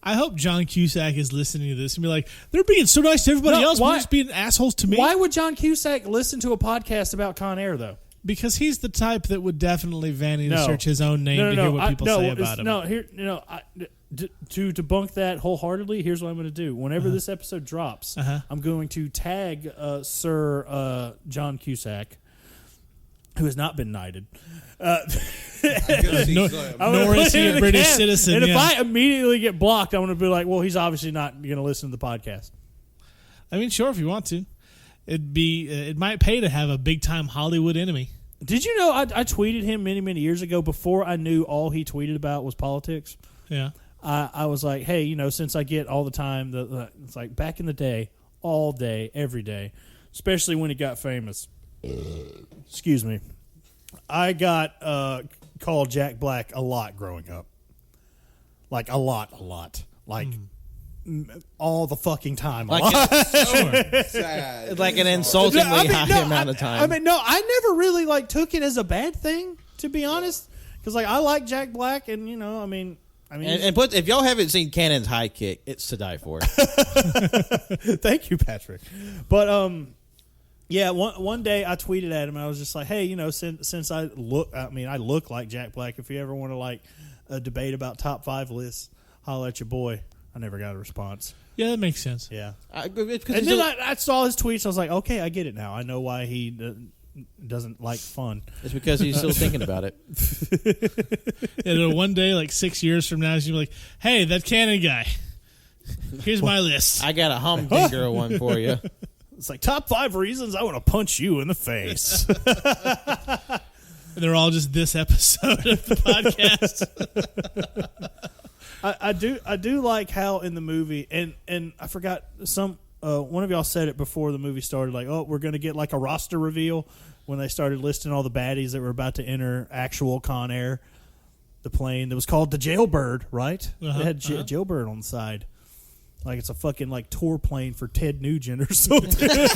I hope John Cusack is listening to this and be like, they're being so nice to everybody else, we're just being assholes to me. Why would John Cusack listen to a podcast about Con Air, though? Because he's the type that would definitely vanity search his own name to hear what people say about him. To debunk that wholeheartedly, here's what I'm going to do. Whenever this episode drops, I'm going to tag Sir John Cusack, who has not been knighted. Nor is he a British citizen. And if I immediately get blocked, I'm going to be like, well, he's obviously not going to listen to the podcast. I mean, sure, if you want to. It might pay to have a big-time Hollywood enemy. Did you know I tweeted him many, many years ago before I knew all he tweeted about was politics? Yeah. I was like, hey, since I get all the time, it's like back in the day, all day, every day, especially when he got famous. Excuse me. I got called Jack Black a lot growing up. Like, a lot. Like, all the fucking time. Like an insultingly high amount of time. I never really, took it as a bad thing, to be honest. Because, I like Jack Black, and, if y'all haven't seen Cannon's High Kick, it's to die for. Thank you, Patrick. But, yeah, one day I tweeted at him and I was just like, hey, since I look like Jack Black, if you ever want to a debate about top 5 lists, holla at your boy. I never got a response. Yeah, that makes sense. Yeah. And then I saw his tweets. I was like, okay, I get it now. I know why he doesn't like fun. It's because he's still thinking about it. And one day, 6 years from now, he's going to be like, hey, that Cannon guy, here's my list. I got a humdinger one for you. It's like, top 5 reasons I want to punch you in the face. And they're all just this episode of the podcast. I do like how in the movie, and I forgot one of y'all said it before the movie started, we're going to get a roster reveal when they started listing all the baddies that were about to enter actual Con Air, the plane that was called the Jailbird, right? It had Jailbird on the side. Like it's a fucking tour plane for Ted Nugent or something. Oh,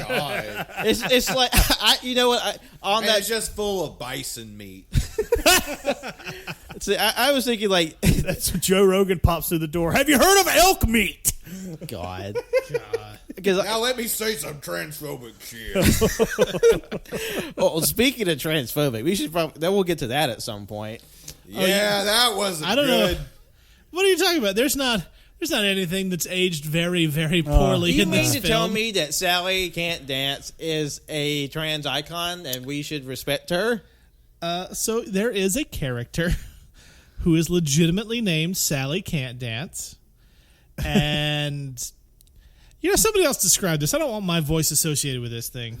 God. It's like, it's just full of bison meat. See, I was thinking that's when Joe Rogan pops through the door. Have you heard of elk meat? God. Now let me say some transphobic shit. Well, speaking of transphobic, we should then we'll get to that at some point. Yeah, that wasn't I don't good. know. What are you talking about? There's not anything that's aged very, very poorly in this film. You mean to tell me that Sally Can't Dance is a trans icon and we should respect her? So there is a character who is legitimately named Sally Can't Dance. And, somebody else described this. I don't want my voice associated with this thing.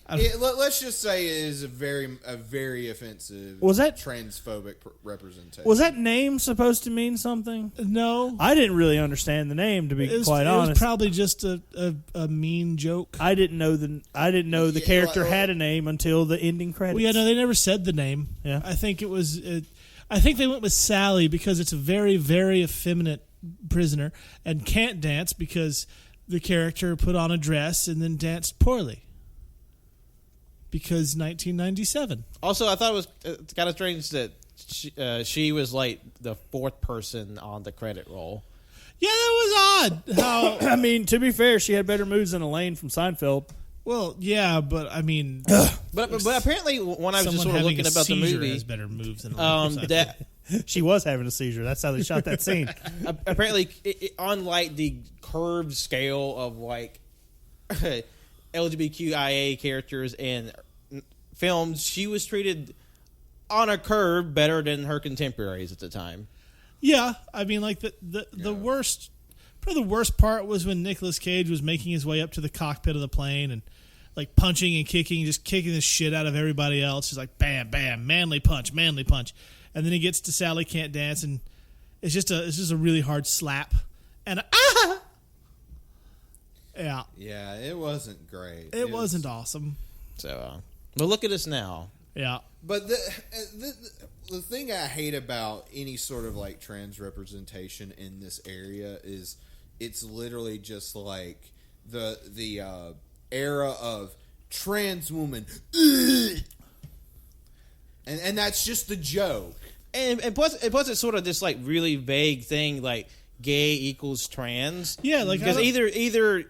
Let's just say it is a very offensive transphobic representation. Was that name supposed to mean something? No. I didn't really understand the name, to be quite honest. It was probably just a mean joke. I didn't know the character had a name until the ending credits. Well, yeah, no, they never said the name. Yeah. I think it was I think they went with Sally because it's a very, very effeminate prisoner, and Can't Dance because the character put on a dress and then danced poorly. Because 1997. Also, I thought it was kind of strange that she was like the fourth person on the credit roll. Yeah, that was odd. How I mean, to be fair, she had better moves than Elaine from Seinfeld. Well, yeah, but I mean, but apparently when I was just sort of looking about the movie, has better moves than Elaine. that she was having a seizure. That's how they shot that scene. Apparently, on like the curved scale of like LGBTQIA characters in films, she was treated on a curve better than her contemporaries at the time. Yeah, I mean, like the worst, probably the worst part was when Nicolas Cage was making his way up to the cockpit of the plane and like punching and kicking, just kicking the shit out of everybody else. Just like bam, bam, manly punch, and then he gets to Sally Can't Dance, and it's just a really hard slap, and yeah, it wasn't great. It wasn't awesome. So, but look at us now. Yeah. But the thing I hate about any sort of like trans representation in this area is it's literally just like the era of trans woman, and that's just the joke. And plus it's sort of this like really vague thing like gay equals trans. Yeah, like because either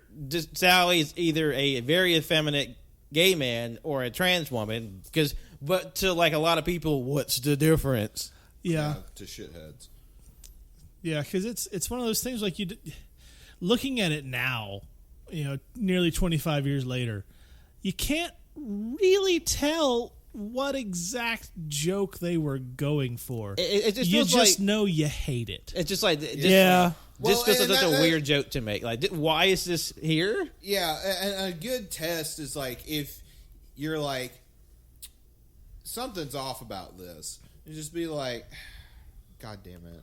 Sally is either a very effeminate gay man or a trans woman. But to like a lot of people, what's the difference? Yeah, to shitheads. Yeah, because it's one of those things like looking at it now, nearly 25 years later, you can't really tell what exact joke they were going for. It just you feels just like, know you hate it. It's just like yeah. Just feels like such a weird joke to make. Like, why is this here? Yeah, and a good test is like if you're like something's off about this, you just be like, God damn it,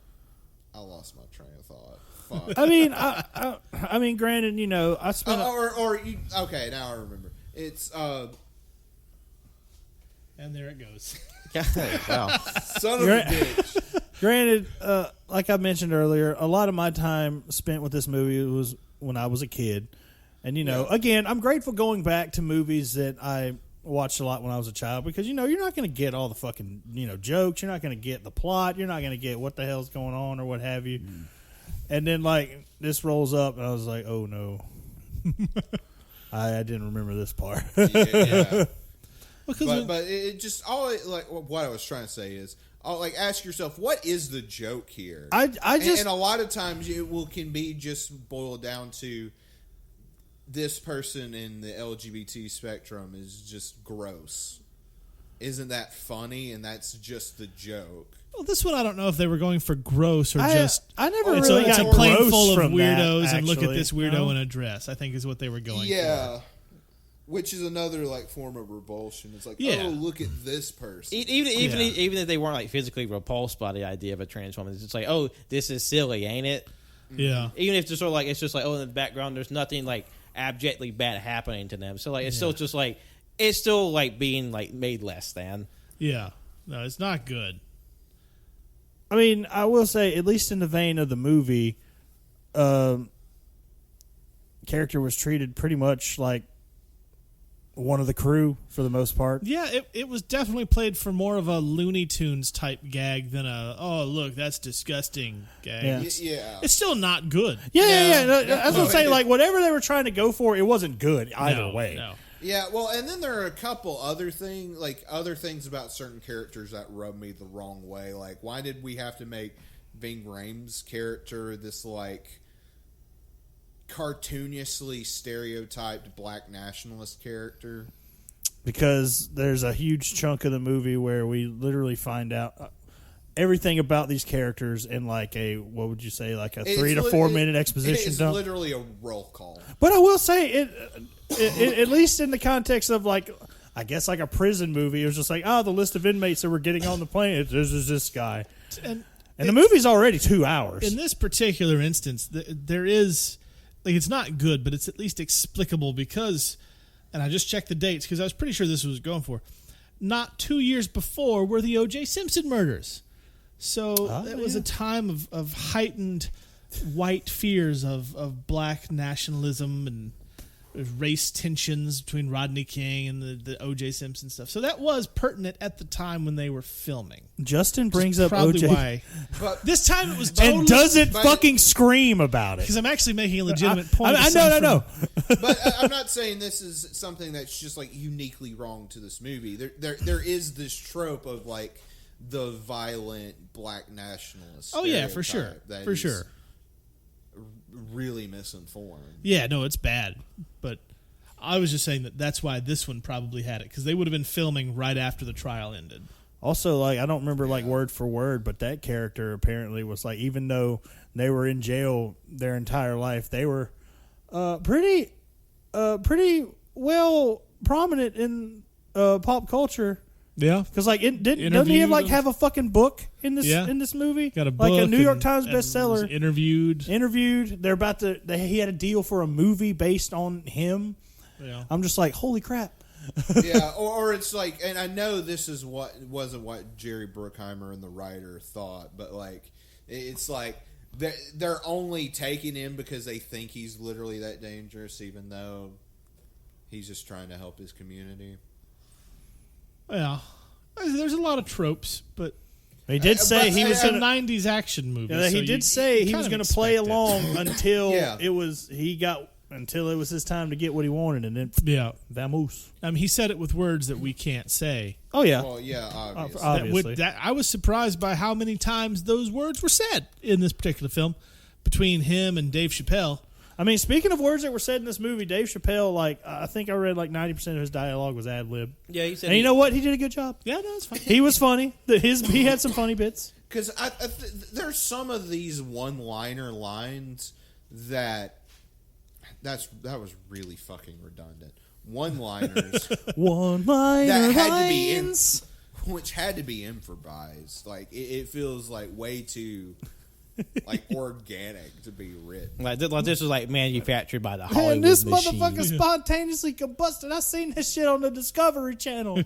I lost my train of thought. Fuck. I mean, granted, I spent okay, now I remember. It's and there it goes. Wow. Son of a bitch. Granted, like I mentioned earlier, a lot of my time spent with this movie was when I was a kid. And, again, I'm grateful going back to movies that I watched a lot when I was a child because, you're not going to get all the fucking, jokes. You're not going to get the plot. You're not going to get what the hell's going on or what have you. And then, like, this rolls up, and I was like, oh, no. I didn't remember this part. Yeah. But it just what I was trying to say is ask yourself, what is the joke here? And a lot of times it can be just boiled down to this person in the LGBT spectrum is just gross. Isn't that funny? And that's just the joke. Well, this one I don't know if they were going for gross or I never really it's got a plane gross full of from weirdos that, and look at actually. this weirdo in a dress. I think is what they were going for. Which is another form of repulsion. It's like, Yeah. oh, look at this person. Even if they weren't physically repulsed by the idea of a trans woman, it's just like, oh, this is silly, ain't it? Yeah. Even if it's just it's just like, oh, in the background, there's nothing abjectly bad happening to them. So it's still just it's still being made less than. Yeah. No, it's not good. I mean, I will say, at least in the vein of the movie, character was treated pretty much like one of the crew for the most part. Yeah, it was definitely played for more of a Looney Tunes type gag than a, oh, look, that's disgusting gag. Yeah. It's still not good. Yeah. No, that's what I'm saying. Whatever they were trying to go for, it wasn't good either way. No. Yeah, well, and then there are a couple other things about certain characters that rub me the wrong way. Like, why did we have to make Ving Rhames' character this cartoonishly stereotyped black nationalist character? Because there's a huge chunk of the movie where we literally find out everything about these characters in what would you say, a 3 to 4 minute exposition It's dump. literally a roll call. But I will say it at least in the context of I guess a prison movie, it was just the list of inmates that were getting on the plane. There's this guy, and the movie's already 2 hours. In this particular instance, there is it's not good, but it's at least explicable because, and I just checked the dates because I was pretty sure this was going for, not 2 years before were the O.J. Simpson murders. So it was a time of heightened white fears of black nationalism and race tensions between Rodney King and the O.J. Simpson stuff. So that was pertinent at the time when they were filming. Justin brings up Probably O.J. why. This time it was totally... and doesn't fucking scream about it. Because I'm actually making a legitimate point. I know. But I'm not saying this is something that's just like uniquely wrong to this movie. There is this trope of like the violent black nationalist. Oh yeah, for sure. For sure. Really misinformed. Yeah, no, it's bad. But I was just saying that's why this one probably had it, because they would have been filming right after the trial ended. Also, like, I don't remember like word for word, but that character apparently was like, even though they were in jail their entire life, they were pretty well prominent in pop culture. Yeah, because like, doesn't he have a fucking book in this movie? Got a book, like a New York Times bestseller. Interviewed. They're he had a deal for a movie based on him. Yeah, I'm just like, holy crap. Yeah, or it's like, and I know this is wasn't what Jerry Bruckheimer and the writer thought, but like, it's like they're only taking him because they think he's literally that dangerous, even though he's just trying to help his community. Yeah, there's a lot of tropes, but he did say he was a '90s action movie. Yeah, so he did say he was going to play along until Yeah. it was his time to get what he wanted, and then vamos. He said it with words that we can't say. Oh yeah, well, yeah, obviously. obviously. I was surprised by how many times those words were said in this particular film between him and Dave Chappelle. I mean, speaking of words that were said in this movie, Dave Chappelle, like, I think I read like 90% of his dialogue was ad lib. Yeah, he said. And you know what? He did a good job. Yeah, no, it's fine. He was funny. He had some funny bits. Because there's some of these one-liner lines that was really fucking redundant. One-liners, one-liner lines, which had to be improvised. Like it feels like way too like organic to be written. Like this was like manufactured by the Hollywood Man, this machine. motherfucker spontaneously combusted. I seen this shit on the Discovery Channel.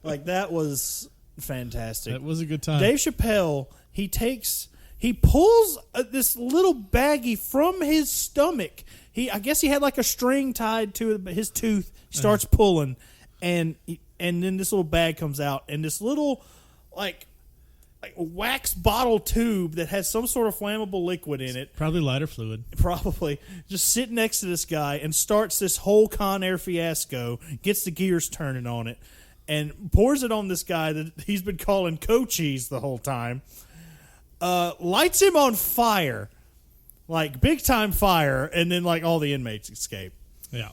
Like, that was fantastic. That was a good time. Dave Chappelle, he pulls this little baggie from his stomach. I guess he had like a string tied to his tooth. He starts pulling, and then this little bag comes out, and this little like wax bottle tube that has some sort of flammable liquid in it. Probably lighter fluid. Probably. Just sit next to this guy and starts this whole Con Air fiasco, gets the gears turning on it, and pours it on this guy that he's been calling Co-Cheese the whole time. Lights him on fire. Like, big time fire, and then like all the inmates escape. Yeah.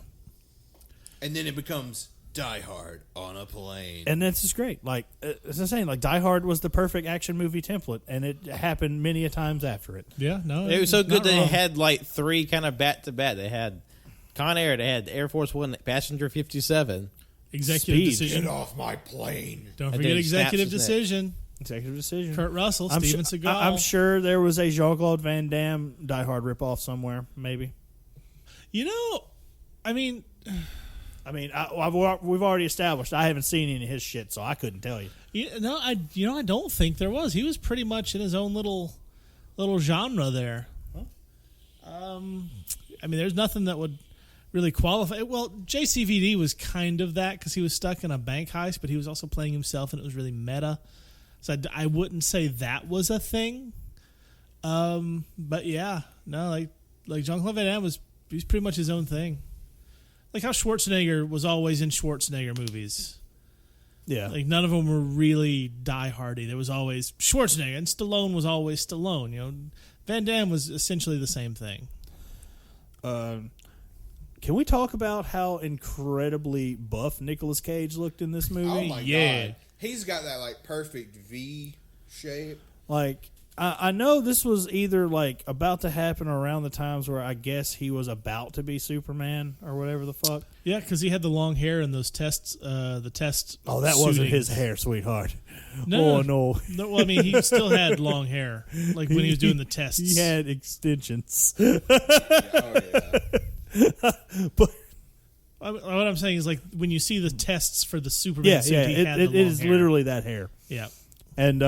And then it becomes Die Hard on a plane. And that's just great. Like, as I'm saying, like, Die Hard was the perfect action movie template, and it happened many a times after it. Yeah, no. It was so good that wrong. they had like three kind of back to back. They had Con Air, they had Air Force One, Passenger 57. Executive Speed. decision. Get off my plane. Don't And forget then he executive snaps his decision. Executive decision. Kurt Russell, Steven Seagal. I'm sure there was a Jean-Claude Van Damme Die Hard ripoff somewhere, maybe. You know, I mean, we've already established I haven't seen any of his shit, so I couldn't tell you. I don't think there was. He was pretty much in his own little genre there. Huh? There's nothing that would really qualify. Well, JCVD was kind of that because he was stuck in a bank heist, but he was also playing himself, and it was really meta. So I wouldn't say that was a thing. But yeah, no, like Jean-Claude Van Damme he's pretty much his own thing. Like how Schwarzenegger was always in Schwarzenegger movies. Yeah. Like none of them were really die-hardy. There was always Schwarzenegger, and Stallone was always Stallone. You know, Van Damme was essentially the same thing. Can we talk about how incredibly buff Nicolas Cage looked in this movie? Oh my god. He's got that like perfect V shape. Like, I know this was either like about to happen around the times where I guess he was about to be Superman or whatever the fuck. Yeah, because he had the long hair and those tests. The test. Oh, that wasn't his hair, sweetheart. No, no. Well, I mean, he still had long hair, like when he was doing the tests. He had extensions. But what I'm saying is, like, when you see the tests for the Superman suit, he had the long it is hair. literally that hair. Yeah, and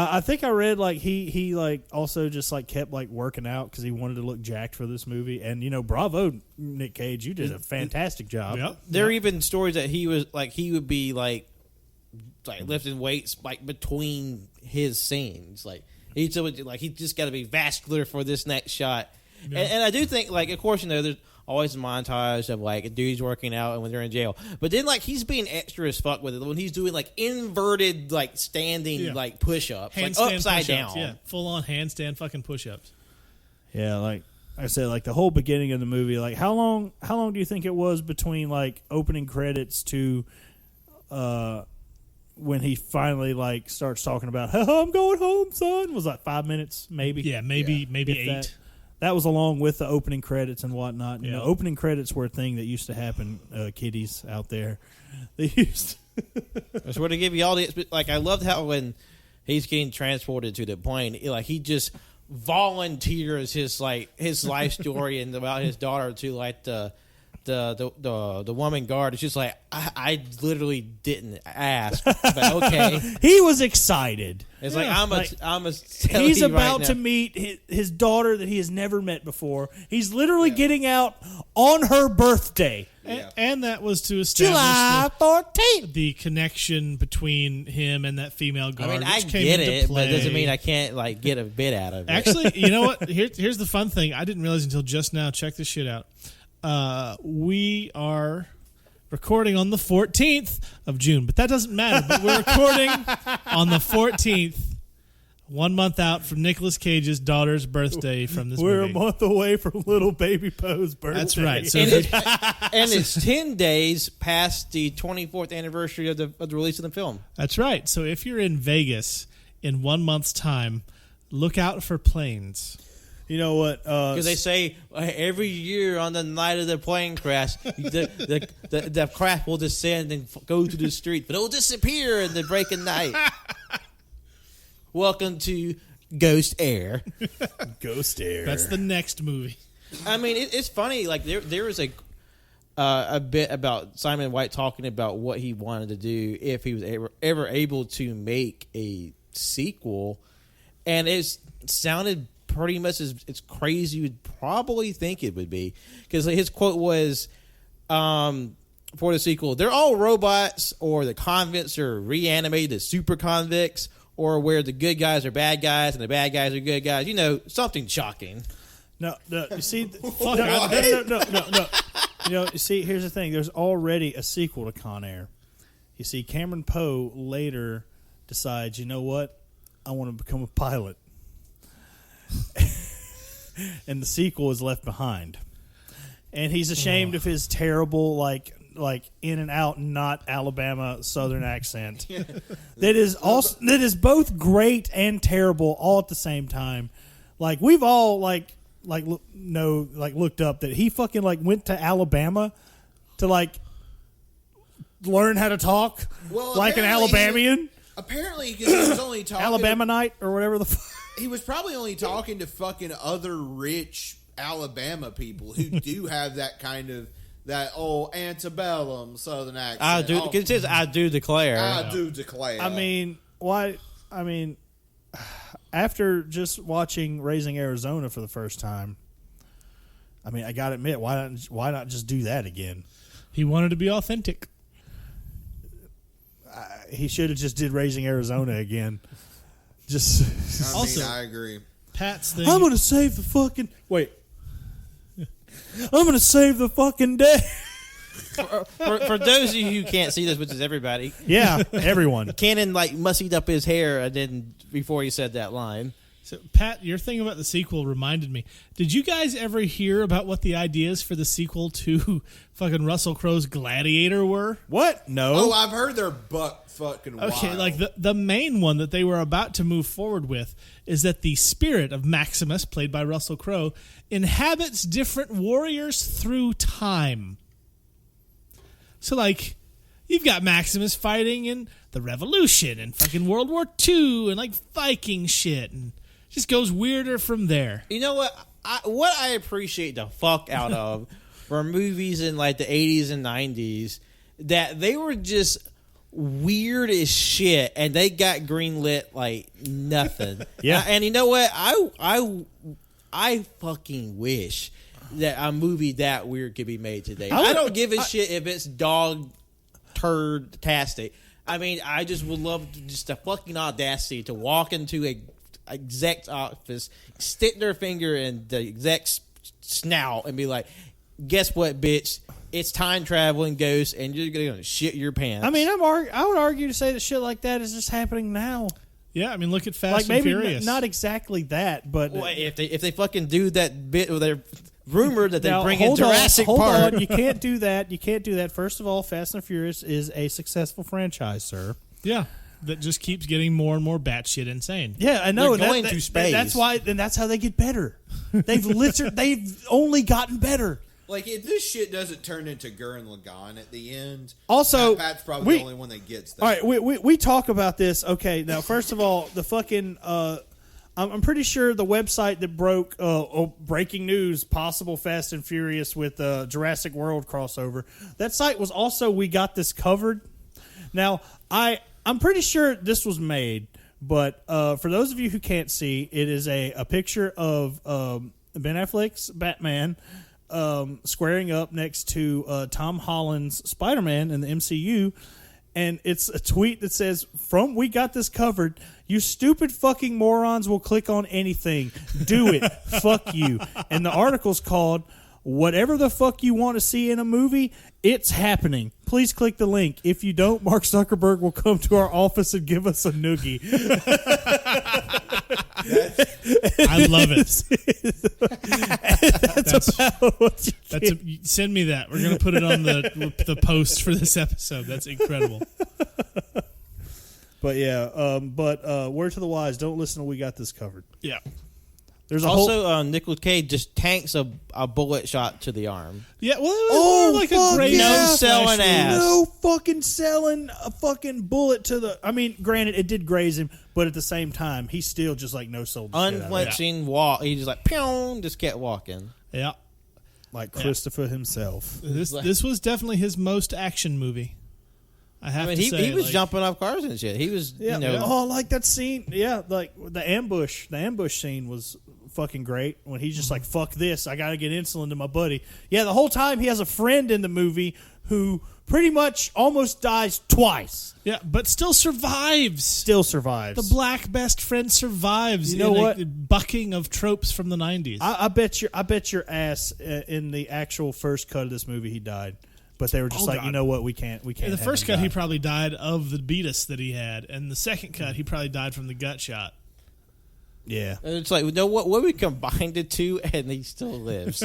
I think I read like he like also just like kept like working out because he wanted to look jacked for this movie. And bravo, Nick Cage, you did a fantastic job. Yep. There are even stories that he would be like lifting weights like between his scenes. Like he just got to be vascular for this next shot. Yeah. And I do think like of course there's always a montage of like dudes working out and when they're in jail. But then like he's being extra as fuck with it when he's doing like inverted like standing like push-ups, like upside down. Yeah, full on handstand fucking push-ups. Yeah, like I said, like the whole beginning of the movie, like how long do you think it was between like opening credits to when he finally like starts talking about I'm going home, son? It was like 5 minutes, maybe. Yeah, maybe 8. That was along with the opening credits and whatnot. You know, opening credits were a thing that used to happen, kiddies out there. They used That's where to give you all the like. I loved how when he's getting transported to the plane, like he just volunteers his life story and about his daughter to like the woman guard. It's just like I literally didn't ask, but okay. He was excited. It's like I'm a. He's about to meet his daughter that he has never met before. He's literally getting out on her birthday. And that was to establish July 14th. The connection between him and that female guard. I mean, I which came get into it, play. but it doesn't mean I can't like get a bit out of it. Actually, you know what? Here's the fun thing. I didn't realize until just now. Check this shit out. We are recording on the 14th of June, but that doesn't matter. But we're recording on the 14th, 1 month out from Nicolas Cage's daughter's birthday from this We're movie. a month away from little baby Poe's birthday. That's right. So and it's 10 days past the 24th anniversary of the release of the film. That's right. So if you're in Vegas in 1 month's time, look out for planes. You know what? Because they say every year on the night of the plane crash, the craft will descend and go to the street, but it will disappear in the break of night. Welcome to Ghost Air. Ghost Air. That's the next movie. I mean, it's funny. Like there was a bit about Simon White talking about what he wanted to do if he was ever able to make a sequel, and it sounded pretty much as crazy you would probably think it would be, because his quote was for the sequel, they're all robots, or the convicts are reanimated as super convicts, or where the good guys are bad guys and the bad guys are good guys. Something shocking. No, you see, no. You see, here's the thing. There's already a sequel to Con Air. You see, Cameron Poe later decides, you know what? I want to become a pilot. And the sequel is left behind. And he's ashamed of his terrible, like in and out, not Alabama Southern accent. That is both great and terrible all at the same time. Like we've all looked up that he fucking went to Alabama to learn how to talk like an Alabamian. Apparently, because he was only talking Alabamanite or whatever the fuck. He was probably only talking to fucking other rich Alabama people who do have that kind of that old antebellum Southern accent. I do. It says I do declare. I do declare. I mean, why? I mean, after just watching Raising Arizona for the first time, I mean, I gotta admit, why not just do that again? He wanted to be authentic. He should have just did Raising Arizona again. I agree. Pat's thing. I'm gonna save the fucking I'm gonna save the fucking day. For those of you who can't see this, which is everybody, yeah, everyone. Cannon mussied up his hair and then before he said that line. So, Pat, your thing about the sequel reminded me. Did you guys ever hear about what the ideas for the sequel to fucking Russell Crowe's Gladiator were? What? No. Oh, I've heard they're fucking wild. Okay, like the main one that they were about to move forward with is that the spirit of Maximus, played by Russell Crowe, inhabits different warriors through time. So, you've got Maximus fighting in the Revolution and fucking World War II and, Viking shit, and just goes weirder from there. You know what? What I appreciate the fuck out of were movies in, the 80s and 90s that they were just weird as shit, and they got greenlit like nothing. Yeah. And you know what? I fucking wish that a movie that weird could be made today. I don't give a shit if it's dog turd-tastic. I mean, I just would love just the fucking audacity to walk into a exec's office, stick their finger in the exec's snout, and be like, "Guess what, bitch? It's time traveling ghosts, and you're gonna shit your pants." I mean, I would argue to say that shit like that is just happening now. Yeah, I mean, look at Fast Like and maybe Furious. not exactly that, but well, if they fucking do that bit where they're rumored that they now, bring in hold on, Jurassic hold Park. on. You can't do that. You can't do that. First of all, Fast and Furious is a successful franchise, sir. Yeah, that just keeps getting more and more batshit insane. Yeah, I know. They're going to space. That's why, and that's how they get better. They've only gotten better. Like, if this shit doesn't turn into Gurren Lagann at the end, Also, Pat's probably the only one that gets that. All right, we talk about this. Okay, now first of all, the fucking I'm pretty sure the website that broke breaking news, possible Fast and Furious with Jurassic World crossover. That site was also We Got This Covered. Now I'm pretty sure this was made, but for those of you who can't see, it is a picture of Ben Affleck's Batman. Squaring up next to Tom Holland's Spider-Man in the MCU, and it's a tweet that says, "From We Got This Covered, you stupid fucking morons will click on anything. Do it. Fuck you." And the article's called, "Whatever the fuck you want to see in a movie, it's happening. Please click the link. If you don't, Mark Zuckerberg will come to our office and give us a noogie." I love it. That's about what you get. Send me that. We're gonna put it on the post for this episode. That's incredible. But yeah, word to the wise: don't listen to We Got This Covered. Yeah. There's Also, Nicolas Cage just tanks a bullet shot to the arm. Yeah, well, it was more like a great no selling ass. No fucking selling a fucking bullet to the. I mean, granted, it did graze him, but at the same time, he still just like no sold. Unflinching walk. He just like pew, just kept walking. Yeah, like Christopher himself. This was definitely his most action movie. I mean, he was jumping off cars and shit. He was, you know. Oh, like that scene. Yeah, like the ambush. The ambush scene was fucking great when he's just like, "Fuck this! I gotta get insulin to my buddy." Yeah, the whole time he has a friend in the movie who pretty much almost dies twice. Yeah, but still survives. The black best friend survives. You know what? Bucking of tropes from the 90s. I bet your ass in the actual first cut of this movie he died. But they were just like, God. You know what, we can't. In the first cut, he probably died of the beatus that he had, and the second cut, he probably died from the gut shot. Yeah, and it's like, you know what we combined the two, and he still lives.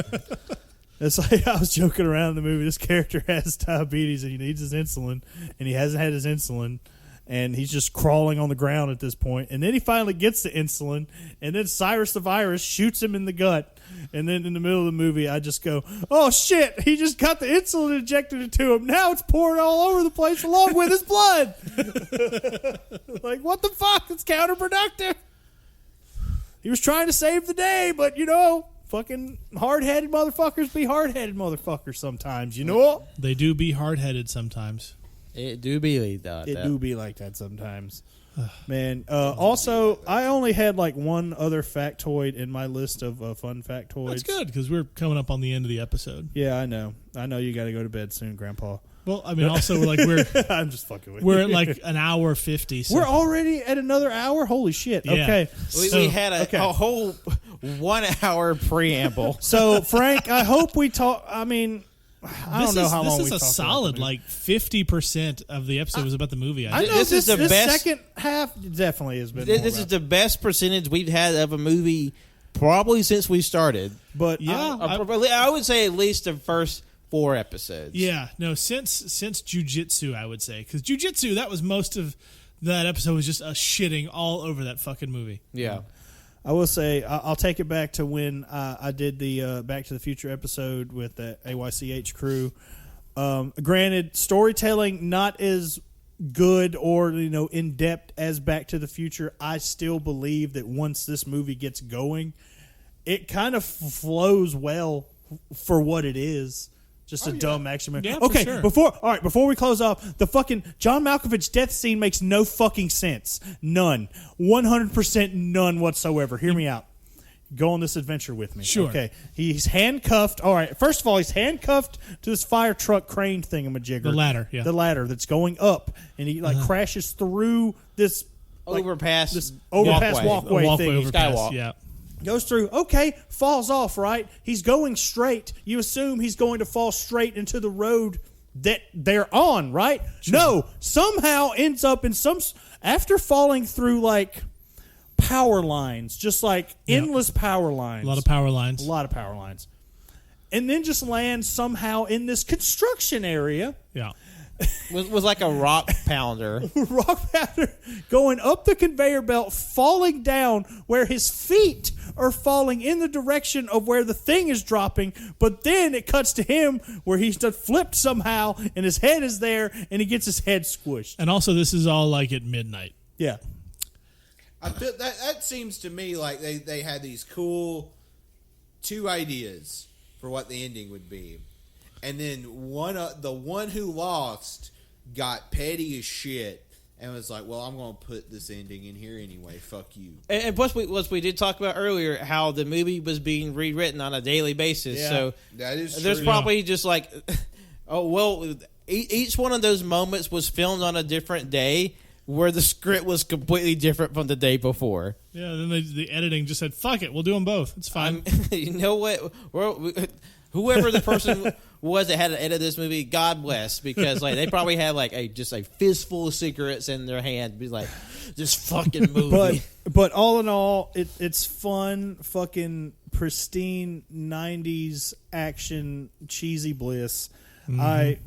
It's like I was joking around in the movie. This character has diabetes and he needs his insulin, and he hasn't had his insulin, and he's just crawling on the ground at this point. And then he finally gets the insulin, and then Cyrus the Virus shoots him in the gut. And then in the middle of the movie, I just go, "Oh shit! He just got the insulin injected into him. Now it's pouring all over the place along with his blood." Like, what the fuck? It's counterproductive. He was trying to save the day, but you know, fucking hard-headed motherfuckers be hard-headed motherfuckers sometimes. You know, they do be hard-headed sometimes. It do be like that. It do be like that sometimes. Man, also, I only had like one other factoid in my list of fun factoids. That's good, because we're coming up on the end of the episode. Yeah, I know. You got to go to bed soon, Grandpa. Well, I mean, also, we're I'm just fucking with you. We're at like an hour 50. So. We're already at another hour? Holy shit. Yeah. Okay. We had a whole 1 hour preamble. So, Frank, I hope we talk. I mean, I don't know how long we talked. This is a solid, like 50% of the episode was about the movie. I know this is the best. Second half definitely has been. This is the best percentage we've had of a movie probably since we started. But yeah, I would say at least the first 4 episodes. Yeah, no, since Jiu-Jitsu, I would say, because Jiu-Jitsu, that was most of that episode was just us shitting all over that fucking movie. Yeah. I will say, I'll take it back to when I did the Back to the Future episode with the AYCH crew. Granted, storytelling not as good or in depth as Back to the Future. I still believe that once this movie gets going, it kind of flows well for what it is. Just a dumb action movie. Yeah, for okay, sure. before we close off, the fucking John Malkovich death scene makes no fucking sense. None. 100% none whatsoever. Hear me out. Go on this adventure with me. Sure. Okay. He's handcuffed. All right. First of all, he's handcuffed to this fire truck crane thingamajigger. The ladder, yeah. The ladder that's going up, and he crashes through this Overpass walkway thing. Overpass, Skywalk. yeah. Goes through, okay, falls off, right? He's going straight. You assume he's going to fall straight into the road that they're on, right? Sure. No, somehow ends up in after falling through like power lines, just like endless power lines. A lot of power lines. And then just lands somehow in this construction area. Yeah. was like a rock pounder. Going up the conveyor belt, falling down where his feet are falling in the direction of where the thing is dropping, but then it cuts to him where he's just flipped somehow and his head is there and he gets his head squished. And also this is all like at midnight. Yeah. That seems to me like they had these cool 2 ideas for what the ending would be. And then the one who lost got petty as shit and was like, well, I'm going to put this ending in here anyway. Fuck you. And plus, we did talk about earlier how the movie was being rewritten on a daily basis. Yeah. So that is there's true. probably just like, oh, well, each one of those moments was filmed on a different day where the script was completely different from the day before. Yeah, then the editing just said, fuck it, we'll do them both. It's fine. You know what? Whoever the person was that had to edit this movie, God bless, because like they probably had like a fistful of cigarettes in their hand, be like, this fucking movie. But all in all, it's fun, fucking pristine 90s action, cheesy bliss. Mm-hmm.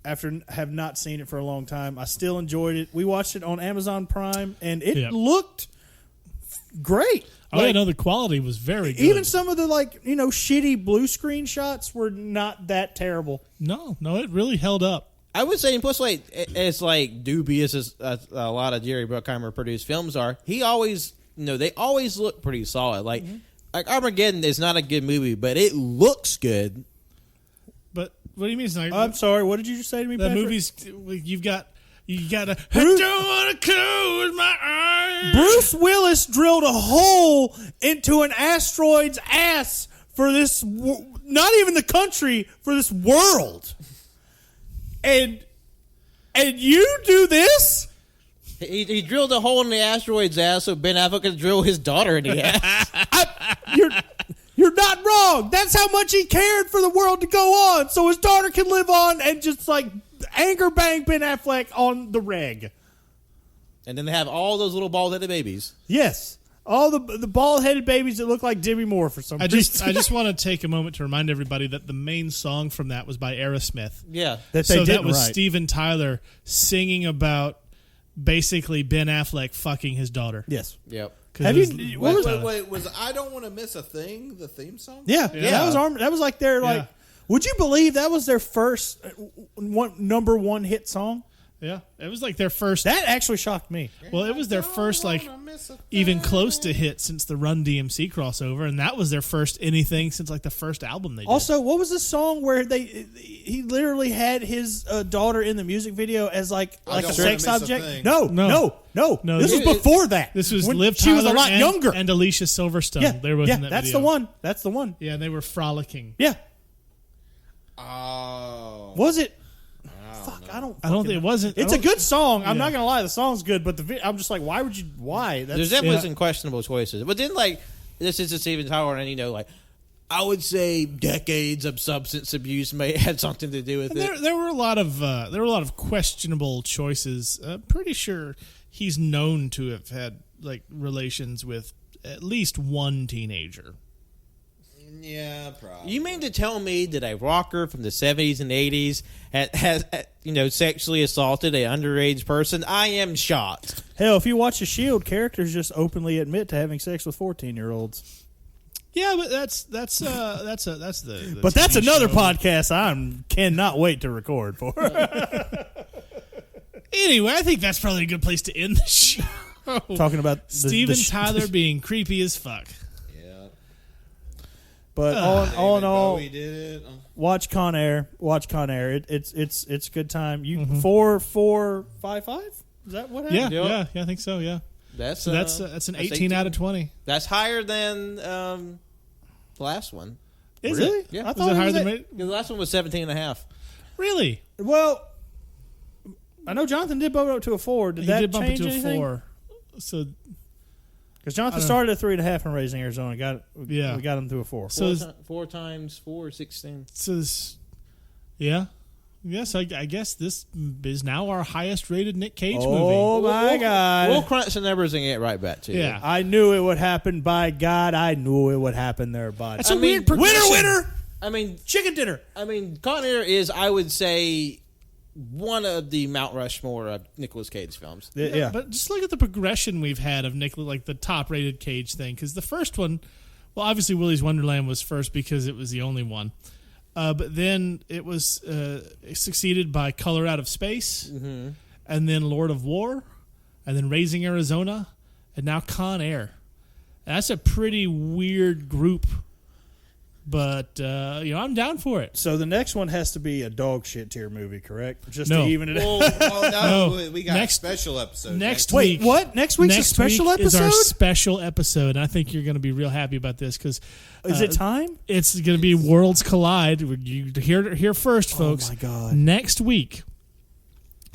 After have not seen it for a long time, I still enjoyed it. We watched it on Amazon Prime, and it looked great. Oh, yeah, no, the quality was very good. Even some of the shitty blue screen shots were not that terrible. No, it really held up. I would say, and plus, like as like dubious as a lot of Jerry Bruckheimer produced films are, he always, they always look pretty solid. Like Armageddon is not a good movie, but it looks good. But what do you mean? It's not, I'm sorry. What did you just say to me? The Patrick? movies you gotta. I don't want to close my eyes. Bruce Willis drilled a hole into an asteroid's ass for this, not even the country, for this world. And you do this? He drilled a hole in the asteroid's ass so Ben Affleck could drill his daughter in the ass. You're not wrong. That's how much he cared for the world to go on, so his daughter can live on and just anger bang Ben Affleck on the reg. And then they have all those little bald-headed babies. Yes. All the bald-headed babies that look like Demi Moore for some reason. I just want to take a moment to remind everybody that the main song from that was by Aerosmith. Yeah. That was Steven Tyler singing about basically Ben Affleck fucking his daughter. Yes. Yep. Have you? What was it? Wait, was I Don't Want to Miss a Thing the theme song? Yeah. That was like their Yeah. Would you believe that was their first number one hit song? Yeah, it was like their first. That actually shocked me. Well, it was their first even close to hit since the Run DMC crossover, and that was their first anything since the first album they did. Also, what was the song where he literally had his daughter in the music video as a sex object? No. This was before that. This was when Liv she was a Tyler lot younger, and Alicia Silverstone. Yeah, they were in that that's video. the one. That's the one. Yeah, and they were frolicking. Yeah. Oh. Was it? Fuck, I don't think it wasn't. It's a good song. I'm not gonna lie, the song's good, but I'm just like, why would you? Why? There's definitely some questionable choices, but then this is a Steven Tyler, and I would say decades of substance abuse may have something to do with it. There were a lot of questionable choices. Pretty sure he's known to have had relations with at least one teenager. Yeah, probably. You mean to tell me that a rocker from the 70s and 80s has sexually assaulted an underage person? I am shocked. Hell, if you watch The Shield, characters just openly admit to having sex with 14-year-olds. Yeah, but that's the. But that's TV another show. podcast I cannot wait to record for. Anyway, I think that's probably a good place to end the show. Talking about Steven Tyler being creepy as fuck. But all in all, Bowie did it. watch Con Air. Watch Con Air. It's a good time. You 4.5. Is that what happened? Yeah, I think so. Yeah, That's an 18 out of 20. That's higher than the last one. Is Really? it? Yeah. I Is thought it it higher was than at- The last one was 17.5. Really? Well, I know Jonathan did bump it up to a 4. Did He that did bump it change to anything? a 4. So Because Jonathan I don't started at 3.5 in Raising Arizona. We Yeah. got him to a 4. So is- 4 times 4 is 16. yeah. Yes, I guess this is now our highest rated Nick Cage Oh movie. my God! We'll crunch the numbers and get right back to you. Yeah. I knew it would happen. By God, I knew it would happen there, bud. That's a weird progression. Winner! I mean, Chicken dinner. Con Air is, I would say, one of the Mount Rushmore of Nicolas Cage films. Yeah. But just look at the progression we've had of Nick, like the top rated Cage thing. Because the first one, well, obviously Willy's Wonderland was first because it was the only one. But then it was succeeded by Color Out of Space, and then Lord of War, and then Raising Arizona, and now Con Air. And that's a pretty weird group, but I'm down for it. So the next one has to be a dog shit tier movie, correct? Just No. to even it out. No, we got Next- a special episode. Next Wait, week, what? Next week's a next special week is our episode? special episode, and I think you're going to be real happy about this because Is it time? it's going to be Worlds Collide. You hear first, folks. Oh, my God. Next week,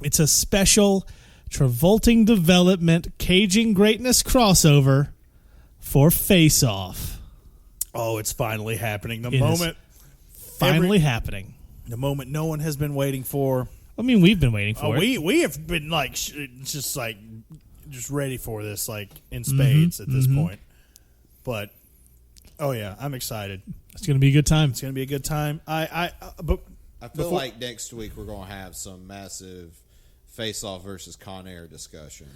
it's a special Travolting Development Caging Greatness crossover for Face Off. Oh, it's finally happening. It is finally happening. The moment no one has been waiting for. I mean, we've been waiting for it. We have been just ready for this in spades at this point. But oh yeah, I'm excited. It's going to be a good time. It's going to be a good time. But I feel like next week we're going to have some massive face-off versus Con Air discussion.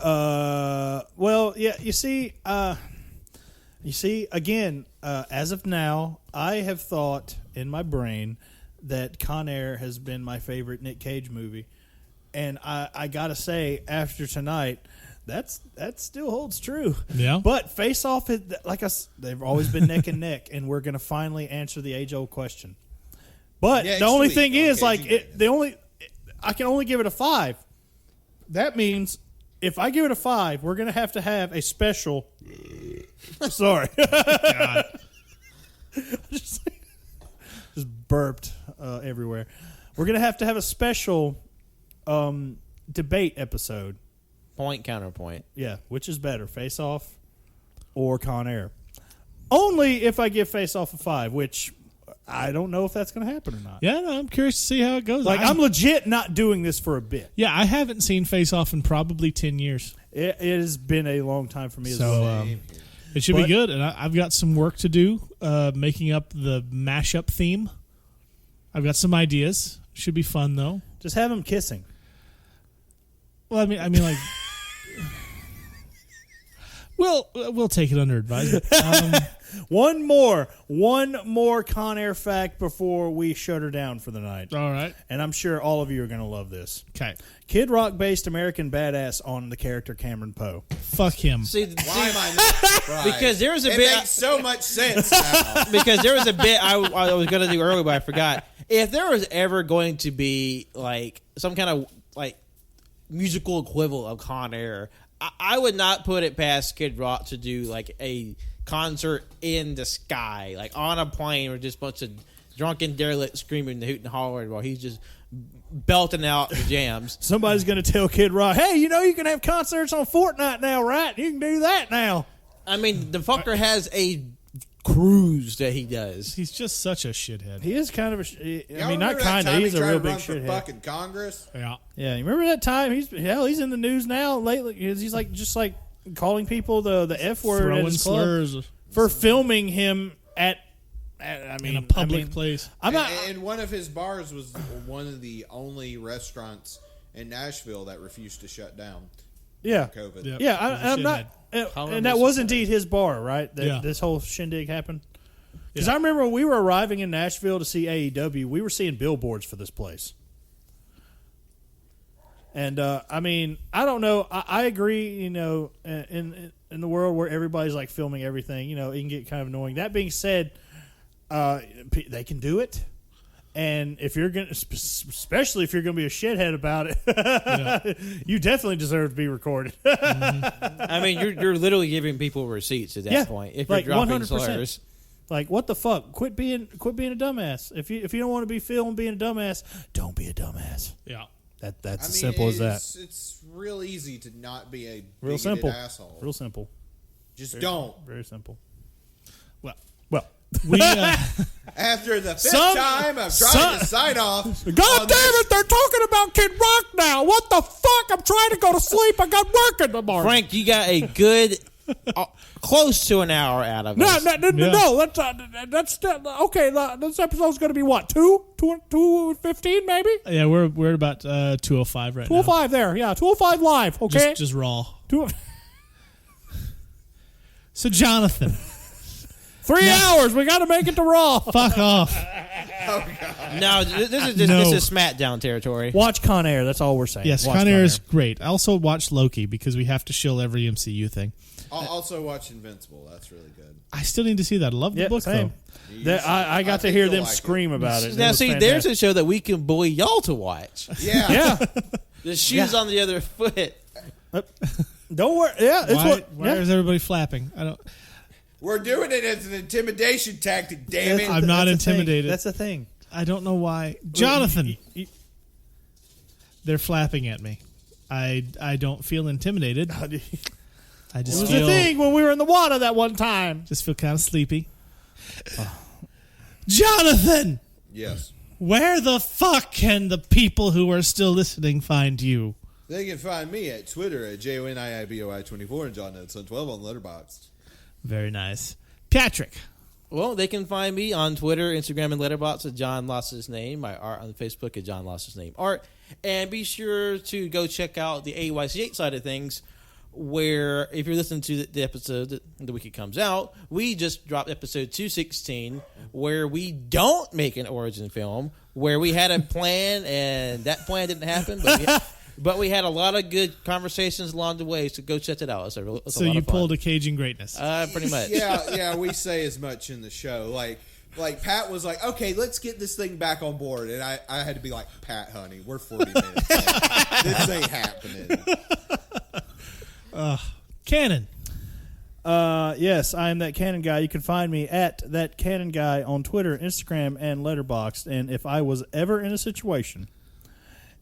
well, yeah. You see, again, as of now, I have thought in my brain that Con Air has been my favorite Nick Cage movie, and I gotta say, after tonight, that still holds true. Yeah. But Face Off, they've always been neck and neck, and we're gonna finally answer the age-old question. But Next the only week, thing is, okay, I can only give it a 5. That means if I give it a 5, we're gonna have to have a special. Sorry, just burped everywhere. We're gonna have to have a special debate episode. Point, counterpoint. Yeah, which is better, Face Off or Con Air? Only if I give Face Off a 5, which I don't know if that's going to happen or not. Yeah, no, I'm curious to see how it goes. I'm legit not doing this for a bit. Yeah, I haven't seen Face Off in probably 10 years. It has been a long time for me as So well. it should be good, and I've got some work to do making up the mashup theme. I've got some ideas. Should be fun, though. Just have them kissing. Well, I mean, like, we'll take it under advisement. One more Con Air fact before we shut her down for the night. All right. And I'm sure all of you are going to love this. Okay. Kid Rock based American Badass on the character Cameron Poe. Fuck him. Why am I not surprised? Because there was a it bit. makes so much sense now. Because there was a bit I was going to do earlier, but I forgot. If there was ever going to be some kind of musical equivalent of Con Air, I would not put it past Kid Rock to do a concert in the sky, on a plane, or just a bunch of drunken derelicts screaming and hooting and hollering while he's just belting out the jams. Somebody's going to tell Kid Rock, hey, you can have concerts on Fortnite now, right? You can do that now. I mean, the fucker has a cruise that he does. He's just such a shithead. He is kind of a. Y'all I mean, not remember that kind of. time He's he a tried real to big run for shithead. fucking Congress? Yeah. Yeah, you remember that time? He's in the news now lately. He's just calling people the F word Throwing at his club slurs for filming him in in a public place. I'm not. And one of his bars was one of the only restaurants in Nashville that refused to shut down. Yeah, COVID. Yep. yeah. He's a I'm not. shithead. And that was indeed his bar, right? That Yeah. This whole shindig happened. Because Yeah. I remember when we were arriving in Nashville to see AEW, we were seeing billboards for this place. And I mean, I don't know. I agree. And in the world where everybody's like filming everything, it can get kind of annoying. That being said, they can do it. And if you're going to, especially if you're going to be a shithead about it, you definitely deserve to be recorded. I mean, you're literally giving people receipts at that point if you're dropping 100%. slurs. Like, what the fuck? Quit being a dumbass. If you don't want to be filmed being a dumbass, don't be a dumbass. Yeah. That's as simple as that. It's real easy to not be a Real bigoted simple. asshole. Real simple. Just don't. Very simple. Well, we after the fifth time of trying to sign off. God damn it! They're talking about Kid Rock now. What the fuck? I'm trying to go to sleep. I got work in the morning. Frank, you got a good close to an hour out of No, us. no. That's okay. This episode's going to be what? 2:15 maybe. Yeah, we're at about 2:05 right now. 2:05 there. Yeah, 2:05 live. Okay, Just raw. 2. So Jonathan, 3 hours. We got to make it to Raw. fuck off. No, this is SmackDown territory. Watch Con Air. That's all we're saying. Yes, Watch Con Air is great. I also watch Loki because we have to shill every MCU thing. I'll also watch Invincible. That's really good. I still need to see that. I love the book same. though. I got to hear them scream about it. Now, It was see, fantastic. there's a show that we can bully y'all to watch. Yeah. Yeah. The shoes on the other foot. Don't worry. Yeah, it's Why is everybody flapping? I don't. We're doing it as an intimidation tactic, damn it. I'm not That's the thing. intimidated. That's the thing. I don't know why. Jonathan, they're flapping at me. I don't feel intimidated. I It just was feel the thing when we were in the water that one time. just feel kind of sleepy. Jonathan, Yes. where the fuck can the people who are still listening find you? They can find me at Twitter at JONIIBOI24 and John Edson 12 on Letterboxd. Very nice. Patrick. Well, they can find me on Twitter, Instagram, and Letterboxd at John Lost His Name. My art on Facebook at John Lost His Name Art. And be sure to go check out the AYC8 side of things, where if you're listening to the episode the week it comes out, we just dropped episode 216, where we don't make an origin film, where we had a plan and that plan didn't happen, but we had a lot of good conversations along the way, so go check it out. It's a lot So you of fun. pulled a Cajun greatness. Pretty much. Yeah, we say as much in the show. Like Pat was like, okay, let's get this thing back on board. And I had to be like, Pat, honey, we're 40 minutes. This ain't happening. Cannon. Yes, I am that Cannon Guy. You can find me at that Cannon Guy on Twitter, Instagram, and Letterboxd. And if I was ever in a situation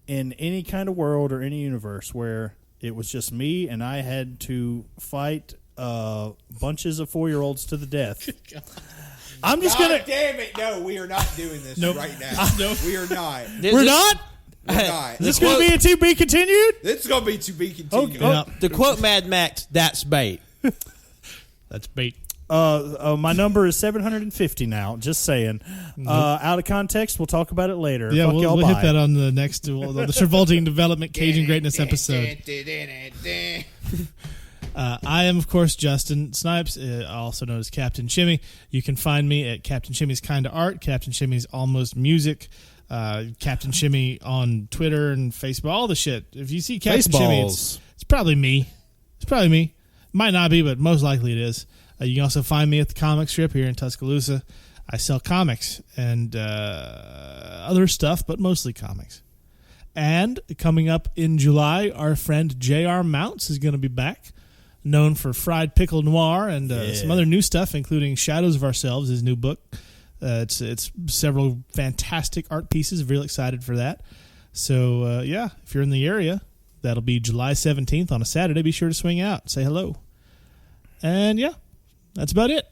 in any kind of world or any universe where it was just me and I had to fight bunches of 4-year-olds to the death, I'm just God damn it. No, we are not doing this right now. We are not. We're not? We're not. Is this going to be a to be continued? It's going to be to be continued. To quote Mad Max, that's bait. That's bait. My number is 750 now. Just saying. Out of context, we'll talk about it later. Yeah, Fuck y'all, we'll hit bye. that on the next the Travolting Development Cajun Greatness episode. I am, of course, Justin Snipes, also known as Captain Shimmy. You can find me at Captain Shimmy's Kinda Art, Captain Shimmy's Almost Music, Captain Shimmy on Twitter and Facebook, all the shit. If you see Captain Shimmy, it's probably me. It's probably me. Might not be, but most likely it is. You can also find me at the comic strip here in Tuscaloosa. I sell comics and other stuff, but mostly comics. And coming up in July, our friend J.R. Mounts is going to be back, known for Fried Pickle Noir and some other new stuff, including Shadows of Ourselves, his new book. It's several fantastic art pieces. Real excited for that. So, if you're in the area, that'll be July 17th on a Saturday. Be sure to swing out. Say hello. And, that's about it.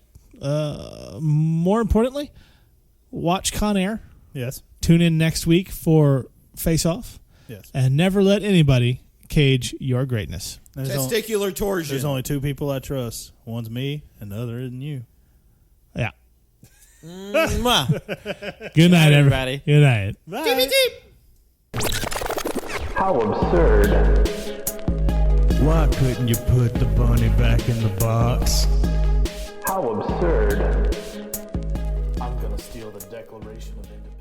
More importantly, watch Con Air. Yes. Tune in next week for Face Off. Yes. And never let anybody cage your greatness. Testicular torsion. There's only two people I trust. One's me, and the other isn't you. Yeah. Mwah. Good night, everybody. Good night. Bye. How absurd. Why couldn't you put the bunny back in the box? How absurd. I'm gonna steal the Declaration of Independence.